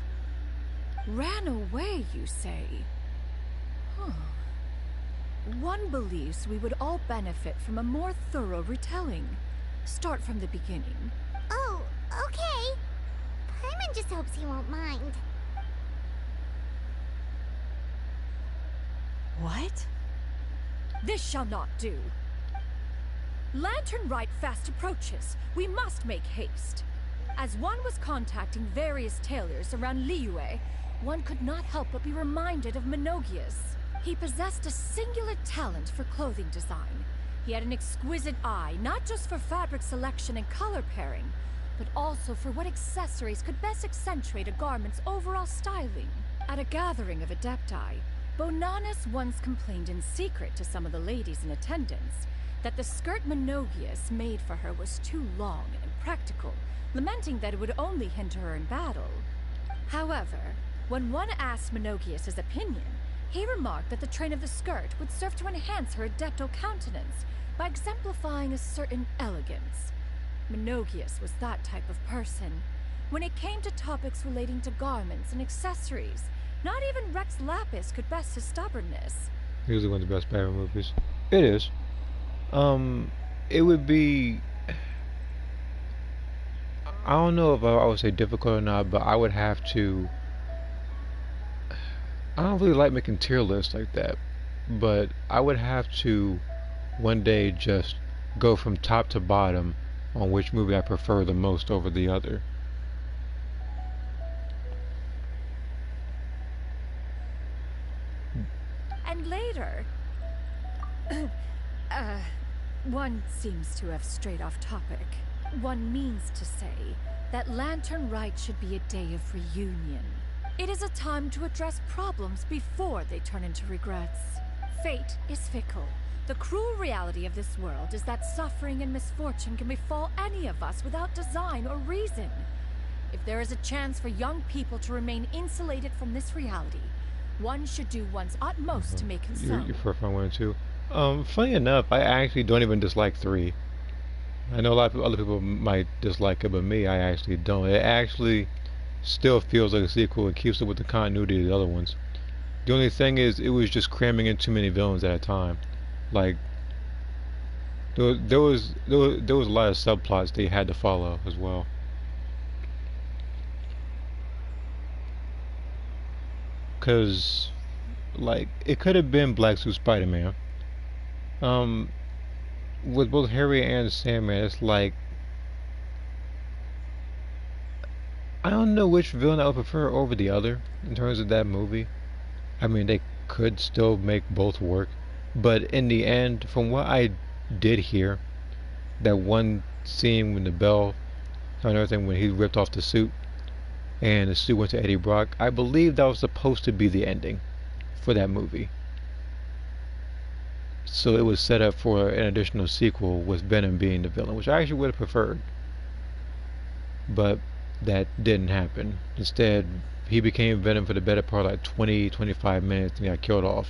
Ran away, you say? Huh. One believes we would all benefit from a more thorough retelling. Start from the beginning. Oh, okay. Paimon just hopes he won't mind. What? This shall not do. Lantern Rite fast approaches. We must make haste. As one was contacting various tailors around Liyue, one could not help but be reminded of Menogias. He possessed a singular talent for clothing design. He had an exquisite eye, not just for fabric selection and color pairing, but also for what accessories could best accentuate a garment's overall styling. At a gathering of Adepti, Bonanis once complained in secret to some of the ladies in attendance that the skirt Menogias made for her was too long and impractical, lamenting that it would only hinder her in battle. However, when one asked Menogias his opinion, he remarked that the train of the skirt would serve to enhance her adepto countenance by exemplifying a certain elegance. Menogias was that type of person. When it came to topics relating to garments and accessories, not even Rex Lapis could best his stubbornness. Usually one of the best Batman movies. It is. It would be... I don't know if I would say difficult or not, but I would have to... I don't really like making tier lists like that, but I would have to one day just go from top to bottom on which movie I prefer the most over the other. And later... one seems to have strayed off topic. One means to say that Lantern Rite should be a day of reunion. It is a time to address problems before they turn into regrets. Fate is fickle. The cruel reality of this world is that suffering and misfortune can befall any of us without design or reason. If there is a chance for young people to remain insulated from this reality, one should do one's utmost to make it so. Your first one and two. Funny enough, I actually don't even dislike 3. I know a lot of other people might dislike it, but me, I actually don't. It actually still feels like a sequel. It keeps up with the continuity of the other ones. The only thing is, it was just cramming in too many villains at a time. Like, there was a lot of subplots they had to follow as well. Cause, like, it could have been Black Suit Spider-Man. With both Harry and Sandman, it's like, I don't know which villain I would prefer over the other in terms of that movie. I mean, they could still make both work, but in the end, from what I did hear, that one scene when the bell and everything, when he ripped off the suit and the suit went to Eddie Brock, I believe that was supposed to be the ending for that movie. So it was set up for an additional sequel with Venom being the villain, which I actually would have preferred. But that didn't happen. Instead, he became Venom for the better part of like 20-25 minutes and got killed off.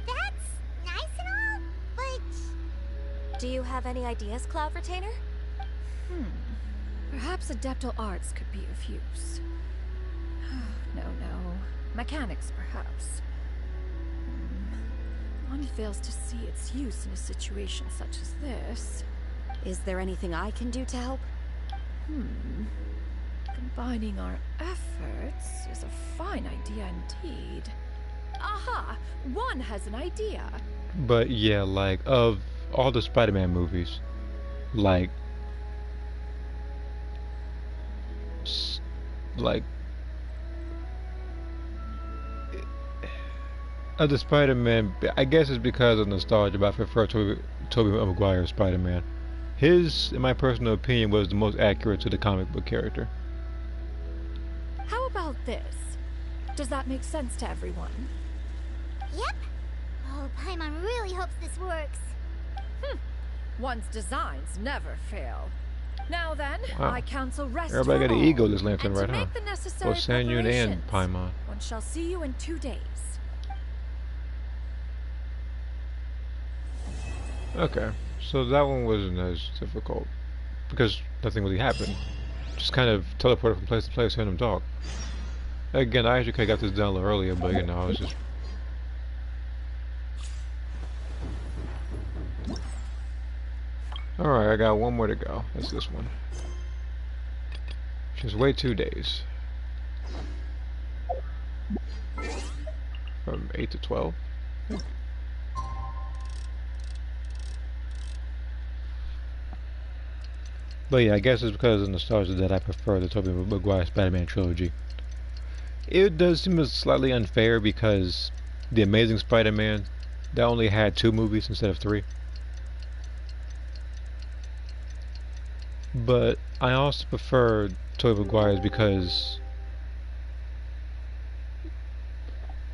That's nice and all, but... Do you have any ideas, Cloud Retainer? Perhaps adeptal arts could be of use. No. Mechanics, perhaps. One fails to see its use in a situation such as this. Is there anything I can do to help? Combining our efforts is a fine idea indeed. Aha! One has an idea. But yeah, like, of all the Spider-Man movies, like of the Spider-Man, I guess it's because of nostalgia, but I prefer Tobey Maguire's Spider-Man. His, in my personal opinion, was the most accurate to the comic book character. How about this? Does that make sense to everyone? Yep. Oh, Paimon really hopes this works. One's designs never fail. Now then, Wow. I counsel rest. Everybody got an ego this lantern, and right, to huh? make the necessary Both Sanyun and preparations. Paimon. One shall see you in 2 days. Okay, so that one wasn't as difficult because nothing really happened. Just kind of teleported from place to place, hearing him talk. Again, I actually could have got this done a little earlier, but you know, I was just. Alright, I got one more to go. That's this one. Just wait 2 days. From 8 to 12. But yeah, I guess it's because of nostalgia that I prefer the Tobey Maguire Spider-Man trilogy. It does seem slightly unfair because the Amazing Spider-Man, that only had 2 movies instead of 3. But I also prefer Tobey Maguire's because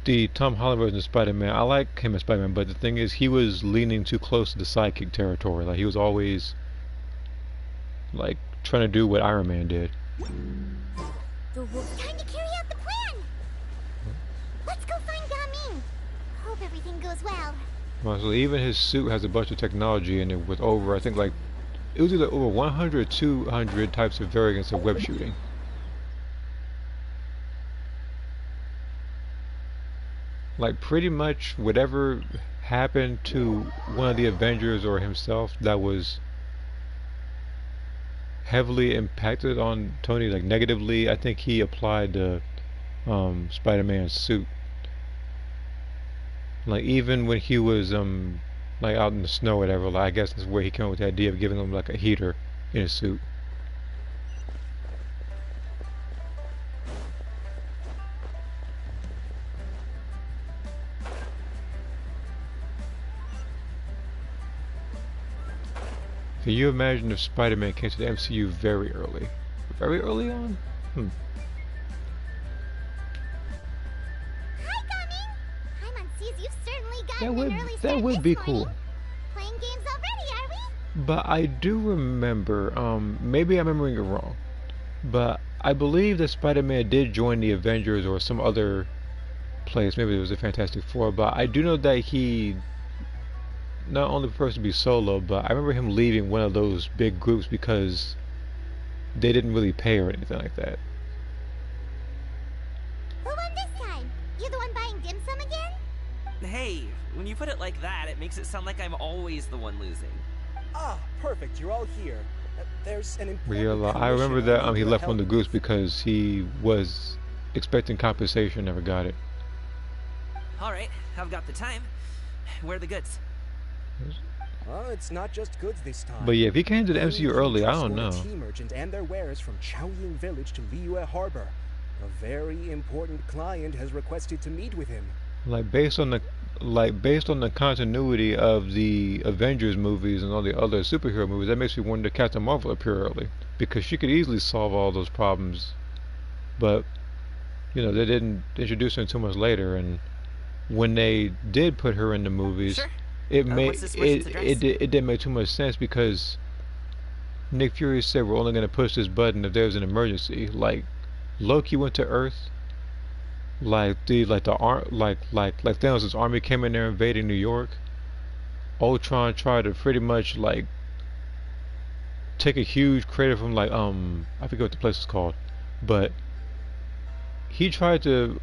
the Tom Holland version of Spider-Man, I like him as Spider-Man, but the thing is, he was leaning too close to the sidekick territory. Like, he was always like trying to do what Iron Man did. Time to carry out the plan! Let's go find Gaming! Hope everything goes well. Well, so even his suit has a bunch of technology in it with over, I think, like, it was either over 100 or 200 types of variants of web shooting. Like, pretty much whatever happened to one of the Avengers or himself that was heavily impacted on Tony, like negatively, I think he applied the Spider-Man suit. Like, even when he was like out in the snow or whatever, like, I guess that's where he came up with the idea of giving him like a heater in his suit. Can you imagine if Spider-Man came to the MCU very early? Very early on? Hi, Gaming! Paimon sees you've certainly gotten That an would early start be this cool. morning. Playing games already, are we? But I do remember, maybe I'm remembering it wrong, but I believe that Spider-Man did join the Avengers or some other place, maybe it was the Fantastic Four, but I do know that he not only prefers to be solo, but I remember him leaving one of those big groups because they didn't really pay or anything like that. Who won this time? You the one buying dim sum again? Hey, when you put it like that, it makes it sound like I'm always the one losing. Ah, perfect. You're all here. There's an important Yeah, I remember commission that need he your left help one of the groups because he was expecting compensation, never got it. Alright, I've got the time. Where are the goods? Well, it's not just goods this time. But yeah, if he came to the MCU early, I don't know. Tea merchant and their wares from Chaoying Village to Liyue Harbor. A very important client has requested to meet with him. Like based on the continuity of the Avengers movies and all the other superhero movies, that makes me wonder if Captain Marvel appear early, because she could easily solve all those problems. But you know, they didn't introduce her until much later, and when they did put her in the movies, Sure. it made What's this person's address? it didn't make too much sense because Nick Fury said we're only going to push this button if there's an emergency. Like Loki went to Earth. Like Thanos' army came in there invading New York. Ultron tried to pretty much like take a huge crater from like I forget what the place is called, but he tried to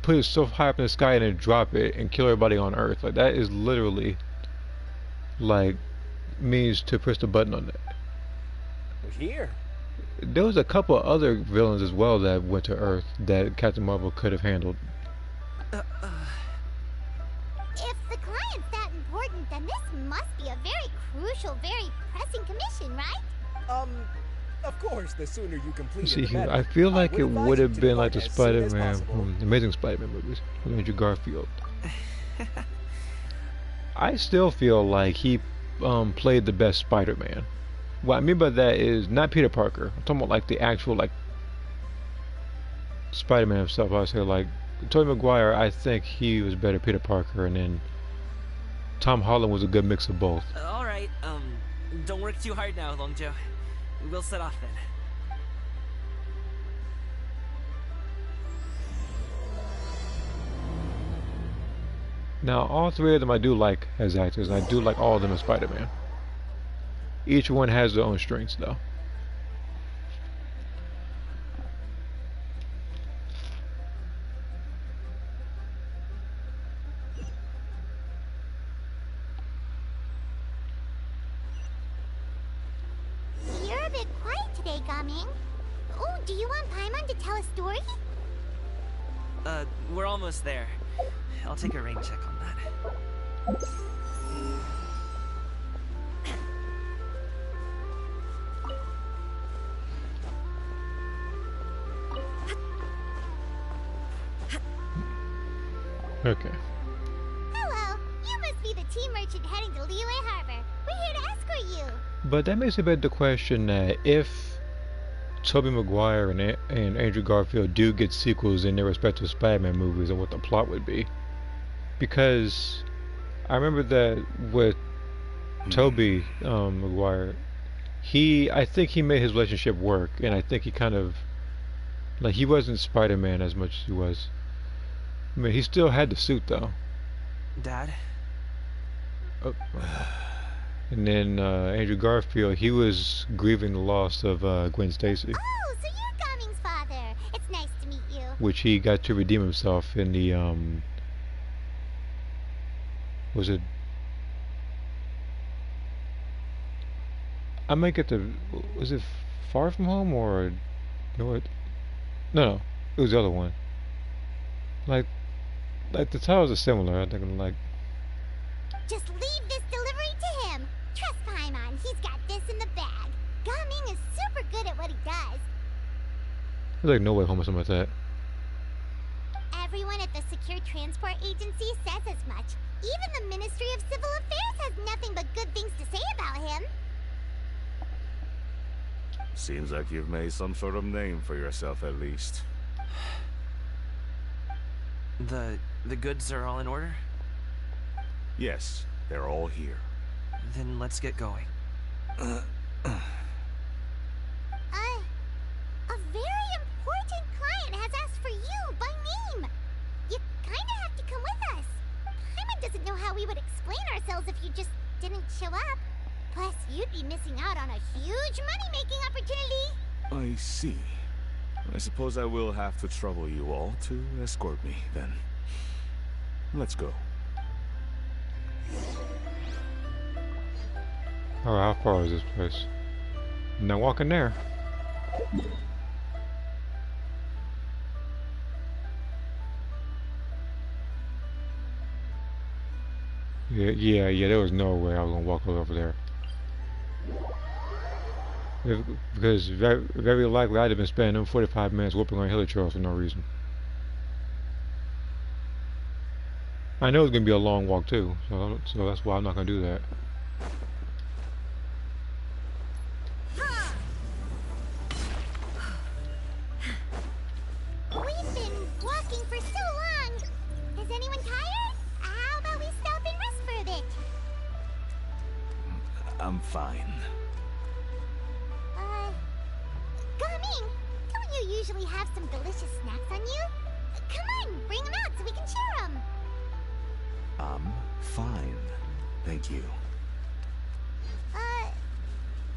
put it so high up in the sky and then drop it and kill everybody on Earth. Like that is literally like means to press the button on that. Here. There was a couple other villains as well that went to Earth that Captain Marvel could have handled. If the client's that important, then this must be a very crucial, very pressing commission, right? Of course, the sooner you complete See, it, the better. I feel like it would have been like the as soon as Spider-Man, possible. Amazing Spider-Man movies with Andrew Garfield. I still feel like he played the best Spider-Man. What I mean by that is not Peter Parker. I'm talking about like the actual like Spider-Man himself. I would say like Tobey Maguire. I think he was better Peter Parker, and then Tom Holland was a good mix of both. All right. Don't work too hard now, Longjo. We'll set off then. Now, all three of them I do like as actors, and I do like all of them as Spider-Man. Each one has their own strengths, though. You're a bit quiet today, Gaming. Oh, do you want Paimon to tell a story? We're almost there. I'll take a rain check on that. Okay. Hello, you must be the tea merchant heading to Liyue Harbor. We're here to escort you. But that makes it beg the question that if Tobey Maguire and Andrew Garfield do get sequels in their respective Spider-Man movies, and what the plot would be. Because I remember that with Tobey Maguire, I think he made his relationship work, and I think he kind of, like, he wasn't Spider-Man as much as he was. I mean, he still had the suit though. Dad? Oh. And then Andrew Garfield, he was grieving the loss of Gwen Stacy. Oh, so you're Gaming's father. It's nice to meet you. Which he got to redeem himself in the was it, I might get the, was it Far From Home or no, it was the other one. Like the titles are similar. I think I'm like, Just leave this delivery to him. Trust Paimon, he's got this in the bag. Gaming is super good at what he does. there's like No Way Home or something like that. Everyone at the Secure Transport Agency says as much. Even the Ministry of Civil Affairs has nothing but good things to say about him. Seems like you've made some sort of name for yourself, at least. The goods are all in order? Yes, they're all here. Then let's get going. A very important client has asked for you by name. You kinda have to come with us. Paimon doesn't know how we would explain ourselves if you just didn't show up. Plus, you'd be missing out on a huge money-making opportunity. I see. I suppose I will have to trouble you all to escort me, then. Let's go. Oh, how far is this place? No walking there. Yeah, there was no way I was gonna walk over there. Because very likely I'd have been spending them 45 minutes whooping on hilly trails for no reason. I know it's gonna be a long walk too, so that's why I'm not gonna do that. We've been walking for so long. Is anyone tired? How about we stop and rest for a bit? I'm fine. Gaming, don't you usually have some delicious snacks on you? Come on, bring them out so we can share them. I'm fine. Thank you.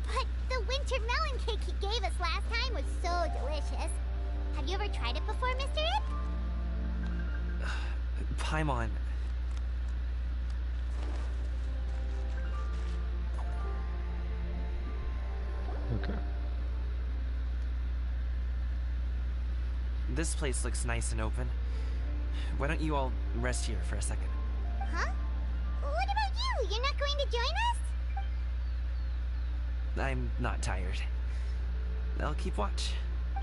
But the winter melon cake he gave us last time was so delicious. Have you ever tried it before, Mr. Ip? Paimon. Okay. This place looks nice and open. Why don't you all rest here for a second? Huh? What about you? You're not going to join us? I'm not tired. I'll keep watch.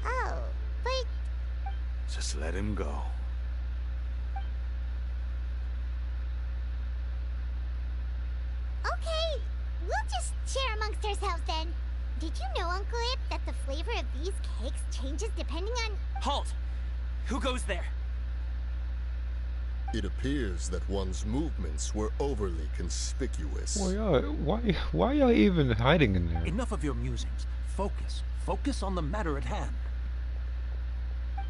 Oh, but... Just let him go. Okay, we'll just share amongst ourselves then. Did you know, Uncle Ip, that the flavor of these cakes changes depending on... Halt! Who goes there? It appears that one's movements were overly conspicuous. Well, y'all, why y'all even hiding in there? Enough of your musings. Focus. Focus on the matter at hand.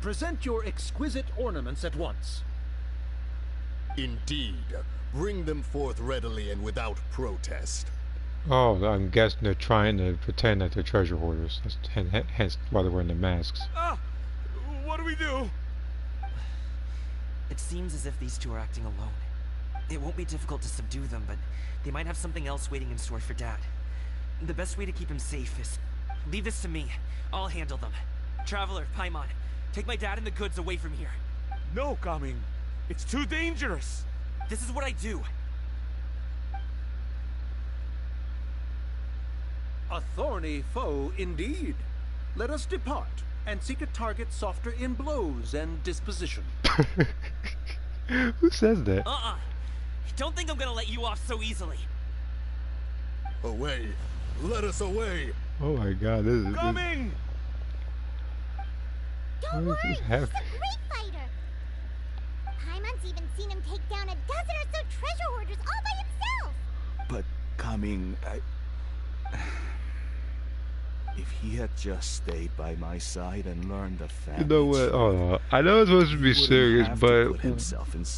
Present your exquisite ornaments at once. Indeed. Bring them forth readily and without protest. Oh, I'm guessing they're trying to pretend that they're treasure hoarders. That's hence why they're wearing the masks. Ah! What do we do? It seems as if these two are acting alone. It won't be difficult to subdue them, but they might have something else waiting in store for Dad. The best way to keep him safe is... leave this to me. I'll handle them. Traveler, Paimon, take my dad and the goods away from here. No, Coming. It's too dangerous. This is what I do. A thorny foe indeed. Let us depart and seek a target softer in blows and disposition. Who says that? Don't think I'm gonna let you off so easily. Away! Let us away! Oh my God, this is... Coming! Don't worry, he's a happening? great fighter. Paimon's even seen him take down a dozen or so treasure hoarders all by himself. But Coming, if he had just stayed by my side and learned the facts... You know what? Oh, I know it's supposed to be serious, but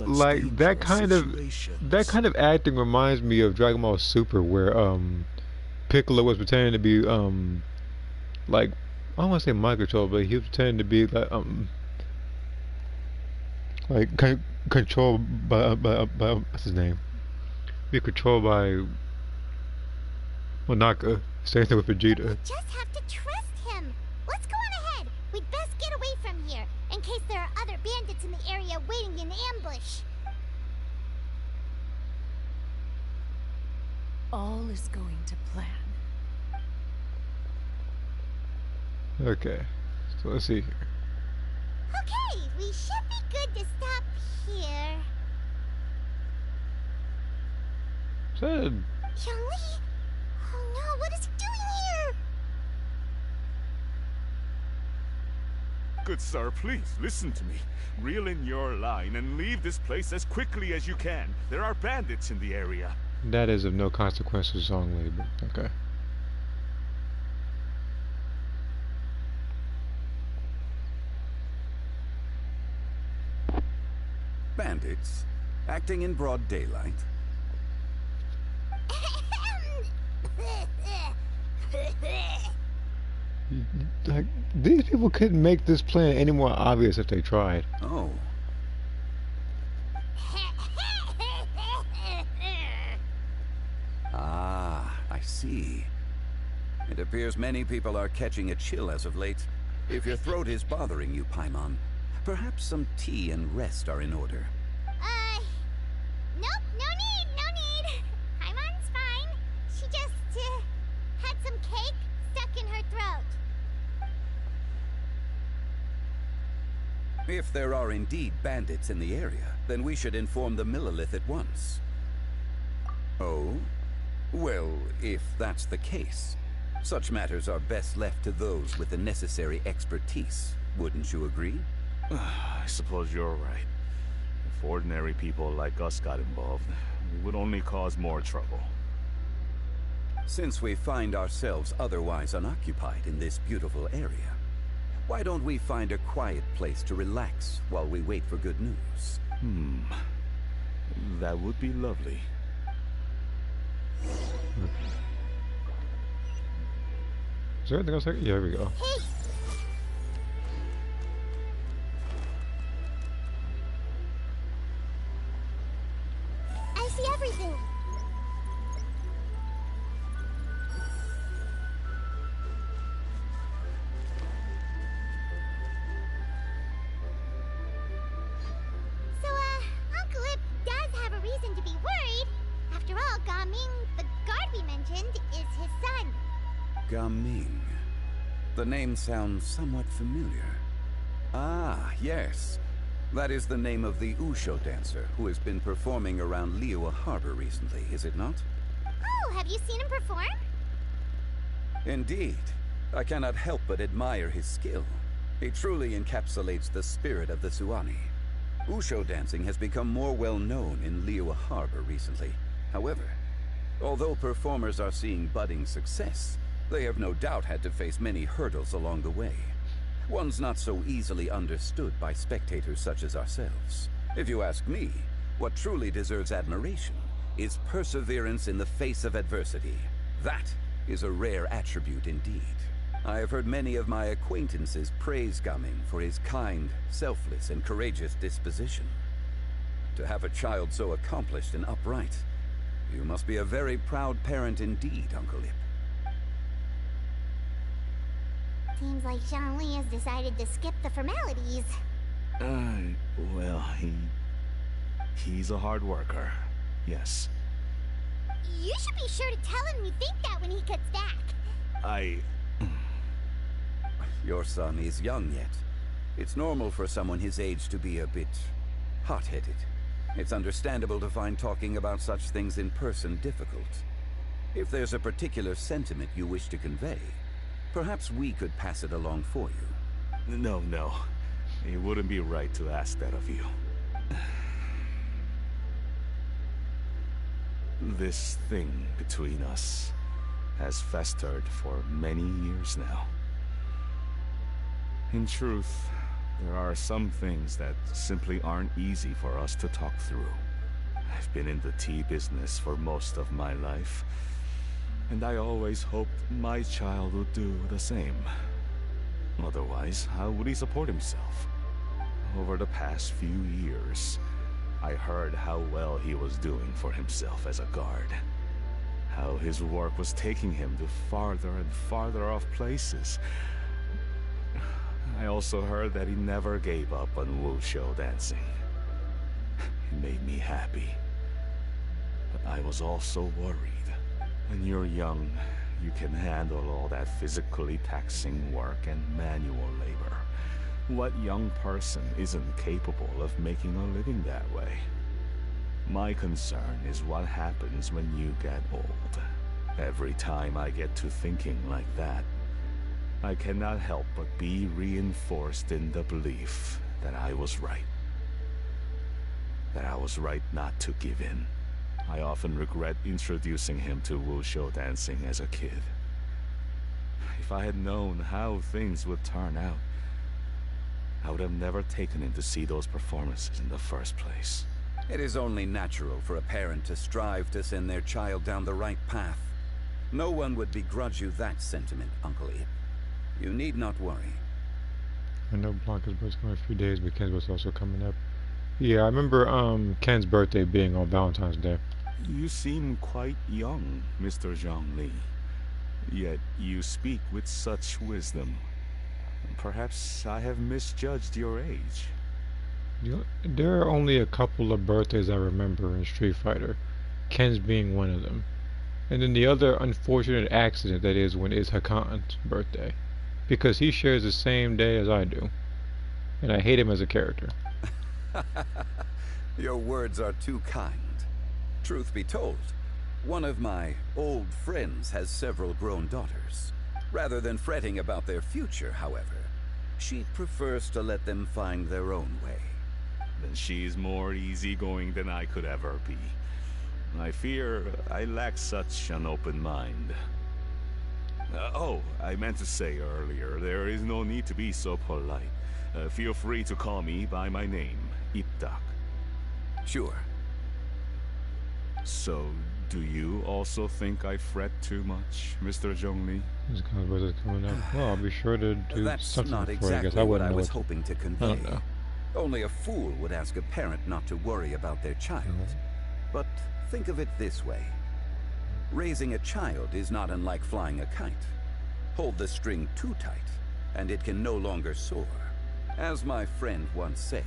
like that kind of acting reminds me of Dragon Ball Super, where Piccolo was pretending to be like, I don't want to say mind control, but he was pretending to be like controlled by what's his name? Be controlled by Monaka. Same thing with Vegeta. We just have to trust him. Let's go on ahead. We'd best get away from here, in case there are other bandits in the area waiting in ambush. All is going to plan. Okay, so let's see here. Okay, we should be good to stop here. Said. Youngly? Oh no, what is he doing here? Good sir, please, listen to me. Reel in your line and leave this place as quickly as you can. There are bandits in the area. That is of no consequences only, but okay. Bandits? Acting in broad daylight? Like, these people couldn't make this plan any more obvious if they tried. Oh. Ah, I see. It appears many people are catching a chill as of late. If your throat is bothering you, Paimon, perhaps some tea and rest are in order. Nope, no need. Paimon's fine. She just, had some cake stuck in her throat. If there are indeed bandits in the area, then we should inform the Millilith at once. Oh? Well, if that's the case, such matters are best left to those with the necessary expertise. Wouldn't you agree? I suppose you're right. If ordinary people like us got involved, we would only cause more trouble. Since we find ourselves otherwise unoccupied in this beautiful area, why don't we find a quiet place to relax while we wait for good news? That would be lovely. Is there anything else? Yeah, here we go. Hey! I see everything. So, Uncle Ip does have a reason to be worried. After all, Gaming, the guard we mentioned, is his son. Gaming. The name sounds somewhat familiar. Ah, yes. That is the name of the Wusho dancer who has been performing around Liyue Harbor recently, is it not? Oh, have you seen him perform? Indeed. I cannot help but admire his skill. He truly encapsulates the spirit of the Suani. Wusho dancing has become more well known in Liyue Harbor recently. However, although performers are seeing budding success, they have no doubt had to face many hurdles along the way. One's not so easily understood by spectators such as ourselves. If you ask me, what truly deserves admiration is perseverance in the face of adversity. That is a rare attribute indeed. I have heard many of my acquaintances praise Gaming for his kind, selfless, and courageous disposition. To have a child so accomplished and upright, you must be a very proud parent indeed, Uncle Ip. Seems like Zhongli has decided to skip the formalities. Well, he's a hard worker. Yes. You should be sure to tell him you think that when he gets back. Your son is young yet. It's normal for someone his age to be a bit hot-headed. It's understandable to find talking about such things in person difficult. If there's a particular sentiment you wish to convey, perhaps we could pass it along for you. No. It wouldn't be right to ask that of you. This thing between us has festered for many years now. In truth, there are some things that simply aren't easy for us to talk through. I've been in the tea business for most of my life, and I always hoped my child would do the same. Otherwise, how would he support himself? Over the past few years, I heard how well he was doing for himself as a guard. How his work was taking him to farther and farther off places. I also heard that he never gave up on Wusho dancing. It made me happy. But I was also worried. When you're young, you can handle all that physically taxing work and manual labor. What young person isn't capable of making a living that way? My concern is what happens when you get old. Every time I get to thinking like that, I cannot help but be reinforced in the belief that I was right. That I was right not to give in. I often regret introducing him to Wusho dancing as a kid. If I had known how things would turn out, I would have never taken him to see those performances in the first place. It is only natural for a parent to strive to send their child down the right path. No one would begrudge you that sentiment, Uncle Ip. You need not worry. I know Blanca's birthday's in a few days, but Ken's birthday's also coming up. Yeah, I remember Ken's birthday being on Valentine's Day. You seem quite young, Mr. Zhongli. Yet you speak with such wisdom. Perhaps I have misjudged your age. There are only a couple of birthdays I remember in Street Fighter, Ken's being one of them. And then the other unfortunate accident that is when it's Hakan's birthday. Because he shares the same day as I do. And I hate him as a character. Your words are too kind. Truth be told, one of my old friends has several grown daughters. Rather than fretting about their future, however, she prefers to let them find their own way. Then she's more easygoing than I could ever be. I fear I lack such an open mind. Oh, I meant to say earlier, there is no need to be so polite. Feel free to call me by my name, Ipdak. Sure. So, Do you also think I fret too much, Mr. Zhongli? This converse is coming up. Well, I'll be sure to do That's something not for exactly you. I guess I what wouldn't I know was what hoping to I convey. don't know. Only a fool would ask a parent not to worry about their child. But think of it this way. Raising a child is not unlike flying a kite. Hold the string too tight, and it can no longer soar. As my friend once said,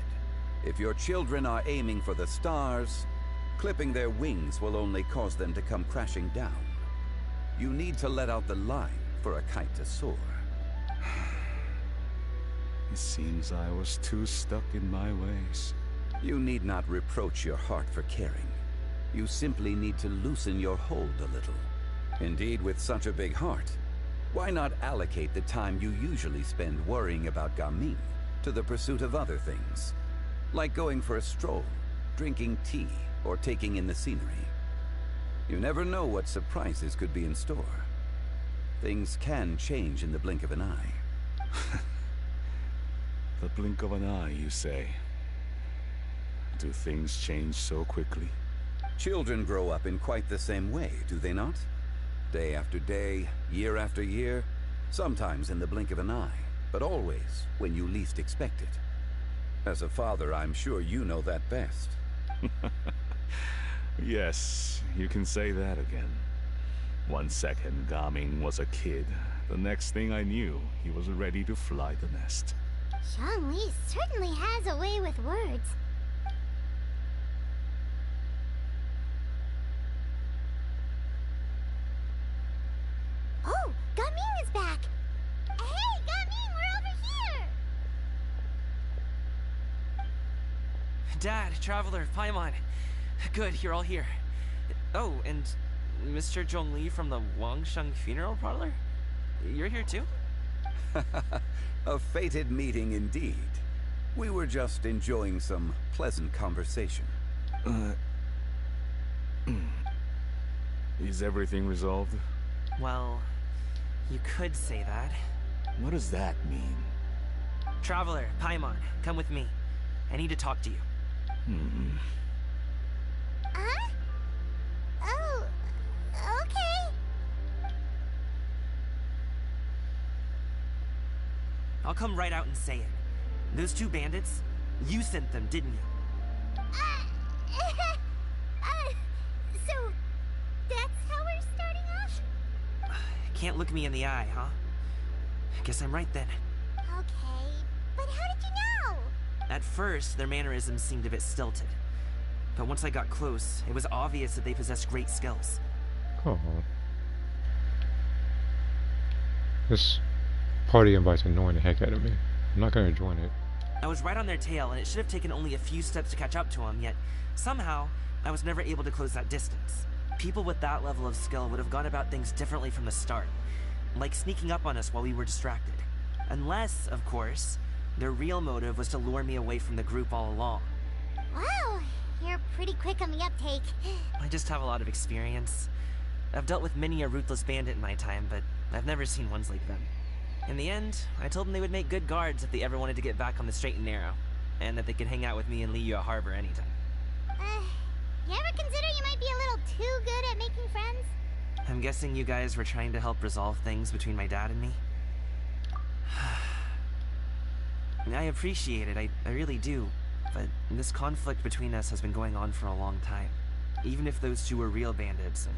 if your children are aiming for the stars, clipping their wings will only cause them to come crashing down. You need to let out the line for a kite to soar. It seems I was too stuck in my ways. You need not reproach your heart for caring. You simply need to loosen your hold a little. Indeed, with such a big heart, why not allocate the time you usually spend worrying about Gaming to the pursuit of other things? Like going for a stroll, drinking tea, or taking in the scenery. You never know what surprises could be in store. Things can change in the blink of an eye. The blink of an eye, you say? Do things change so quickly? Children grow up in quite the same way, do they not? Day after day, year after year, sometimes in the blink of an eye, but always when you least expect it. As a father, I'm sure you know that best. Yes, you can say that again. 1 second, Gaming was a kid. The next thing I knew, he was ready to fly the nest. Zhongli certainly has a way with words. Oh, Gaming is back! Hey, Gaming, we're over here! Dad, Traveler, Paimon. Good, you're all here. Oh, and Mr. Zhongli from the Wangsheng Funeral Parlor? You're here too? A fated meeting indeed. We were just enjoying some pleasant conversation. Is everything resolved? Well, you could say that. What does that mean? Traveler, Paimon, come with me. I need to talk to you. Huh? Oh, okay. I'll come right out and say it. Those two bandits, you sent them, didn't you? So, that's how we're starting off? Can't look me in the eye, huh? I guess I'm right then. Okay, but how did you know? At first, their mannerisms seemed a bit stilted. But once I got close, it was obvious that they possessed great skills. Oh. This party invite's annoying the heck out of me. I'm not gonna join it. I was right on their tail, and it should have taken only a few steps to catch up to them, yet somehow, I was never able to close that distance. People with that level of skill would have gone about things differently from the start, like sneaking up on us while we were distracted. Unless, of course, their real motive was to lure me away from the group all along. Wow, you're pretty quick on the uptake. I just have a lot of experience. I've dealt with many a ruthless bandit in my time, but I've never seen ones like them. In the end, I told them they would make good guards if they ever wanted to get back on the straight and narrow, and that they could hang out with me in Liyue Harbor anytime. You ever consider you might be a little too good at making friends? I'm guessing you guys were trying to help resolve things between my dad and me? I appreciate it, I really do, but this conflict between us has been going on for a long time. Even if those two were real bandits, and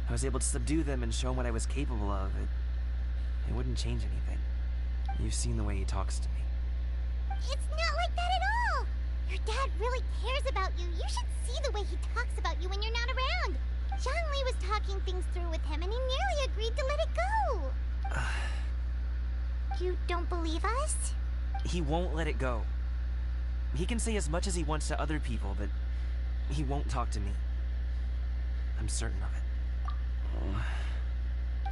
I was able to subdue them and show them what I was capable of, it wouldn't change anything. You've seen the way he talks to me. It's not like that at all! Your dad really cares about you. You should see the way he talks about you when you're not around. Zhongli was talking things through with him and he nearly agreed to let it go. You don't believe us? He won't let it go. He can say as much as he wants to other people, but he won't talk to me. I'm certain of it.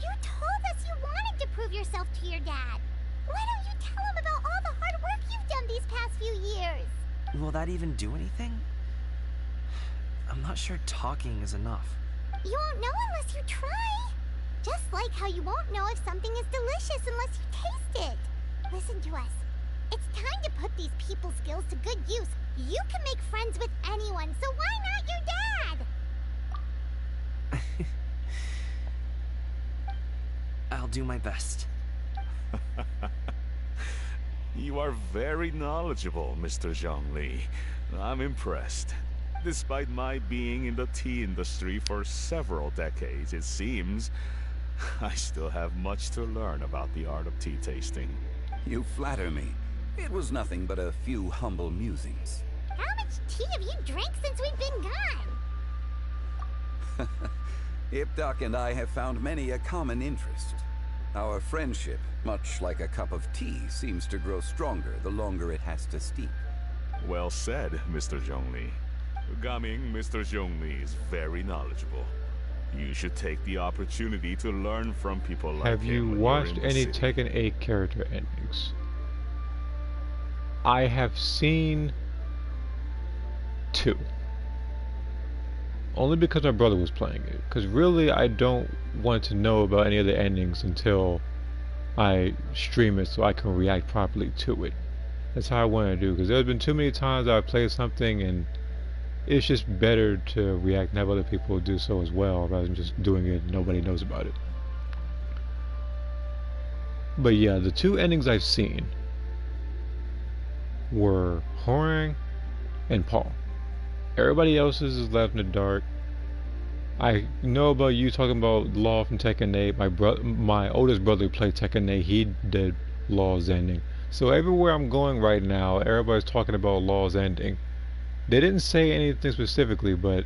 You told us you wanted to prove yourself to your dad. Why don't you tell him about all the hard work you've done these past few years? Will that even do anything? I'm not sure talking is enough. You won't know unless you try. Just like how you won't know if something is delicious unless you taste it. Listen to us. It's time to put these people's skills to good use. You can make friends with anyone, so why not your dad? I'll do my best. You are very knowledgeable, Mr. Zhongli. I'm impressed. Despite my being in the tea industry for several decades, it seems I still have much to learn about the art of tea tasting. You flatter me. It was nothing but a few humble musings. How much tea have you drank since we've been gone? Ipdak and I have found many a common interest. Our friendship, much like a cup of tea, seems to grow stronger the longer it has to steep. Well said, Mr. Zhongli. Gaming, Mr. Zhongli is very knowledgeable. You should take the opportunity to learn from people like him. Have you watched any Tekken 8 character endings? I have seen 2. Only because my brother was playing it. Because really, I don't want to know about any of the endings until I stream it so I can react properly to it. That's how I want to do. Because there's been too many times I've played something and it's just better to react and have other people do so as well rather than just doing it and nobody knows about it. But yeah, the 2 endings I've seen were Horang and Paul. Everybody else's is left in the dark. I know about you talking about Law from Tekken 8. My oldest brother played Tekken 8. He did Law's ending. So everywhere I'm going right now, everybody's talking about Law's ending. They didn't say anything specifically, but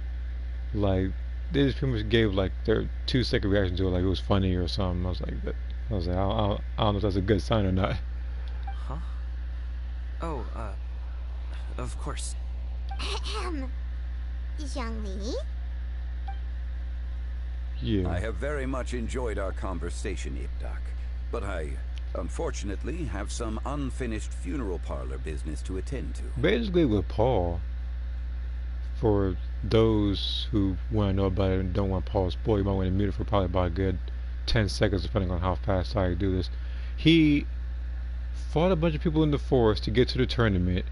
like they just pretty much gave like their 2-second reaction to it, like it was funny or something. I was like, I don't know if that's a good sign or not. Huh? Oh, of course. Zhongli? Yeah. I have very much enjoyed our conversation, Ipdak, but I, unfortunately, have some unfinished funeral parlor business to attend to. Basically with Paul, for those who want to know about it and don't want Paul to spoil, you might want to mute it for probably about a good 10 seconds depending on how fast I do this. He fought a bunch of people in the forest to get to the tournament,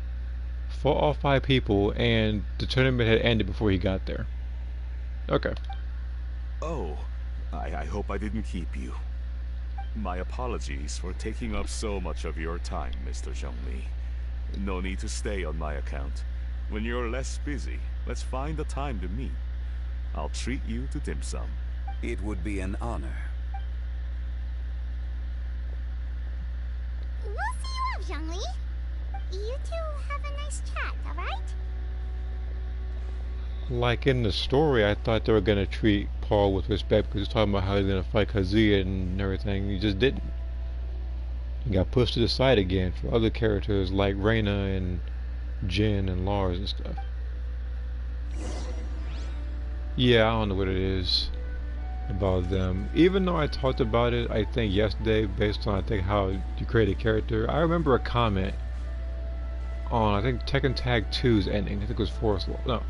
fought all 5 people, and the tournament had ended before he got there. Okay. Oh, I hope I didn't keep you. My apologies for taking up so much of your time, Mr. Zhongli. No need to stay on my account. When you're less busy, let's find a time to meet. I'll treat you to dim sum. It would be an honor. We'll see you off, Zhongli. You two have a nice chat, alright? Like in the story, I thought they were going to treat Paul with respect because he's talking about how he's going to fight Kazuya and everything. He just didn't. He got pushed to the side again for other characters like Reina and Jin and Lars and stuff. Yeah, I don't know what it is about them. Even though I talked about it, I think yesterday, based on I think how you create a character, I remember a comment on I think Tekken Tag 2's ending. I think it was Forest Law. No.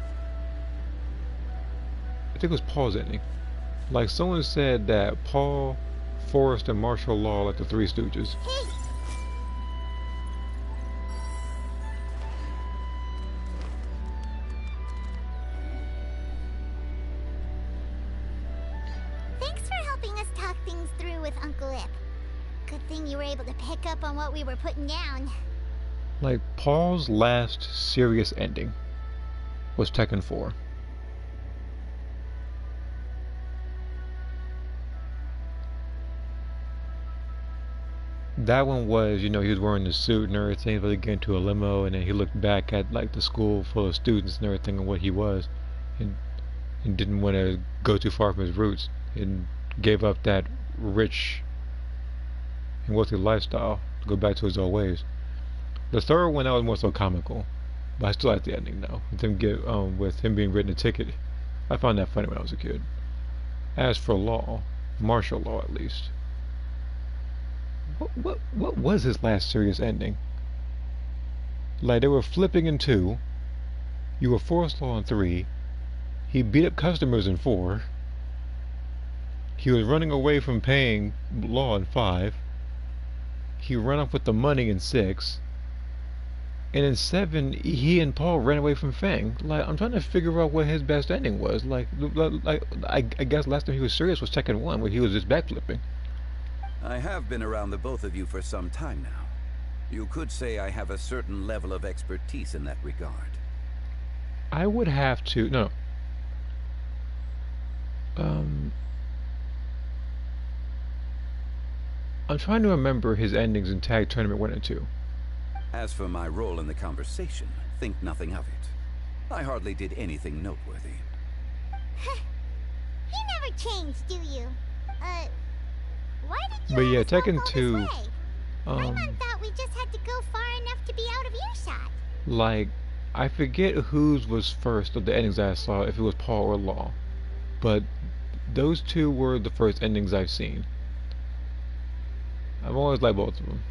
I think it was Paul's ending. Like someone said that Paul, Forrest, and Martial Law are like the Three Stooges. Hey! Thanks for helping us talk things through with Uncle Ip. Good thing you were able to pick up on what we were putting down. Like Paul's last serious ending was Tekken 4. That one was, you know, he was wearing the suit and everything, but he got into a limo, and then he looked back at like the school full of students and everything and what he was, and didn't want to go too far from his roots, and gave up that rich and wealthy lifestyle to go back to his old ways. The third one, that was more so comical, but I still like the ending though. With him being written a ticket, I found that funny when I was a kid. As for Law, Martial Law at least. What was his last serious ending? Like they were flipping in 2, you were Forest Law in 3, he beat up customers in 4, he was running away from paying Law in 5, he ran off with the money in 6, And in 7, he and Paul ran away from Fang. Like, I'm trying to figure out what his best ending was. I guess last time he was serious was Tekken 1, where he was just backflipping. I have been around the both of you for some time now. You could say I have a certain level of expertise in that regard. I would have to... No. I'm trying to remember his endings in Tag Tournament 1 and 2. As for my role in the conversation, think nothing of it. I hardly did anything noteworthy. You never changed, do you? Why did you But yeah, always walk Tekken all 2... this way? Paimon thought we just had to go far enough to be out of earshot. Like, I forget whose was first of the endings I saw, if it was Paul or Law. But those two were the first endings I've seen. I've always liked both of them.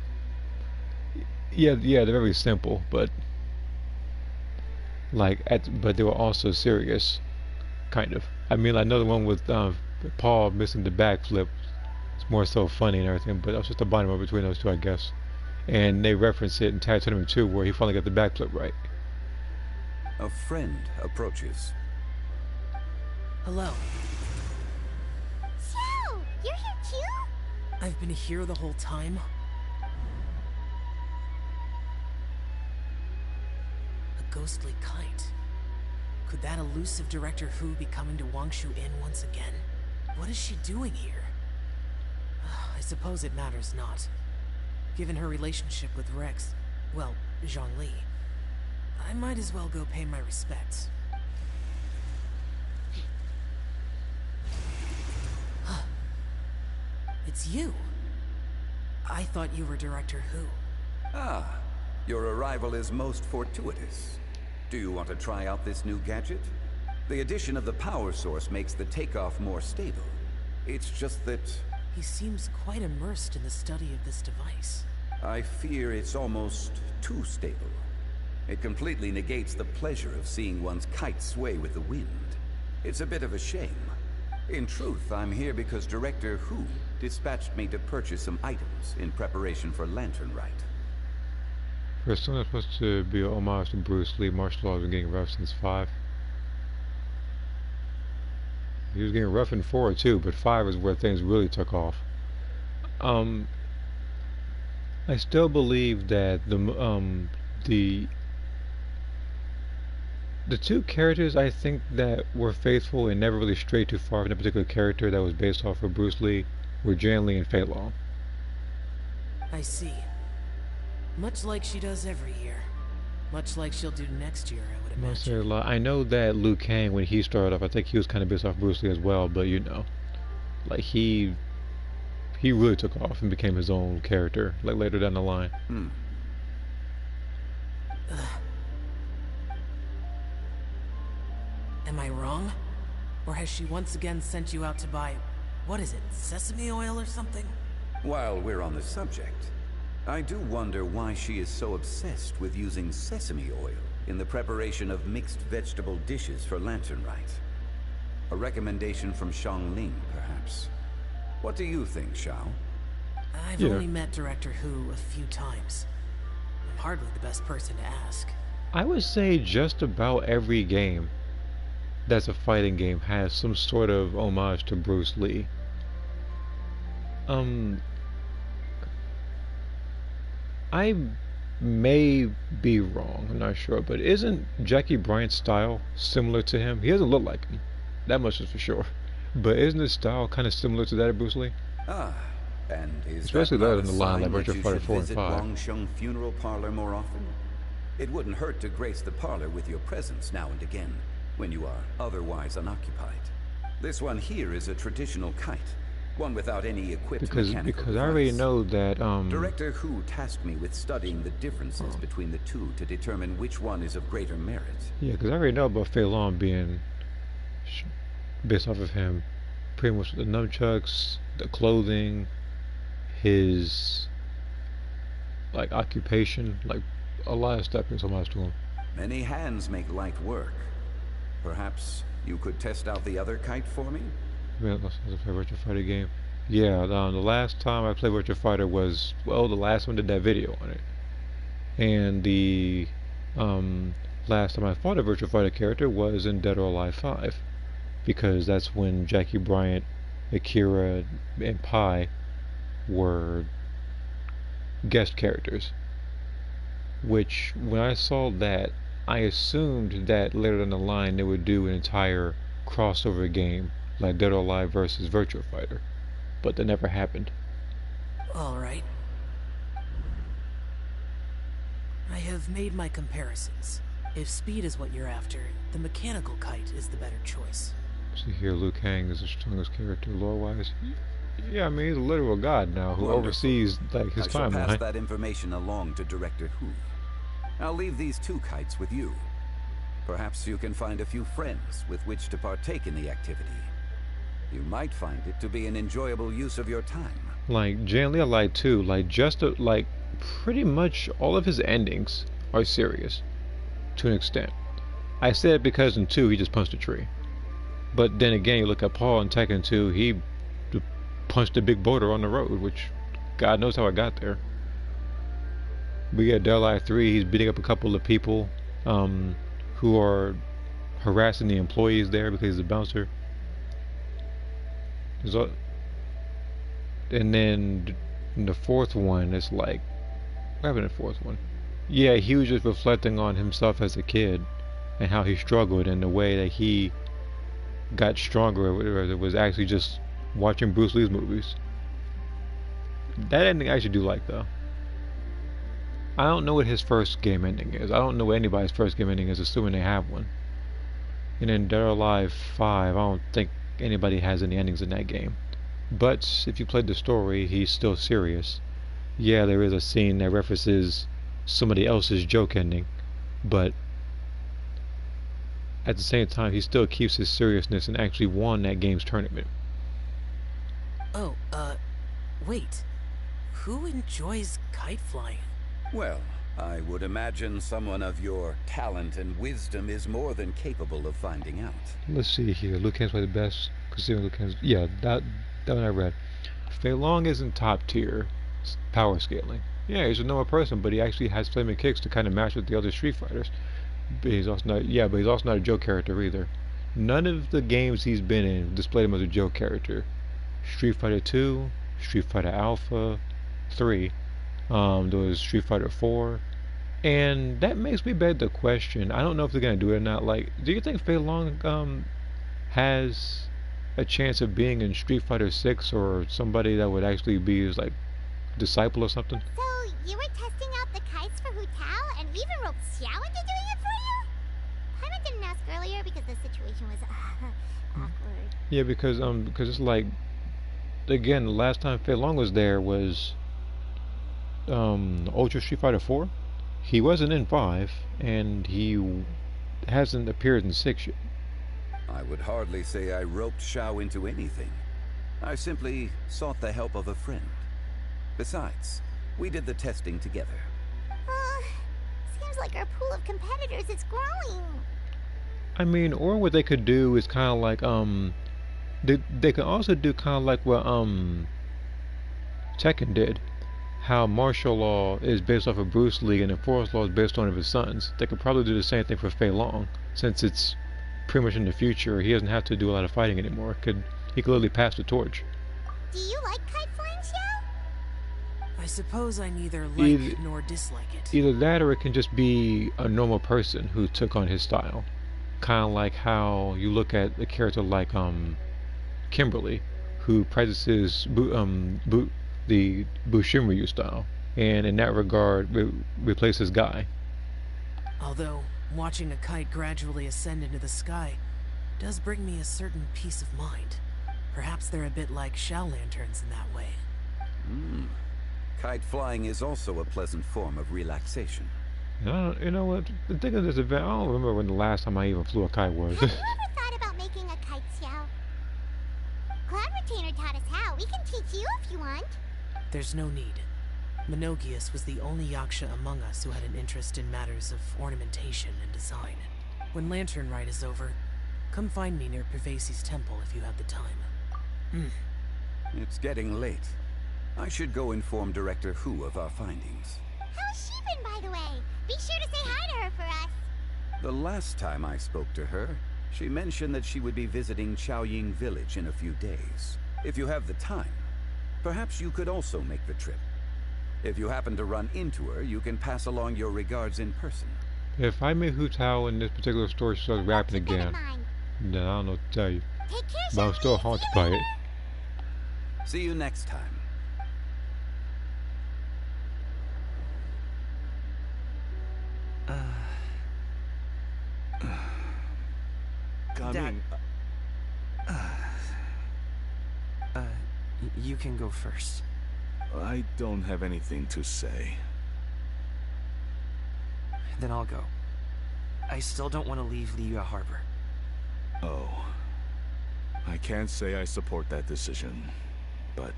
Yeah, they're very simple, but but they were also serious, kind of. I mean, I know the one with Paul missing the backflip. It's more so funny and everything, but that was just a bonding moment between those two, I guess. And they reference it in Tag Tournament 2, where he finally got the backflip right. A friend approaches. Hello. So, you're here too? I've been here the whole time. A ghostly kite. Could that elusive Director Hu be coming to Wangshu Inn once again? What is she doing here? I suppose it matters not. Given her relationship with Rex, well, Zhongli, I might as well go pay my respects. It's you. I thought you were Director Hu. Ah, your arrival is most fortuitous. Do you want to try out this new gadget? The addition of the power source makes the takeoff more stable. It's just that... He seems quite immersed in the study of this device. I fear it's almost too stable. It completely negates the pleasure of seeing one's kite sway with the wind. It's a bit of a shame. In truth, I'm here because Director Hu dispatched me to purchase some items in preparation for Lantern Rite. First one is supposed to be an homage to Bruce Lee. Martial arts been getting rough since 5. He was getting rough in 4 too, but 5 is where things really took off. I still believe that the two characters I think that were faithful and never really strayed too far from a particular character that was based off of Bruce Lee were Janli and Fei Long. I see. Much like she does every year. Much like she'll do next year, I would imagine. I know that Liu Kang, when he started off, I think he was kind of based off Bruce Lee as well, but you know, like he really took off and became his own character, like later down the line. Am I wrong? Or has she once again sent you out to buy, what is it, sesame oil or something? While we're on the subject, I do wonder why she is so obsessed with using sesame oil in the preparation of mixed vegetable dishes for Lantern Rite. A recommendation from Xiangling, perhaps. What do you think, Xiao? I've only met Director Hu a few times. I'm hardly the best person to ask. I would say just about every game that's a fighting game has some sort of homage to Bruce Lee. I may be wrong, I'm not sure, but isn't Jackie Bryant's style similar to him? He doesn't look like him, that much is for sure. But isn't his style kind of similar to that of Bruce Lee? Ah, and is especially that later in the line, like Virtua Fighter 4 and 5. Longsheng Funeral Parlor more often? It wouldn't hurt to grace the parlor with your presence now and again, when you are otherwise unoccupied. This one here is a traditional kite, one without any equipped mechanical because I already know that Director Hu tasked me with studying the differences between the two to determine which one is of greater merit. Yeah, because I already know about Fei Long being based off of him. Pretty much the nunchucks, the clothing, his like occupation, like a lot of stuff is homage to him. Many hands make light work. Perhaps you could test out the other kite for me? Yeah, that's a Virtua Fighter game. Yeah, the last time I played Virtua Fighter was, well, the last one did that video on it. And the last time I fought a Virtual Fighter character was in Dead or Alive 5, because that's when Jackie Bryant, Akira, and Pi were guest characters. Which, when I saw that, I assumed that later down the line they would do an entire crossover game, like Dead or Alive versus Virtua Fighter, but that never happened. Alright. I have made my comparisons. If speed is what you're after, the mechanical kite is the better choice. See here, Liu Kang is the strongest character lore-wise. Yeah, I mean, he's a literal god now who oversees like his timeline. I shall pass that information along to Director Hu. I'll leave these 2 kites with you. Perhaps you can find a few friends with which to partake in the activity. You might find it to be an enjoyable use of your time. Like Jan Light too, like like pretty much all of his endings are serious to an extent. I said it because in 2 he just punched a tree. But then again, you look at Paul in Tekken 2, he punched a big boulder on the road, which God knows how it got there. We get Dead or Alive 3, he's beating up a couple of people who are harassing the employees there because he's a bouncer. And then in the 4th one, it's like, what happened in the 4th one? Yeah, he was just reflecting on himself as a kid and how he struggled, and the way that he got stronger was actually just watching Bruce Lee's movies. That ending I actually do like, though. I don't know what his first game ending is. I don't know what anybody's first game ending is, assuming they have one. And in Dead or Alive 5, I don't think anybody has any endings in that game. But if you played the story, he's still serious. Yeah, there is a scene that references somebody else's joke ending, but at the same time, he still keeps his seriousness and actually won that game's tournament. Oh, wait. Who enjoys kite flying? Well, I would imagine someone of your talent and wisdom is more than capable of finding out. Let's see here. Liu Kang's probably the best. Yeah, that one I read. Fei Long isn't top tier power scaling. Yeah, he's a normal person, but he actually has flaming kicks to kind of match with the other Street Fighters. But he's also not. Yeah, but he's also not a joke character either. None of the games he's been in displayed him as a joke character. Street Fighter 2, Street Fighter Alpha 3, there was Street Fighter 4, and that makes me beg the question. I don't know if they're gonna do it or not. Like, do you think Fei Long has a chance of being in Street Fighter 6 or somebody that would actually be his like disciple or something? So you were testing out the kites for Hu Tao and even roped Xiao into doing it for you? Paimon didn't ask earlier because the situation was awkward. Yeah, because it's like, again, the last time Fei Long was there was Ultra Street Fighter 4. He wasn't in 5, and he hasn't appeared in 6 yet. I would hardly say I roped Xiao into anything. I simply sought the help of a friend. Besides, we did the testing together. Seems like our pool of competitors is growing. I mean, or what they could do is kind of like, they could also do kind of like what, Tekken did. How martial law is based off of Bruce Lee and the force law is based on one of his sons. They could probably do the same thing for Fei Long, since it's pretty much in the future. He doesn't have to do a lot of fighting anymore. He could literally pass the torch. Do you like kite flying, Xiao? I suppose I neither like nor dislike it. Either that, or it can just be a normal person who took on his style. Kind of like how you look at a character like Kimberly, who practices the Bushinryu style, and in that regard replaces Guy. Although watching a kite gradually ascend into the sky does bring me a certain peace of mind. Perhaps they're a bit like shell lanterns in that way. Kite flying is also a pleasant form of relaxation. You know what? The thing of this event, I don't remember when the last time I even flew a kite was. Have you ever thought about making a kite, Xiao? Cloud Retainer taught us how. We can teach you if you want. There's no need. Menogius was the only Yaksha among us who had an interest in matters of ornamentation and design. When Lantern Rite is over, come find me near Pervasi's temple if you have the time. It's getting late. I should go inform Director Hu of our findings. How's she been, by the way? Be sure to say hi to her for us. The last time I spoke to her, she mentioned that she would be visiting Chaoying Village in a few days. If you have the time, perhaps you could also make the trip. If you happen to run into her, you can pass along your regards in person. If I meet Hu Tao in this particular story, she starts rapping again, then I don't know what to tell you. Take care, But I'm still haunted by it. See you next time. Coming. You can go first. I don't have anything to say. Then I'll go. I still don't want to leave Liyue Harbor. Oh. I can't say I support that decision, but...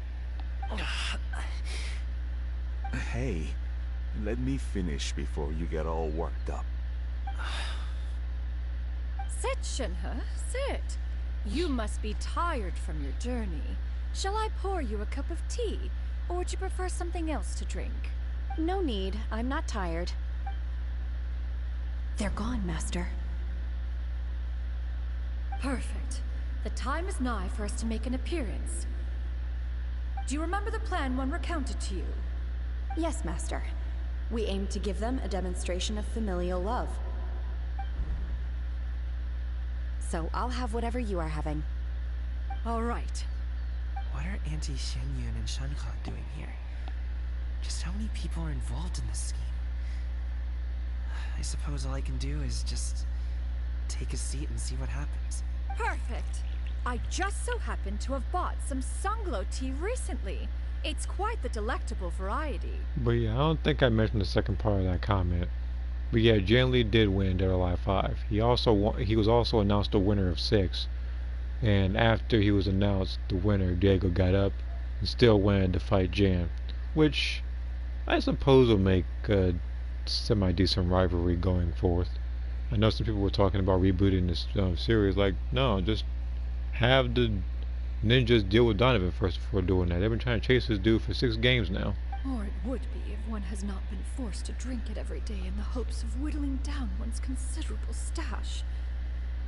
Hey, let me finish before you get all worked up. Sit, Shenhe, sit. You must be tired from your journey. Shall I pour you a cup of tea, or would you prefer something else to drink? No need. I'm not tired. They're gone, Master. Perfect. The time is nigh for us to make an appearance. Do you remember the plan one recounted to you? Yes, Master. We aim to give them a demonstration of familial love. So I'll have whatever you are having. All right. What are Auntie Xianyun and Shenhe doing here? Just how many people are involved in this scheme? I suppose all I can do is just take a seat and see what happens. Perfect. I just so happened to have bought some Sunglo tea recently. It's quite the delectable variety. But yeah, I don't think I mentioned the second part of that comment. But yeah, Jan Lee did win Dead or Alive 5. He was also announced the winner of 6. And after he was announced the winner, Diego got up and still wanted to fight Jan, which I suppose will make a semi-decent rivalry going forth. I know some people were talking about rebooting this series. Like, no, just have the ninjas deal with Donovan first before doing that. They've been trying to chase this dude for 6 games now. Or it would be if one has not been forced to drink it every day in the hopes of whittling down one's considerable stash.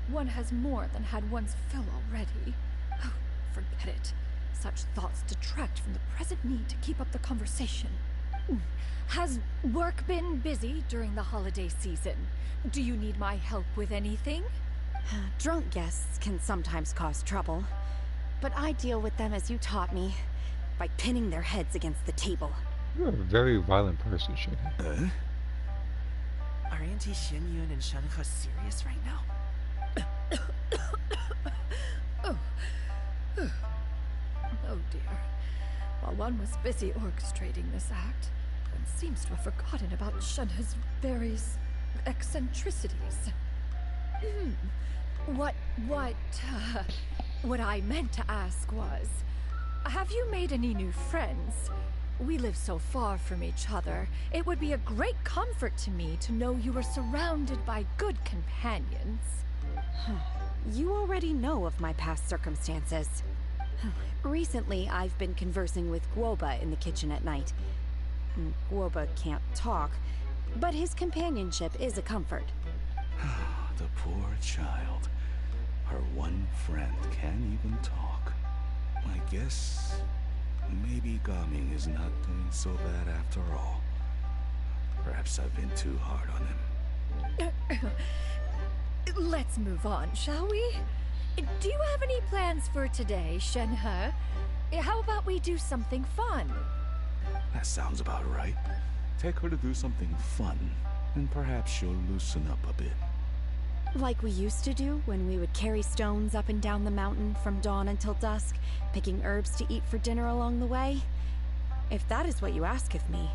One has more than had one's fill already. Oh, forget it. Such thoughts detract from the present need to keep up the conversation. Has work been busy during the holiday season? Do you need my help with anything? Drunk guests can sometimes cause trouble, but I deal with them as you taught me, by pinning their heads against the table. You're a very violent person, Shenhe. Are Auntie Xianyun and Shenhe serious right now? Oh dear. While one was busy orchestrating this act, one seems to have forgotten about Shenhe's various eccentricities. What I meant to ask was, have you made any new friends? We live so far from each other. It would be a great comfort to me to know you are surrounded by good companions. You already know of my past circumstances. Recently, I've been conversing with Guoba in the kitchen at night. Guoba can't talk, but his companionship is a comfort. The poor child. Her one friend can't even talk. I guess maybe Gaming is not doing so bad after all. Perhaps I've been too hard on him. Let's move on, shall we? Do you have any plans for today, Shenhe? How about we do something fun? That sounds about right. Take her to do something fun, and perhaps she'll loosen up a bit. Like we used to do when we would carry stones up and down the mountain from dawn until dusk, picking herbs to eat for dinner along the way? If that is what you ask of me,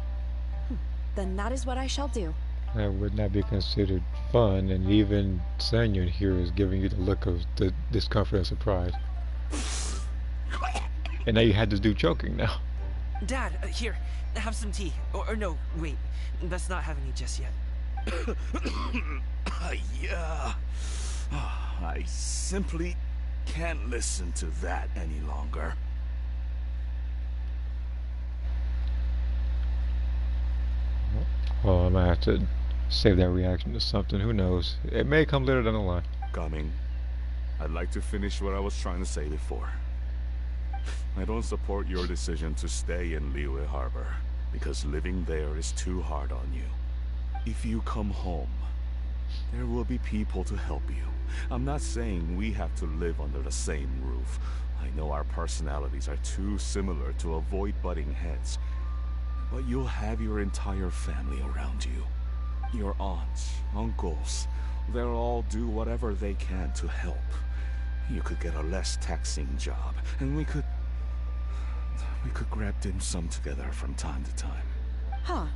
then that is what I shall do. That would not be considered fun, and even Xianyun here is giving you the look of the discomfort and surprise. And now you had this dude choking now. Dad, here, have some tea. Or no, wait, let's not have any just yet. Yeah. I simply can't listen to that any longer. Oh, I might have to save that reaction to something. Who knows? It may come later down the line. Coming. I'd like to finish what I was trying to say before. I don't support your decision to stay in Liyue Harbor, because living there is too hard on you. If you come home, there will be people to help you. I'm not saying we have to live under the same roof. I know our personalities are too similar to avoid butting heads. But you'll have your entire family around you. Your aunts, uncles, they'll all do whatever they can to help. You could get a less taxing job, and we could grab dim sum together from time to time. Huh.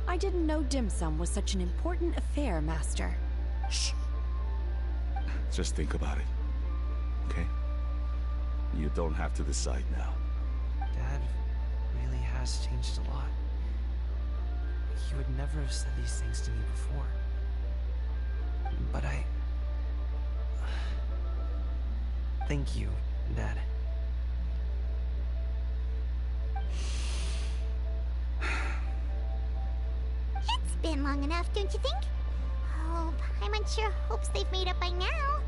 I didn't know dim sum was such an important affair, Master. Shh. Just think about it, okay? You don't have to decide now. Dad really has changed a lot. He would never have said these things to me before. But thank you, Dad. It's been long enough, don't you think? Oh, Paimon sure hopes they've made up by now.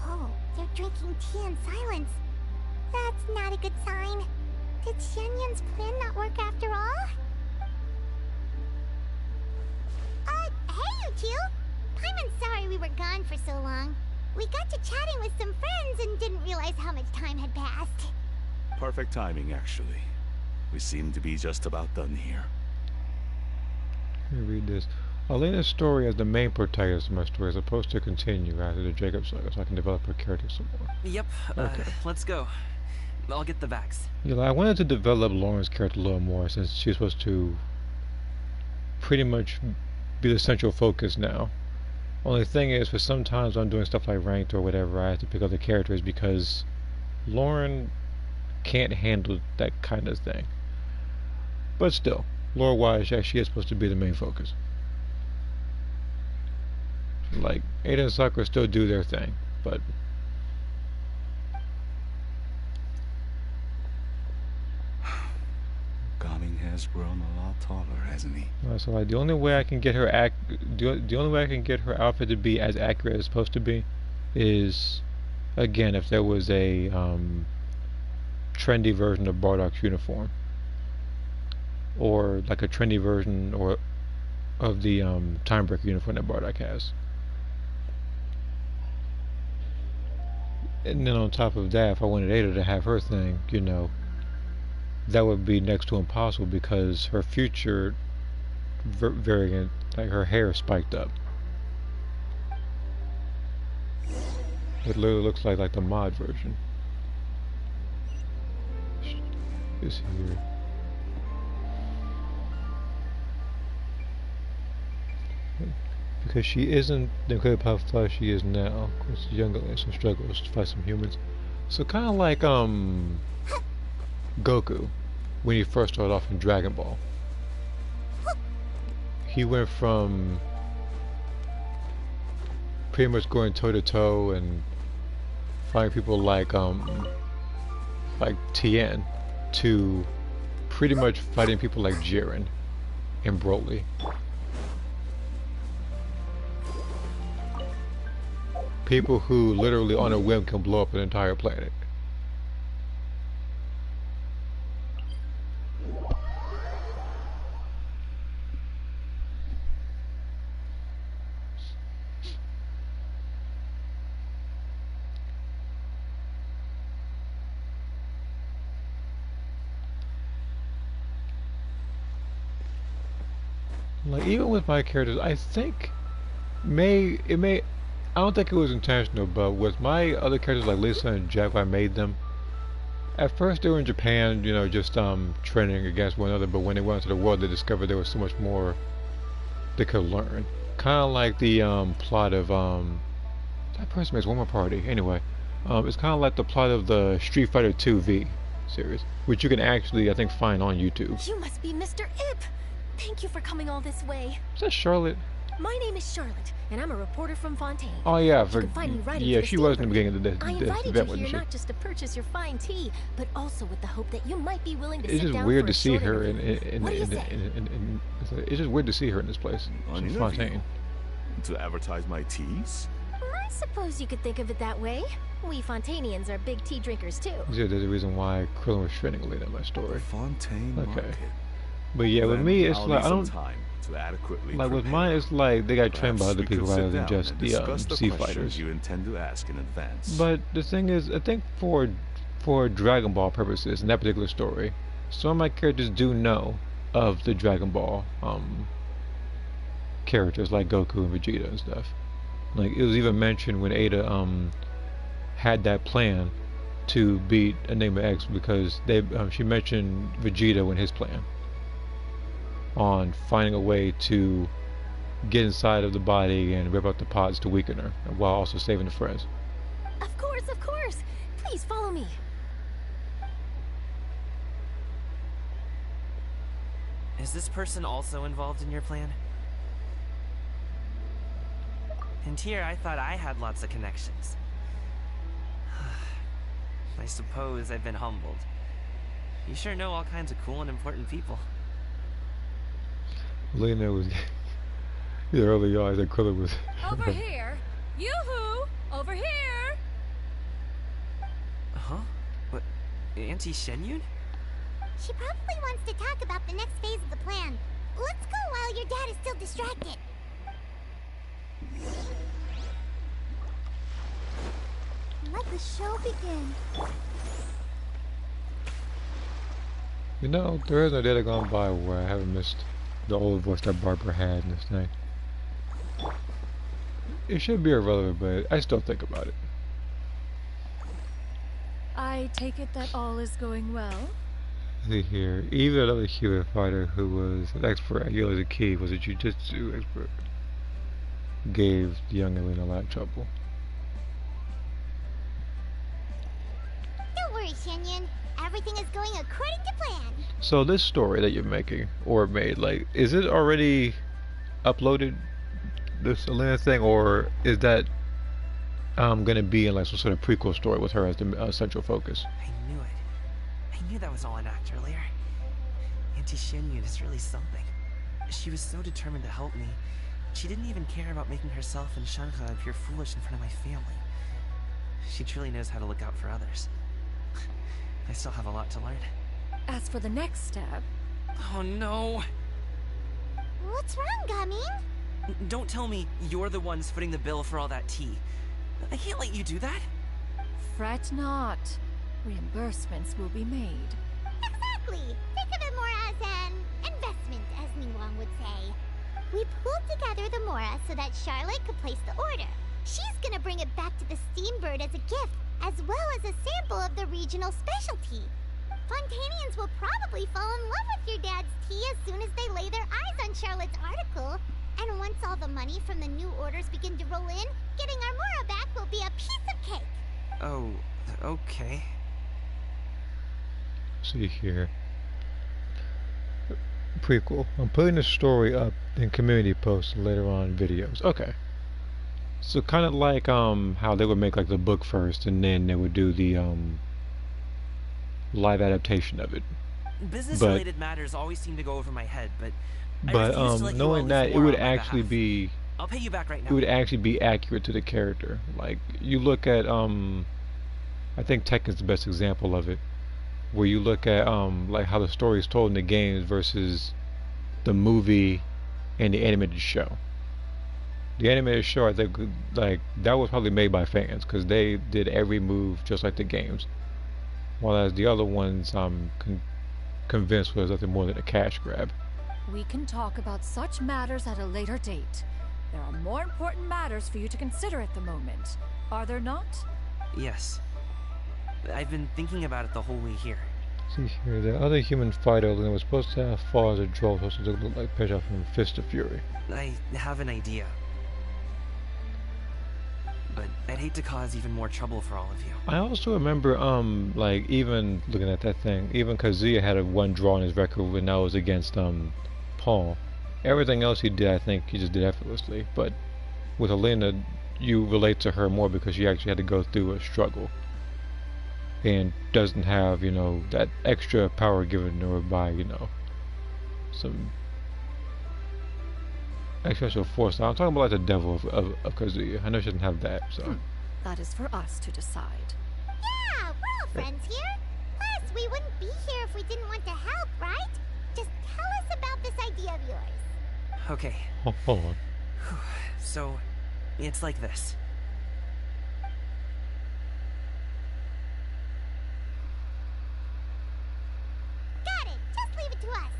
Oh, they're drinking tea in silence. That's not a good sign. Did Xianyun's plan not work after all? Hey, you two! Paimon's sorry we were gone for so long. We got to chatting with some friends and didn't realize how much time had passed. Perfect timing, actually. We seem to be just about done here. Let me read this. Elena's story as the main protagonist of my story is supposed to continue after the Jacob saga, so I can develop her character some more. Yep, Okay. Let's go. I'll get the vax. Yeah, I wanted to develop Lauren's character a little more since she's supposed to pretty much be the central focus now. Only thing is, for sometimes when I'm doing stuff like ranked or whatever, I have to pick other characters because Lauren can't handle that kind of thing. But still, lore-wise, she is supposed to be the main focus. Like, Ada and Sakura still do their thing, but Gaming has grown a lot taller, hasn't he? so like the only way I can get her the only way I can get her outfit to be as accurate as it's supposed to be is, again, if there was a trendy version of Bardock's uniform, or like a trendy version or of the Timebreaker uniform that Bardock has. And then on top of that, if I wanted Ada to have her thing, you know, that would be next to impossible because her future variant, like her hair spiked up. It literally looks like the mod version. This here. Because she isn't the incredible how fast she is now. Of course, younger and some struggles to fight some humans. So kind of like Goku when he first started off in Dragon Ball. He went from pretty much going toe to toe and fighting people like Tien to pretty much fighting people like Jiren and Broly. People who literally on a whim can blow up an entire planet. Like, even with my characters, I think I don't think it was intentional, but with my other characters like Lisa and Jack, when I made them, at first they were in Japan, you know, just training against one another, but when they went into the world, they discovered there was so much more they could learn. Kind of like the plot of that person makes one more party. Anyway, it's kind of like the plot of the Street Fighter 2 V series, which you can actually, I think, find on YouTube. You must be Mr. Ip. Thank you for coming all this way. Is that Charlotte? My name is Charlotte, and I'm a reporter from Fontaine. Oh yeah, You can find me writing yeah, for the she was in the Steambird. beginning of this I event, invited you wasn't here she? not just to purchase your fine tea, but also with the hope that you might be willing to It's sit just down weird for to a see short her interview. What do you say? it's just weird to see her in this place. An She's interview? Fontaine. To advertise my teas? I suppose you could think of it that way. We Fontanians are big tea drinkers too. Yeah, there's a reason why Krillin was trending later in my story. Fontaine Market. But yeah, with Then me, it's I'll like need I some don't time to adequately like with prepare. mine. It's like they got trained by Perhaps other we people could sit rather than down just and the discuss sea questions fighters. you intend to ask in advance. But the thing is, I think for Dragon Ball purposes in that particular story, some of my characters do know of the Dragon Ball characters like Goku and Vegeta and stuff. Like it was even mentioned when Ada had that plan to beat Enigma X because she mentioned Vegeta in his plan on finding a way to get inside of the body and rip out the pods to weaken her while also saving the friends. Of course, of course. Please follow me. Is this person also involved in your plan? And here I thought I had lots of connections. I suppose I've been humbled. You sure know all kinds of cool and important people. Lena was either early on, I think Krillin was. Over here! Yoo-hoo! Over here! Huh? What? Auntie Shenyun? She probably wants to talk about the next phase of the plan. Let's go while your dad is still distracted. Let the show begin. You know, there is no day gone by where I haven't missed the old voice that Barbara had in this thing. It should be irrelevant, but I still think about it. I take it that all is going well? See here, even another human fighter who was an expert at Yellow the Key, was a jiu-jitsu expert, gave the young Elena a lot of trouble. Don't worry, Shenyun. Everything is going according to plan. So this story that you're making, or made, like, is it already uploaded, this Elena thing, or is that gonna be in like some sort of prequel story with her as the central focus? I knew it. I knew that was all an act earlier. Auntie Shenyun is really something. She was so determined to help me. She didn't even care about making herself and Shanha appear foolish in front of my family. She truly knows how to look out for others. I still have a lot to learn. As for the next step... Oh no! What's wrong, Gamin? Don't tell me you're the ones footing the bill for all that tea. I can't let you do that. Fret not. Reimbursements will be made. Exactly! Think of it more as an investment, as Ningguang would say. We pooled together the Mora so that Charlotte could place the order. She's gonna bring it back to the Steambird as a gift, as well as a sample of the regional specialty. Fontanians will probably fall in love with your dad's tea as soon as they lay their eyes on Charlotte's article. And once all the money from the new orders begin to roll in, getting our Mora back will be a piece of cake. Oh, okay. See here. Prequel. I'm putting the story up in community posts and later on videos. Okay. So kind of like how they would make like the book first and then they would do the live adaptation of it. Business-related matters always seem to go over my head, but knowing that it would actually be I'll pay you back right now. It would actually be accurate to the character. Like you look at I think Tekken's the best example of it, where you look at like how the story is told in the games versus the movie and the animated show. The animated show, I think, like that was probably made by fans because they did every move just like the games, while as the other ones I'm convinced was nothing more than a cash grab. We can talk about such matters at a later date. There are more important matters for you to consider at the moment, are there not? Yes. I've been thinking about it the whole way here. See here, the other human fighter that was supposed to have fall as a draw, supposed to look like Pesha from Fist of Fury. I have an idea. But I'd hate to cause even more trouble for all of you. I also remember, like, even looking at that thing, even Kazuya had a one draw on his record when that was against, Paul. Everything else he did, I think he just did effortlessly. But with Elena, you relate to her more because she actually had to go through a struggle and doesn't have, you know, that extra power given to her by, you know, some extra force. I'm talking about like the devil of Kazuya. I know she doesn't have that, so. That is for us to decide. Yeah, we're all friends here. Plus, we wouldn't be here if we didn't want to help, right? Just tell us about this idea of yours. Okay. Hold on. So, it's like this. Got it. Just leave it to us.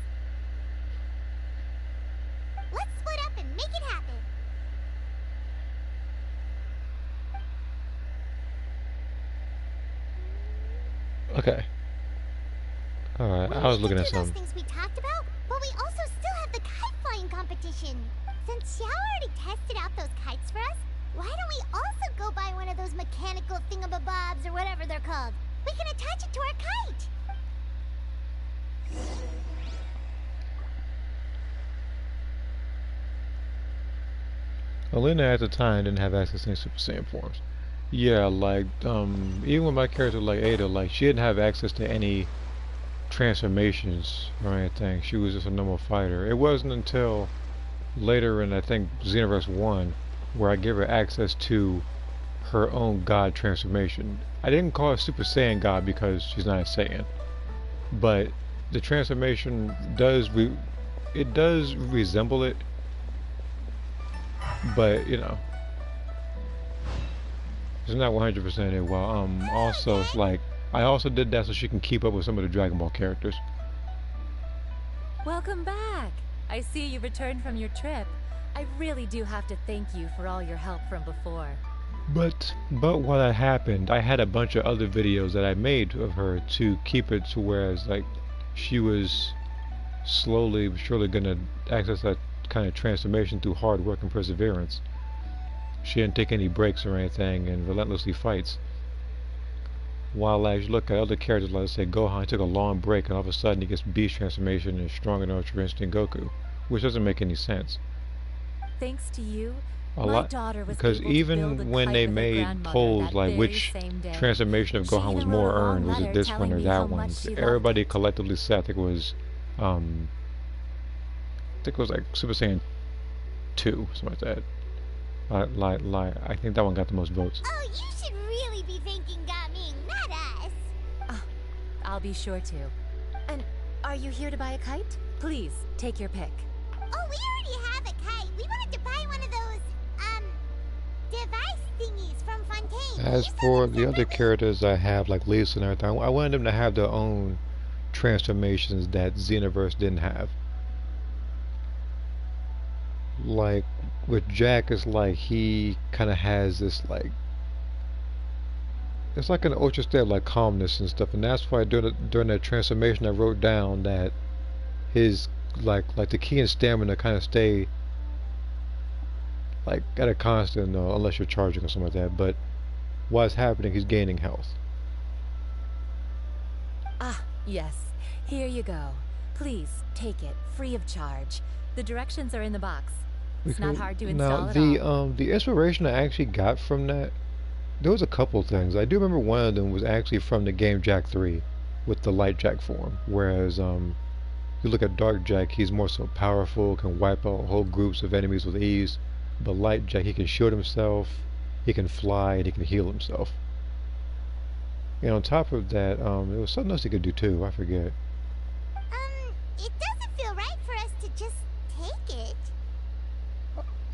Let's split up and make it happen. Okay. Alright, I was looking at those some. things we talked about, but we also still have the kite flying competition. Since Xiao already tested out those kites for us, why don't we also go buy one of those mechanical thingamabobs or whatever they're called? We can attach it to our kite. Elena at the time didn't have access to any Super Saiyan forms. Yeah, like, even with my character like Ada, like, she didn't have access to any transformations or anything. She was just a normal fighter. It wasn't until later in, I think, Xenoverse 1, where I give her access to her own God transformation. I didn't call her Super Saiyan God because she's not a Saiyan. But the transformation does, it does resemble it. But, you know, it's not 100% it. Well, also, it's like, I also did that so she can keep up with some of the Dragon Ball characters. Welcome back. I see you returned from your trip. I really do have to thank you for all your help from before. But while that happened, I had a bunch of other videos that I made of her to keep it to whereas, like, she was slowly but surely gonna access that kind of transformation through hard work and perseverance. She didn't take any breaks or anything and relentlessly fights. While as you look at other characters, like let's say Gohan, he took a long break and all of a sudden he gets Beast transformation and is stronger than Ultra Instinct Goku, which doesn't make any sense. Thanks to you, A my lot, daughter was because able to build a even when kite they with her made grandmother polls that like very which same day. transformation of She Gohan was even more wrote a long earned, was it letter this one telling or me that how one? much she loved Everybody it. collectively said I think it was like Super Saiyan 2, something like that. I think that one got the most votes. Oh, you should really be thanking Gaming, not us. I'll be sure to. And are you here to buy a kite? Please, take your pick. Oh, we already have a kite. We wanted to buy one of those, device thingies from Fontaine. As for the other characters I have, like Lisa and everything, I wanted them to have their own transformations that Xenoverse didn't have. Like with Jack, it's like he kind of has this like, it's like an ultra state of like calmness and stuff, and that's why during that transformation I wrote down that his like the key and stamina kind of stay like at a constant, unless you're charging or something like that. But while it's happening, he's gaining health. Ah, yes. Here you go. Please, take it, free of charge. The directions are in the box. It's not hard to install at all. The inspiration I actually got from that, there was a couple things. I do remember one of them was actually from the game Jack 3 with the Light Jack form. Whereas you look at Dark Jack, he's more so powerful, can wipe out whole groups of enemies with ease. But Light Jack, he can shield himself, he can fly, and he can heal himself. And on top of that, there was something else he could do too, I forget. It doesn't feel right for us to just take it.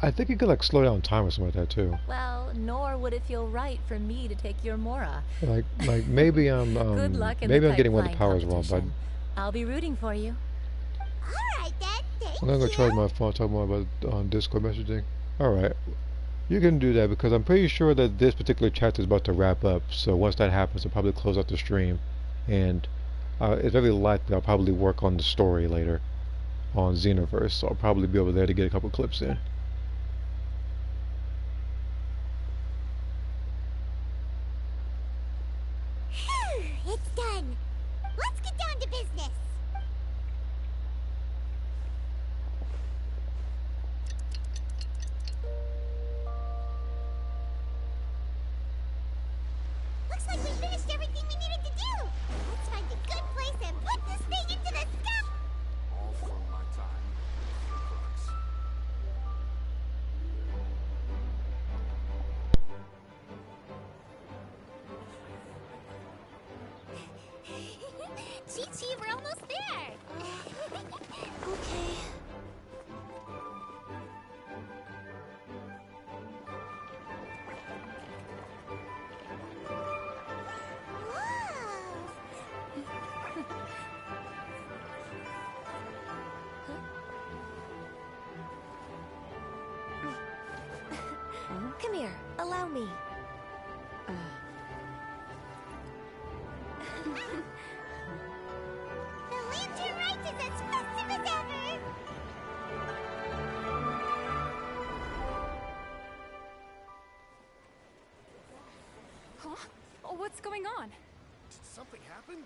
I think he could like slow down time or something like that too. Well, nor would it feel right for me to take your Mora. Like maybe I'm Good luck in maybe the I'm getting one of kite the powers wrong, but I'll be rooting for you. Alright then, I'm gonna go charge my phone, talk more about Discord messaging. Alright. You can do that because I'm pretty sure that this particular chapter is about to wrap up, so once that happens I'll probably close out the stream, and it's very likely I'll probably work on the story later on Xenoverse, so I'll probably be over there to get a couple clips in. It's done. Let's get down to business. Looks like we finished everything we needed to do. Let's find a good place and put this thing into the sky. All from my time. Chi-Chi, we're almost there. Okay. Come here, allow me. The lantern rite is as festive as ever. Huh? Oh, what's going on? Did something happen?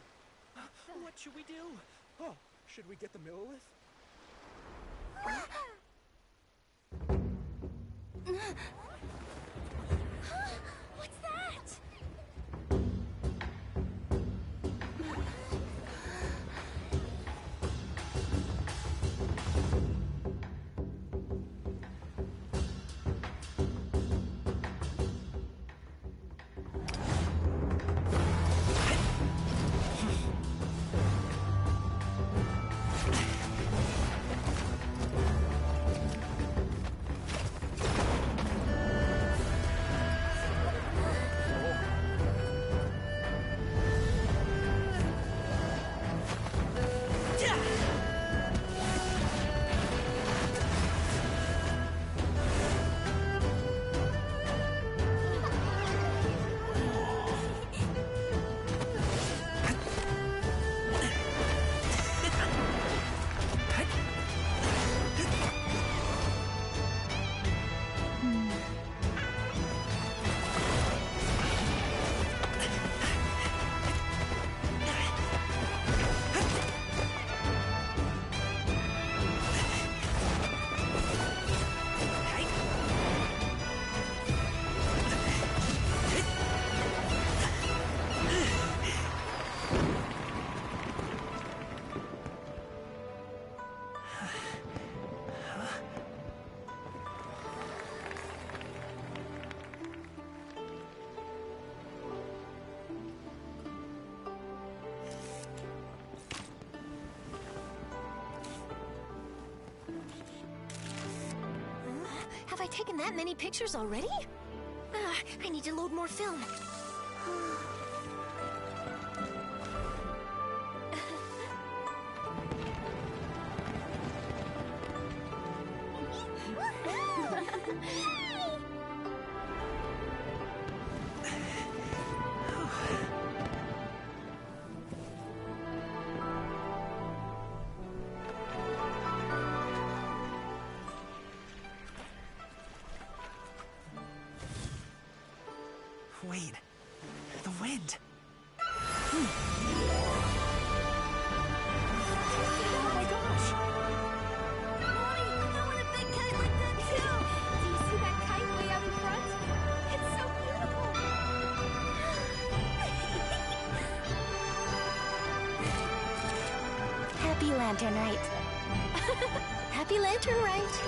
What should we do? Oh, should we get the Millilith? What's that? Have I taken that many pictures already? I need to load more film. Wait, the wind. Oh my gosh! Mommy, I want a big kite like that too! Do you see that kite way out in front? It's so beautiful! Happy Lantern Rite. Happy Lantern Rite!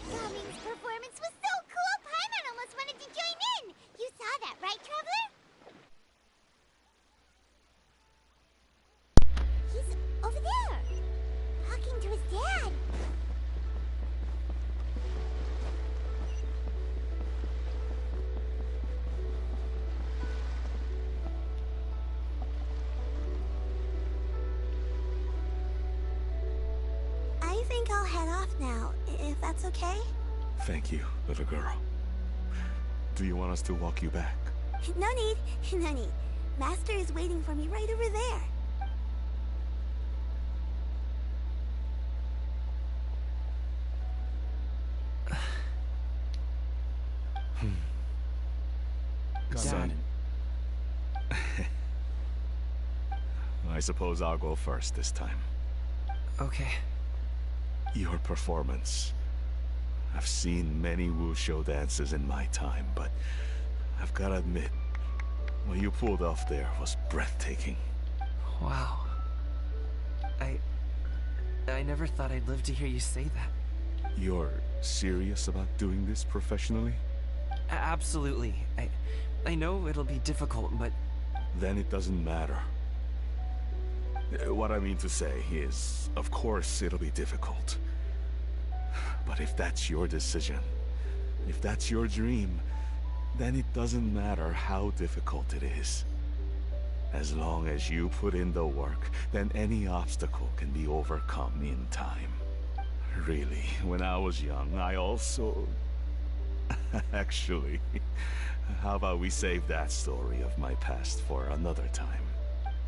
Gaming's performance was so cool, Paimon almost wanted to join in. You saw that, right, Traveler? He's over there, talking to his dad. I think I'll head off now, if that's okay. Thank you, little girl. Do you want us to walk you back? No need, no need. Master is waiting for me right over there. Son. I suppose I'll go first this time. Okay. Your performance. I've seen many wushou dances in my time, but I've got to admit, what you pulled off there was breathtaking. Wow. I never thought I'd live to hear you say that. You're serious about doing this professionally? Absolutely. I know it'll be difficult, but... Then it doesn't matter. What I mean to say is, of course it'll be difficult. But if that's your decision, if that's your dream, then it doesn't matter how difficult it is. As long as you put in the work, then any obstacle can be overcome in time. Really, when I was young, I also... Actually, how about we save that story of my past for another time?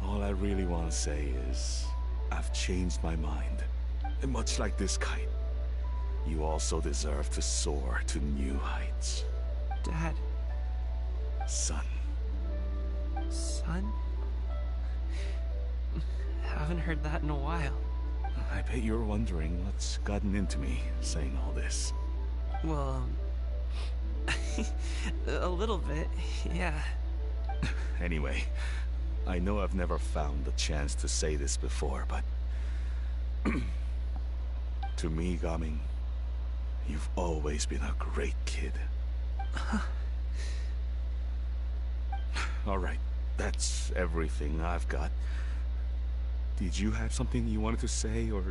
All I really want to say is, I've changed my mind. And much like this kite, you also deserve to soar to new heights. Dad. Son. Son? Haven't heard that in a while. I bet you're wondering what's gotten into me saying all this. Well, a little bit, yeah. Anyway, I know I've never found the chance to say this before, but... to me, Gaming, you've always been a great kid. Alright, that's everything I've got. Did you have something you wanted to say, or...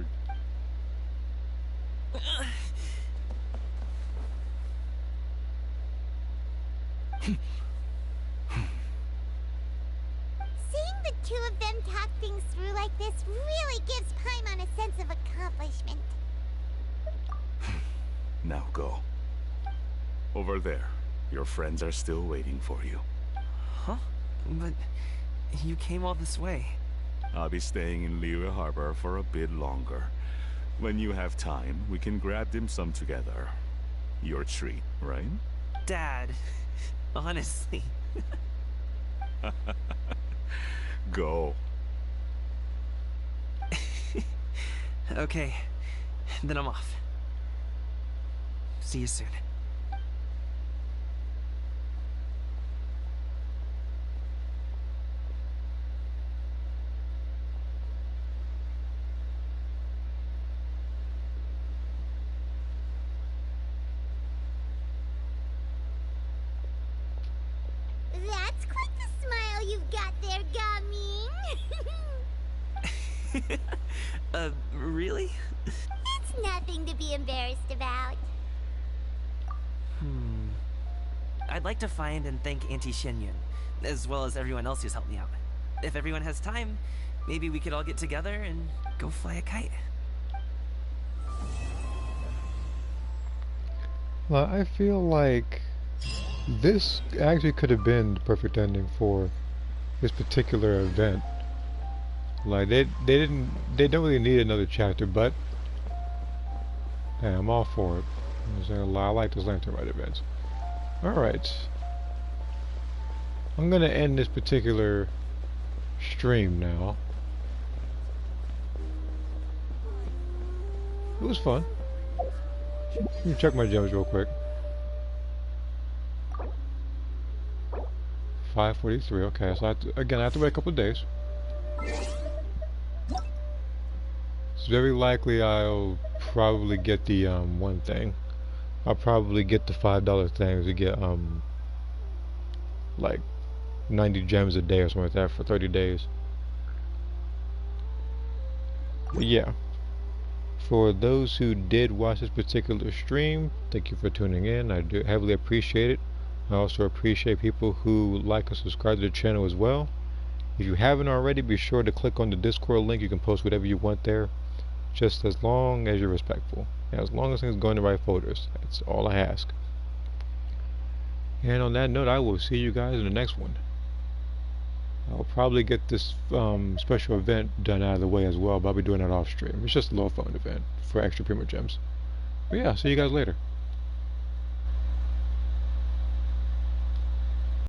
Seeing the two of them talk things through like this really gives Paimon a sense of accomplishment. Now go. Over there. Your friends are still waiting for you. Huh? But you came all this way. I'll be staying in Liyue Harbor for a bit longer. When you have time, we can grab dim sum together. Your treat, right? Dad, honestly. Go. Okay, then I'm off. See you soon. That's quite the smile you've got there, Gaming. Really? It's nothing to be embarrassed about. I'd like to find and thank Auntie Shenyun, as well as everyone else who's helped me out. If everyone has time, maybe we could all get together and go fly a kite. Well, I feel like this actually could have been the perfect ending for this particular event. Like they don't really need another chapter, but hey, I'm all for it. I like those Lantern Rite events. Alright. I'm gonna end this particular stream now. It was fun. Let me check my gems real quick. 543, okay, so I have to wait a couple of days. It's very likely I'll probably get the one thing. I'll probably get the $5 thing to get like 90 gems a day or something like that for 30 days. But yeah, for those who did watch this particular stream, thank you for tuning in. I do heavily appreciate it. I also appreciate people who like and subscribe to the channel as well. If you haven't already, be sure to click on the Discord link. You can post whatever you want there, just as long as you're respectful. And as long as things go in the right folders. That's all I ask. And on that note, I will see you guys in the next one. I'll probably get this special event done out of the way as well, but I'll be doing it off stream. It's just a little fun event for extra Primo Gems. But yeah, see you guys later.